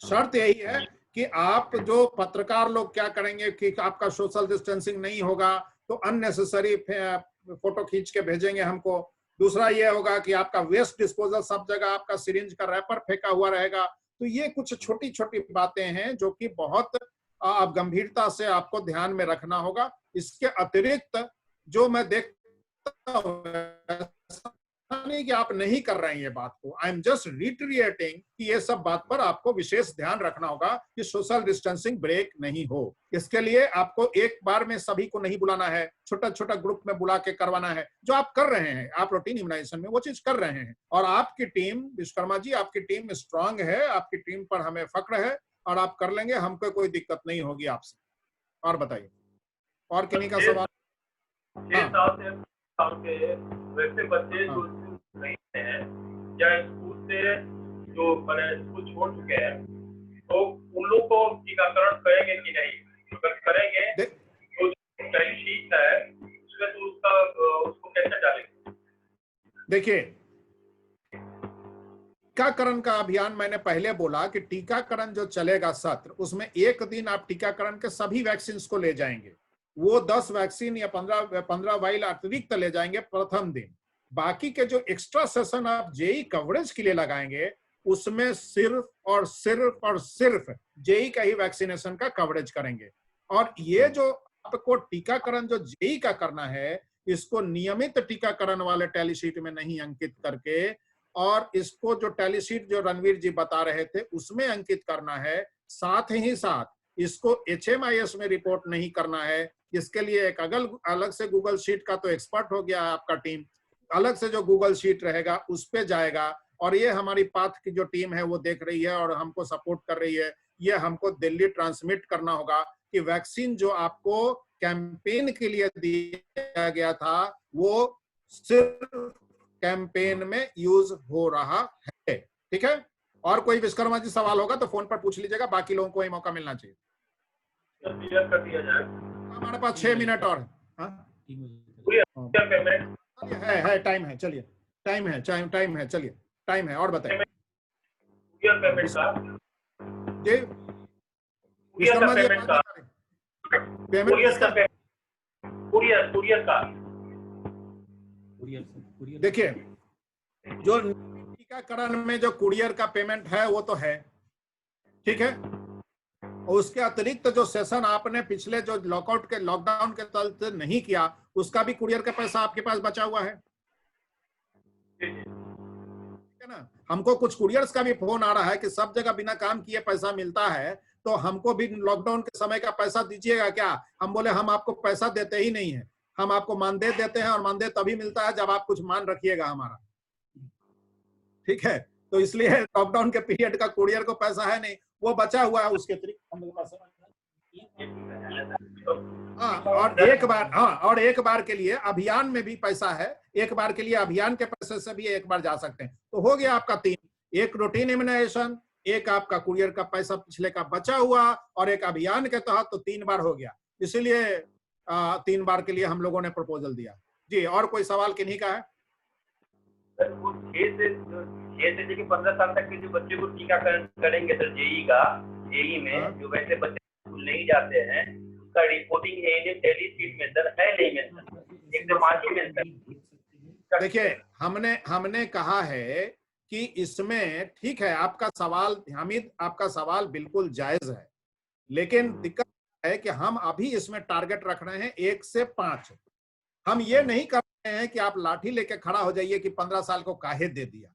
शर्त यही है कि आप जो पत्रकार लोग क्या करेंगे कि आपका सोशल डिस्टेंसिंग नहीं होगा तो अननेसेसरी फोटो खींच के भेजेंगे हमको। दूसरा ये होगा कि आपका वेस्ट डिस्पोजल सब जगह आपका सिरिंज का रैपर फेंका हुआ रहेगा। तो ये कुछ छोटी छोटी बातें हैं जो कि बहुत आप गंभीरता से आपको ध्यान में रखना होगा। इसके अतिरिक्त जो मैं देखता हूँ नहीं कि आप नहीं कर रहे हैं ये बात को, आई एम जस्ट रिटरिएटिंग कि ये सब बात पर आपको विशेष ध्यान रखना होगा कि सोशल डिस्टेंसिंग ब्रेक नहीं हो। इसके लिए आपको एक बार में सभी को नहीं बुलाना है, छोटा छोटा ग्रुप में बुला के करवाना है। जो आप कर रहे हैं, आप रूटीन इम्यूनाइजेशन में वो चीज कर रहे हैं, और आपकी टीम, विश्वकर्मा जी आपकी टीम स्ट्रांग है, आपकी टीम पर हमें फक्र है और आप कर लेंगे, हमको कोई दिक्कत नहीं होगी आपसे। और बताइए, और किन्हीं का सवाल? 6 साल से वैसे बच्चे जो नहीं हैं या स्कूल से जो स्कूल छोड़ चुके हैं, तो उन लोग को टीकाकरण करेंगे कि नहीं? अगर करेंगे तो जो शीट है उसमें तो उसको कैसे डालेंगे? देखिए, टीकाकरण का अभियान मैंने पहले बोला कि टीकाकरण जो चलेगा सत्र, उसमें एक दिन आप टीकाकरण के सभी वैक्सीन को ले जाएंगे। वो 10 वैक्सीन या 15 वाइल अतिरिक्त ले जाएंगे प्रथम दिन। बाकी के जो एक्स्ट्रा सेशन आप जेई कवरेज के लिए लगाएंगे उसमें सिर्फ और सिर्फ जेई का ही वैक्सीनेशन का कवरेज करेंगे। और ये जो आपको टीकाकरण जो जेई का करना है, इसको नियमित टीकाकरण वाले टैली शीट में नहीं अंकित करके, और इसको जो टैली शीट जो रणवीर जी बता रहे थे उसमें अंकित करना है। साथ ही साथ इसको HMIS में रिपोर्ट नहीं करना है। इसके लिए एक अलग से गूगल शीट का तो एक्सपर्ट हो गया आपका टीम, अलग से जो गूगल शीट रहेगा उस पे जाएगा। और ये हमारी पाथ की जो टीम है वो देख रही है और हमको सपोर्ट कर रही है। ये हमको दिल्ली ट्रांसमिट करना होगा कि वैक्सीन जो आपको कैंपेन के लिए दिया गया था वो सिर्फ कैंपेन में यूज हो रहा है। ठीक है, और कोई विश्वकर्मा जी सवाल होगा तो फोन पर पूछ लीजिएगा, बाकी लोगों को ये मौका मिलना चाहिए। कर दिया जाए। हमारे पास 6 मिनट और है टाइम है, चलिए टाइम है, चलिए टाइम है। और बताइए जी, विश्वकर्मा जी देखिए, जो टीकाकरण में जो कुरियर का पेमेंट है वो तो है, ठीक है। और उसके अतिरिक्त जो सेशन आपने पिछले जो लॉकडाउन के चलते नहीं किया, उसका भी कुरियर का पैसा आपके पास बचा हुआ है, ठीक है ना। हमको कुछ कुरियर्स का भी फोन आ रहा है कि सब जगह बिना काम किए पैसा मिलता है, तो हमको भी लॉकडाउन के समय का पैसा दीजिएगा क्या? हम बोले हम आपको पैसा देते ही नहीं है, हम आपको मानदेय देते हैं, और मानदेय तभी मिलता है जब आप कुछ मान रखिएगा हमारा, ठीक है। तो इसलिए लॉकडाउन के पीरियड का कुरियर को पैसा है नहीं, वो बचा हुआ है, उसके अतिरिक्त हम लोग पास। और एक बार के लिए अभियान में भी पैसा है, एक बार के लिए अभियान के पैसे से भी एक बार जा सकते हैं। तो हो गया आपका 3, एक रूटीन इम्यूनाइजेशन, एक आपका कुरियर का पैसा पिछले का बचा हुआ, और एक अभियान के तहत, तो 3 बार हो गया। इसीलिए 3 बार के लिए हम लोगों ने प्रपोजल दिया जी। और कोई सवाल किन्हीं का है? 6 से 15 साल तक के जो बच्चे को टीकाकरण करेंगे सर, जेई में जो वैसे बच्चे स्कूल नहीं जाते हैं उसका reporting ANM daily seat mention है नहीं मेंशन, 105 ही मेंशन। देखिए हमने कहा है कि इसमें ठीक है आपका सवाल हामिद, आपका सवाल बिल्कुल जायज है, लेकिन दिक्कत है कि हम अभी इसमें टारगेट रख रहे हैं 1 से 5। हम ये नहीं कर रहे हैं कि आप लाठी लेके खड़ा हो जाइए कि 15 साल को काहे दे दिया,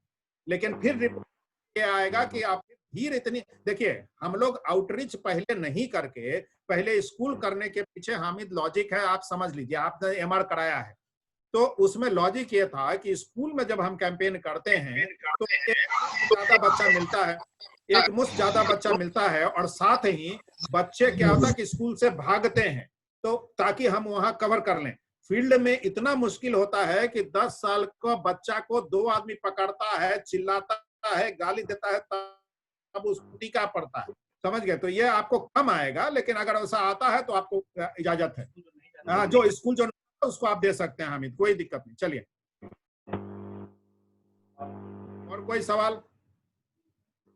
लेकिन फिर रिपोर्ट ये आएगा कि आप भीड़ इतनी। देखिए हम लोग आउटरीच पहले नहीं करके पहले स्कूल करने के पीछे हामिद लॉजिक है, आप समझ लीजिए, आपने एमआर कराया है तो उसमें लॉजिक ये था कि स्कूल में जब हम कैंपेन करते हैं तो ज्यादा बच्चा मिलता है, एक मुश्त ज्यादा बच्चा मिलता है, और साथ ही बच्चे क्या होता है कि स्कूल से भागते हैं, तो ताकि हम वहां कवर कर लें। फील्ड में इतना मुश्किल होता है कि 10 साल का बच्चा को 2 आदमी पकड़ता है, चिल्लाता है, गाली देता है, तब उसको टीका पड़ता है, समझ गए? तो ये आपको कम आएगा, लेकिन अगर ऐसा आता है तो आपको इजाजत है। जो स्कूल जो उसको आप दे सकते हैं हामिद, कोई दिक्कत नहीं। चलिए और कोई सवाल?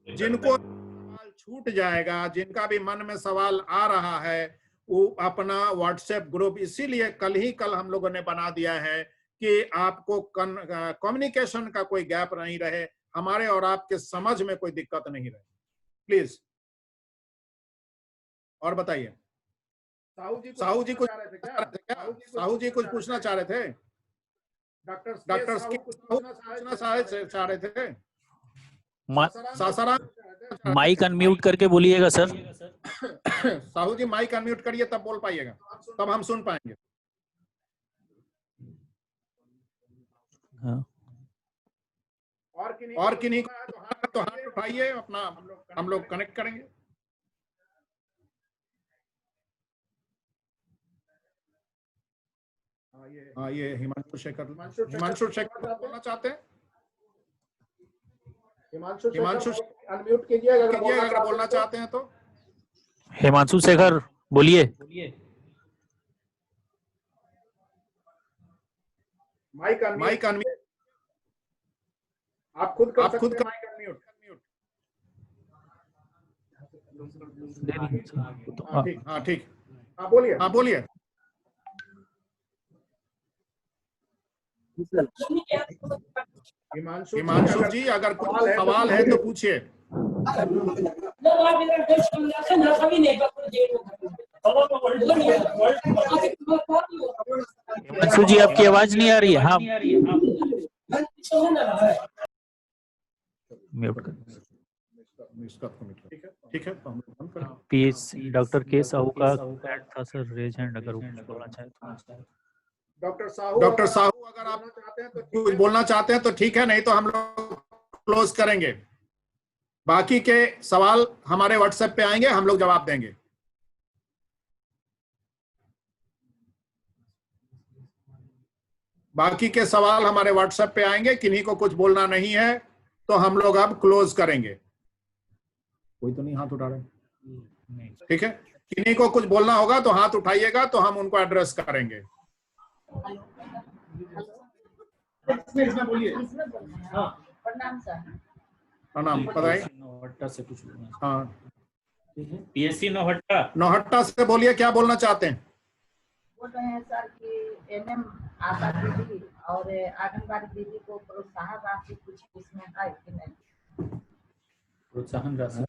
जिनको सवाल छूट जाएगा, जिनका भी मन में सवाल आ रहा है, वो अपना व्हाट्सएप ग्रुप, इसीलिए कल हम लोगों ने बना दिया है कि आपको कम्युनिकेशन का कोई गैप नहीं रहे, हमारे और आपके समझ में कोई दिक्कत नहीं रहे, प्लीज। और बताइए साहू जी कुछ साहू जी कुछ पूछना चाह रहे थे? डॉक्टर पूछना चाह रहे थे? सासाराम माइक अनम्यूट करके बोलिएगा सर। साहू जी माइक अनम्यूट करिए तब बोल पाइएगा, तब हम सुन पाएंगे। हाँ। और किन्हीं को तो हाथ उठाइए, अपना हम लोग कनेक्ट करेंगे। हाँ ये हिमांशु शेखर बोलना चाहते हैं। हिमांशु अनम्यूट कीजिए अगर बोलना चाहते हैं तो। हिमांशु शेखर बोलिए। माइक अनम्यूट आप खुद कर माइक अनम्यूट। ठीक हाँ बोलिए। हिमांशु जी अगर कुछ सवाल है तो पूछिए। हिमांशु जी आपकी आवाज नहीं आ रही है। हाँ म्यूट कर। ठीक है पीएचसी डॉक्टर के साहू का ऐड था सर, रेज हैंड अगर वो बोलना चाहे तो। डॉक्टर साहू अगर आप कुछ बोलना चाहते हैं तो ठीक है, नहीं तो हम लोग क्लोज करेंगे। बाकी के सवाल हमारे व्हाट्सएप पे आएंगे, हम लोग जवाब देंगे। बाकी के सवाल हमारे व्हाट्सएप पे आएंगे। किन्हीं को कुछ बोलना नहीं है तो हम लोग अब क्लोज करेंगे। कोई तो नहीं हाथ उठा रहे? ठीक है, किन्हीं को कुछ बोलना होगा तो हाथ उठाइएगा, तो हम उनको एड्रेस करेंगे। प्रणाम बताइए। नौहट्टा से कुछ हाँ पीएससी नौहट्टा से बोलिए, क्या बोलना चाहते हैं? बोल रहे हैं सर कि एनएम आशा दीदी और आंगनबाड़ी दीदी को प्रोत्साहन राशि कुछ इसमें है कि नहीं? प्रोत्साहन राशि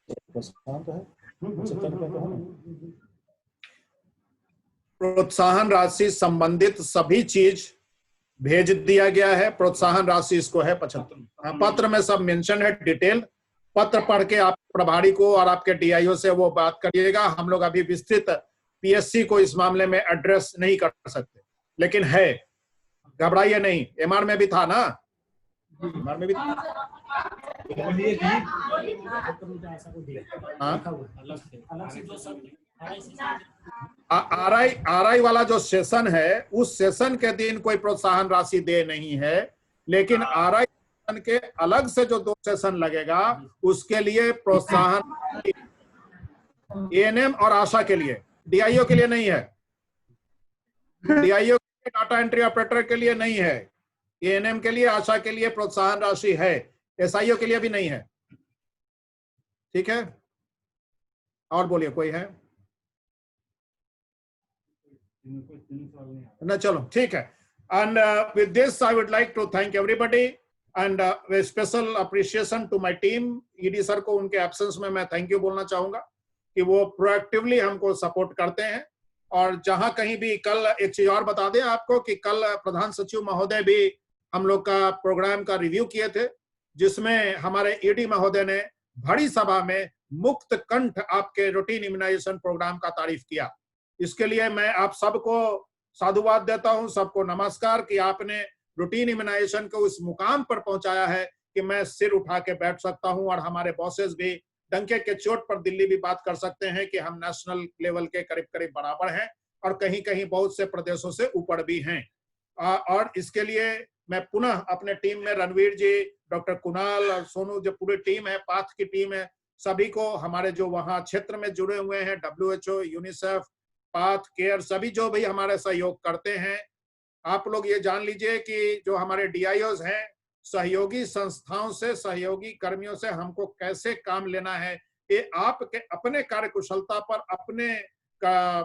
प्रोत्साहन राशि संबंधित सभी चीज भेज दिया गया है। प्रोत्साहन राशि इसको है 75। पत्र में सब मेंशन है, डिटेल। पत्र पढ़ के आप प्रभारी को और आपके डीआईओ से वो बात करिएगा। हम लोग अभी विस्तृत पीएससी को इस मामले में एड्रेस नहीं कर सकते, लेकिन है, घबराइए नहीं। एमआर में भी था ना, एमआर में भी था। आरआई वाला जो सेशन है, उस सेशन के दिन कोई प्रोत्साहन राशि दे नहीं है, लेकिन आरआई सेशन के अलग से जो 2 सेशन लगेगा उसके लिए प्रोत्साहन एएनएम और आशा के लिए, डीआईओ के लिए नहीं है। डीआईओ के डाटा एंट्री ऑपरेटर के लिए नहीं है। एएनएम के लिए, आशा के लिए प्रोत्साहन राशि है। एसआईओ के लिए भी नहीं है। ठीक है, और बोलिए कोई है? ना चलो ठीक है। And with this, I would like to thank everybody and a special appreciation to my team. ED sir को उनके एब्सेंस में मैं थैंक यू बोलना चाहूंगा कि वो प्रोएक्टिवली हमको सपोर्ट करते हैं। और जहां कहीं भी कल एक चीज और बता दें आपको कि कल प्रधान सचिव महोदय भी हम लोग का प्रोग्राम का रिव्यू किए थे, जिसमें हमारे ईडी महोदय ने बड़ी सभा में मुक्त कंठ आपके रूटीन इम्यूनाइजेशन प्रोग्राम का तारीफ किया। इसके लिए मैं आप सबको साधुवाद देता हूं, सबको नमस्कार कि आपने रूटीन इम्यूनाइजेशन को इस मुकाम पर पहुंचाया है कि मैं सिर उठा के बैठ सकता हूं और हमारे बॉसेस भी डंके के चोट पर दिल्ली भी बात कर सकते हैं कि हम नेशनल लेवल के करीब करीब बराबर हैं और कहीं कहीं बहुत से प्रदेशों से ऊपर भी हैं। और इसके लिए मैं पुनः अपने टीम में रणवीर जी, डॉक्टर कुणाल और सोनू, जो पूरी टीम है, पाथ की टीम है, सभी को, हमारे जो वहां क्षेत्र में जुड़े हुए हैं, WHO, यूनिसेफ, पाथ केयर, सभी जो भी हमारे सहयोग करते हैं, आप लोग ये जान लीजिए कि जो हमारे DIOs हैं, सहयोगी संस्थाओं से, सहयोगी कर्मियों से हमको कैसे काम लेना है, ये आपके अपने कार्यकुशलता पर, अपने का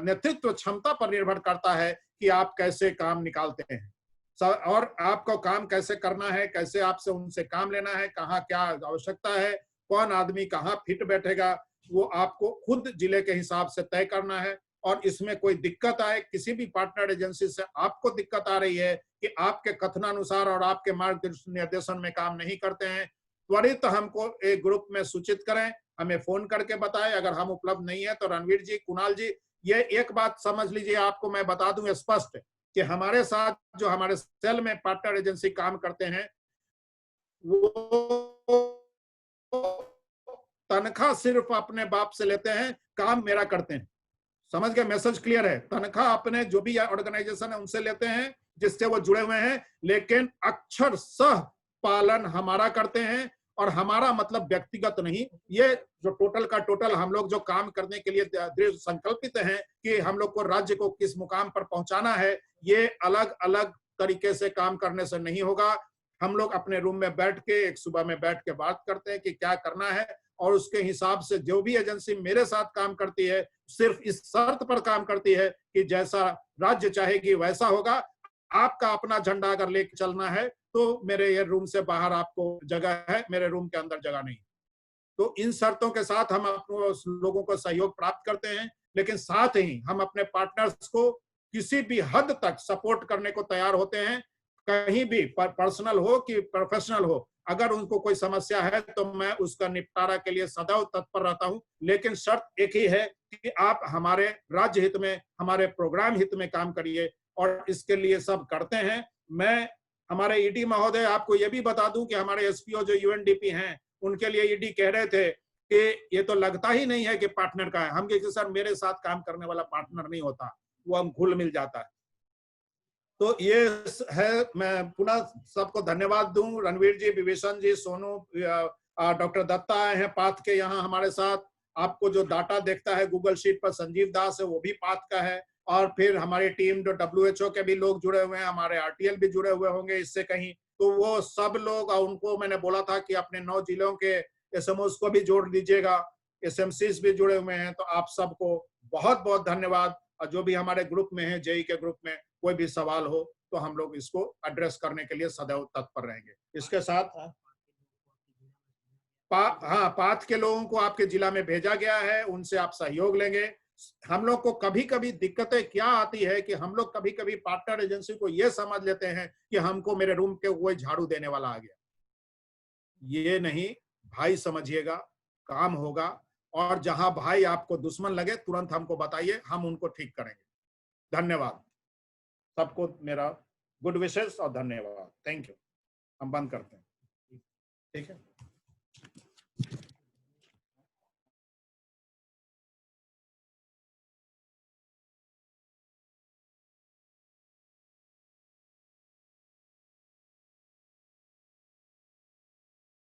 नेतृत्व क्षमता पर निर्भर करता है कि आप कैसे काम निकालते हैं और आपको काम कैसे करना है, कैसे आपसे उनसे काम लेना है, कहाँ क्या आवश्यकता है, कौन आदमी कहाँ फिट बैठेगा, वो आपको खुद जिले के हिसाब से तय करना है। और इसमें कोई दिक्कत आए, किसी भी पार्टनर एजेंसी से आपको दिक्कत आ रही है कि आपके कथनानुसार और आपके मार्गदर्शन में काम नहीं करते हैं, त्वरित हमको एक ग्रुप में सूचित करें, हमें फोन करके बताएं। अगर हम उपलब्ध नहीं है तो रणवीर जी, कुणाल जी, ये एक बात समझ लीजिए, आपको मैं बता दूं स्पष्ट कि हमारे साथ जो हमारे सेल में पार्टनर एजेंसी काम करते हैं, वो तनख्वाह सिर्फ अपने बाप से लेते हैं, काम मेरा करते हैं। समझ गए? मैसेज क्लियर है? तनख्वाह अपने जो भी ऑर्गेनाइजेशन है उनसे लेते हैं जिससे वो जुड़े हुए हैं, लेकिन अक्षरशः पालन हमारा करते हैं। और हमारा मतलब व्यक्तिगत नहीं, ये जो टोटल का टोटल हम लोग जो काम करने के लिए दृढ़ संकल्पित हैं कि हम लोग को राज्य को किस मुकाम पर पहुंचाना है, ये अलग अलग तरीके से काम करने से नहीं होगा। हम लोग अपने रूम में बैठ के, एक सुबह में बैठ के बात करते हैं कि क्या करना है, और उसके हिसाब से जो भी एजेंसी मेरे साथ काम करती है सिर्फ इस शर्त पर काम करती है कि जैसा राज्य चाहेगी वैसा होगा। आपका अपना झंडा अगर लेके चलना है तो मेरे ये रूम से बाहर आपको जगह है, मेरे रूम के अंदर जगह नहीं। तो इन शर्तों के साथ हम लोगों को सहयोग प्राप्त करते हैं, लेकिन साथ ही हम अपने पार्टनर्स को किसी भी हद तक सपोर्ट करने को तैयार होते हैं, कहीं भी पर्सनल हो कि प्रोफेशनल हो। अगर उनको कोई समस्या है तो मैं उसका निपटारा के लिए सदैव तत्पर रहता हूं, लेकिन शर्त एक ही है कि आप हमारे राज्य हित में, हमारे प्रोग्राम हित में काम करिए, और इसके लिए सब करते हैं। मैं हमारे ईडी महोदय आपको ये भी बता दूं कि हमारे एसपीओ जो UNDP हैं, उनके लिए ईडी कह रहे थे कि ये तो लगता ही नहीं है कि पार्टनर का है। हम कहे सर मेरे साथ काम करने वाला पार्टनर नहीं होता, वो हम घुल मिल जाता है। तो ये है, मैं पुनः सबको धन्यवाद दूं, रणवीर जी, विभीषण जी, सोनू, डॉक्टर दत्ता आए हैं पाथ के यहाँ हमारे साथ। आपको जो डाटा देखता है गूगल शीट पर संजीव दास है, वो भी पाथ का है। और फिर हमारी टीम जो WHO के भी लोग जुड़े हुए हैं, हमारे RTL भी जुड़े हुए होंगे इससे कहीं, तो वो सब लोग, और उनको मैंने बोला था कि अपने 9 जिलों के SMOs को भी जोड़ दीजिएगा, SMCs भी जुड़े हुए हैं। तो आप सबको बहुत बहुत धन्यवाद। और जो भी हमारे ग्रुप में है, JEE के ग्रुप में कोई भी सवाल हो तो हम लोग इसको एड्रेस करने के लिए सदैव तत्पर रहेंगे। इसके साथ पाथ के लोगों को आपके जिला में भेजा गया है, उनसे आप सहयोग लेंगे। हम लोग को कभी कभी दिक्कतें क्या आती है कि हम लोग कभी कभी पार्टनर एजेंसी को ये समझ लेते हैं कि हमको मेरे रूम के कोई झाड़ू देने वाला आ गया। ये नहीं भाई, समझिएगा, काम होगा। और जहां भाई आपको दुश्मन लगे तुरंत हमको बताइए, हम उनको ठीक करेंगे। धन्यवाद सबको, मेरा गुड विशेस और धन्यवाद। Thank you. हम बंद करते हैं, ठीक है।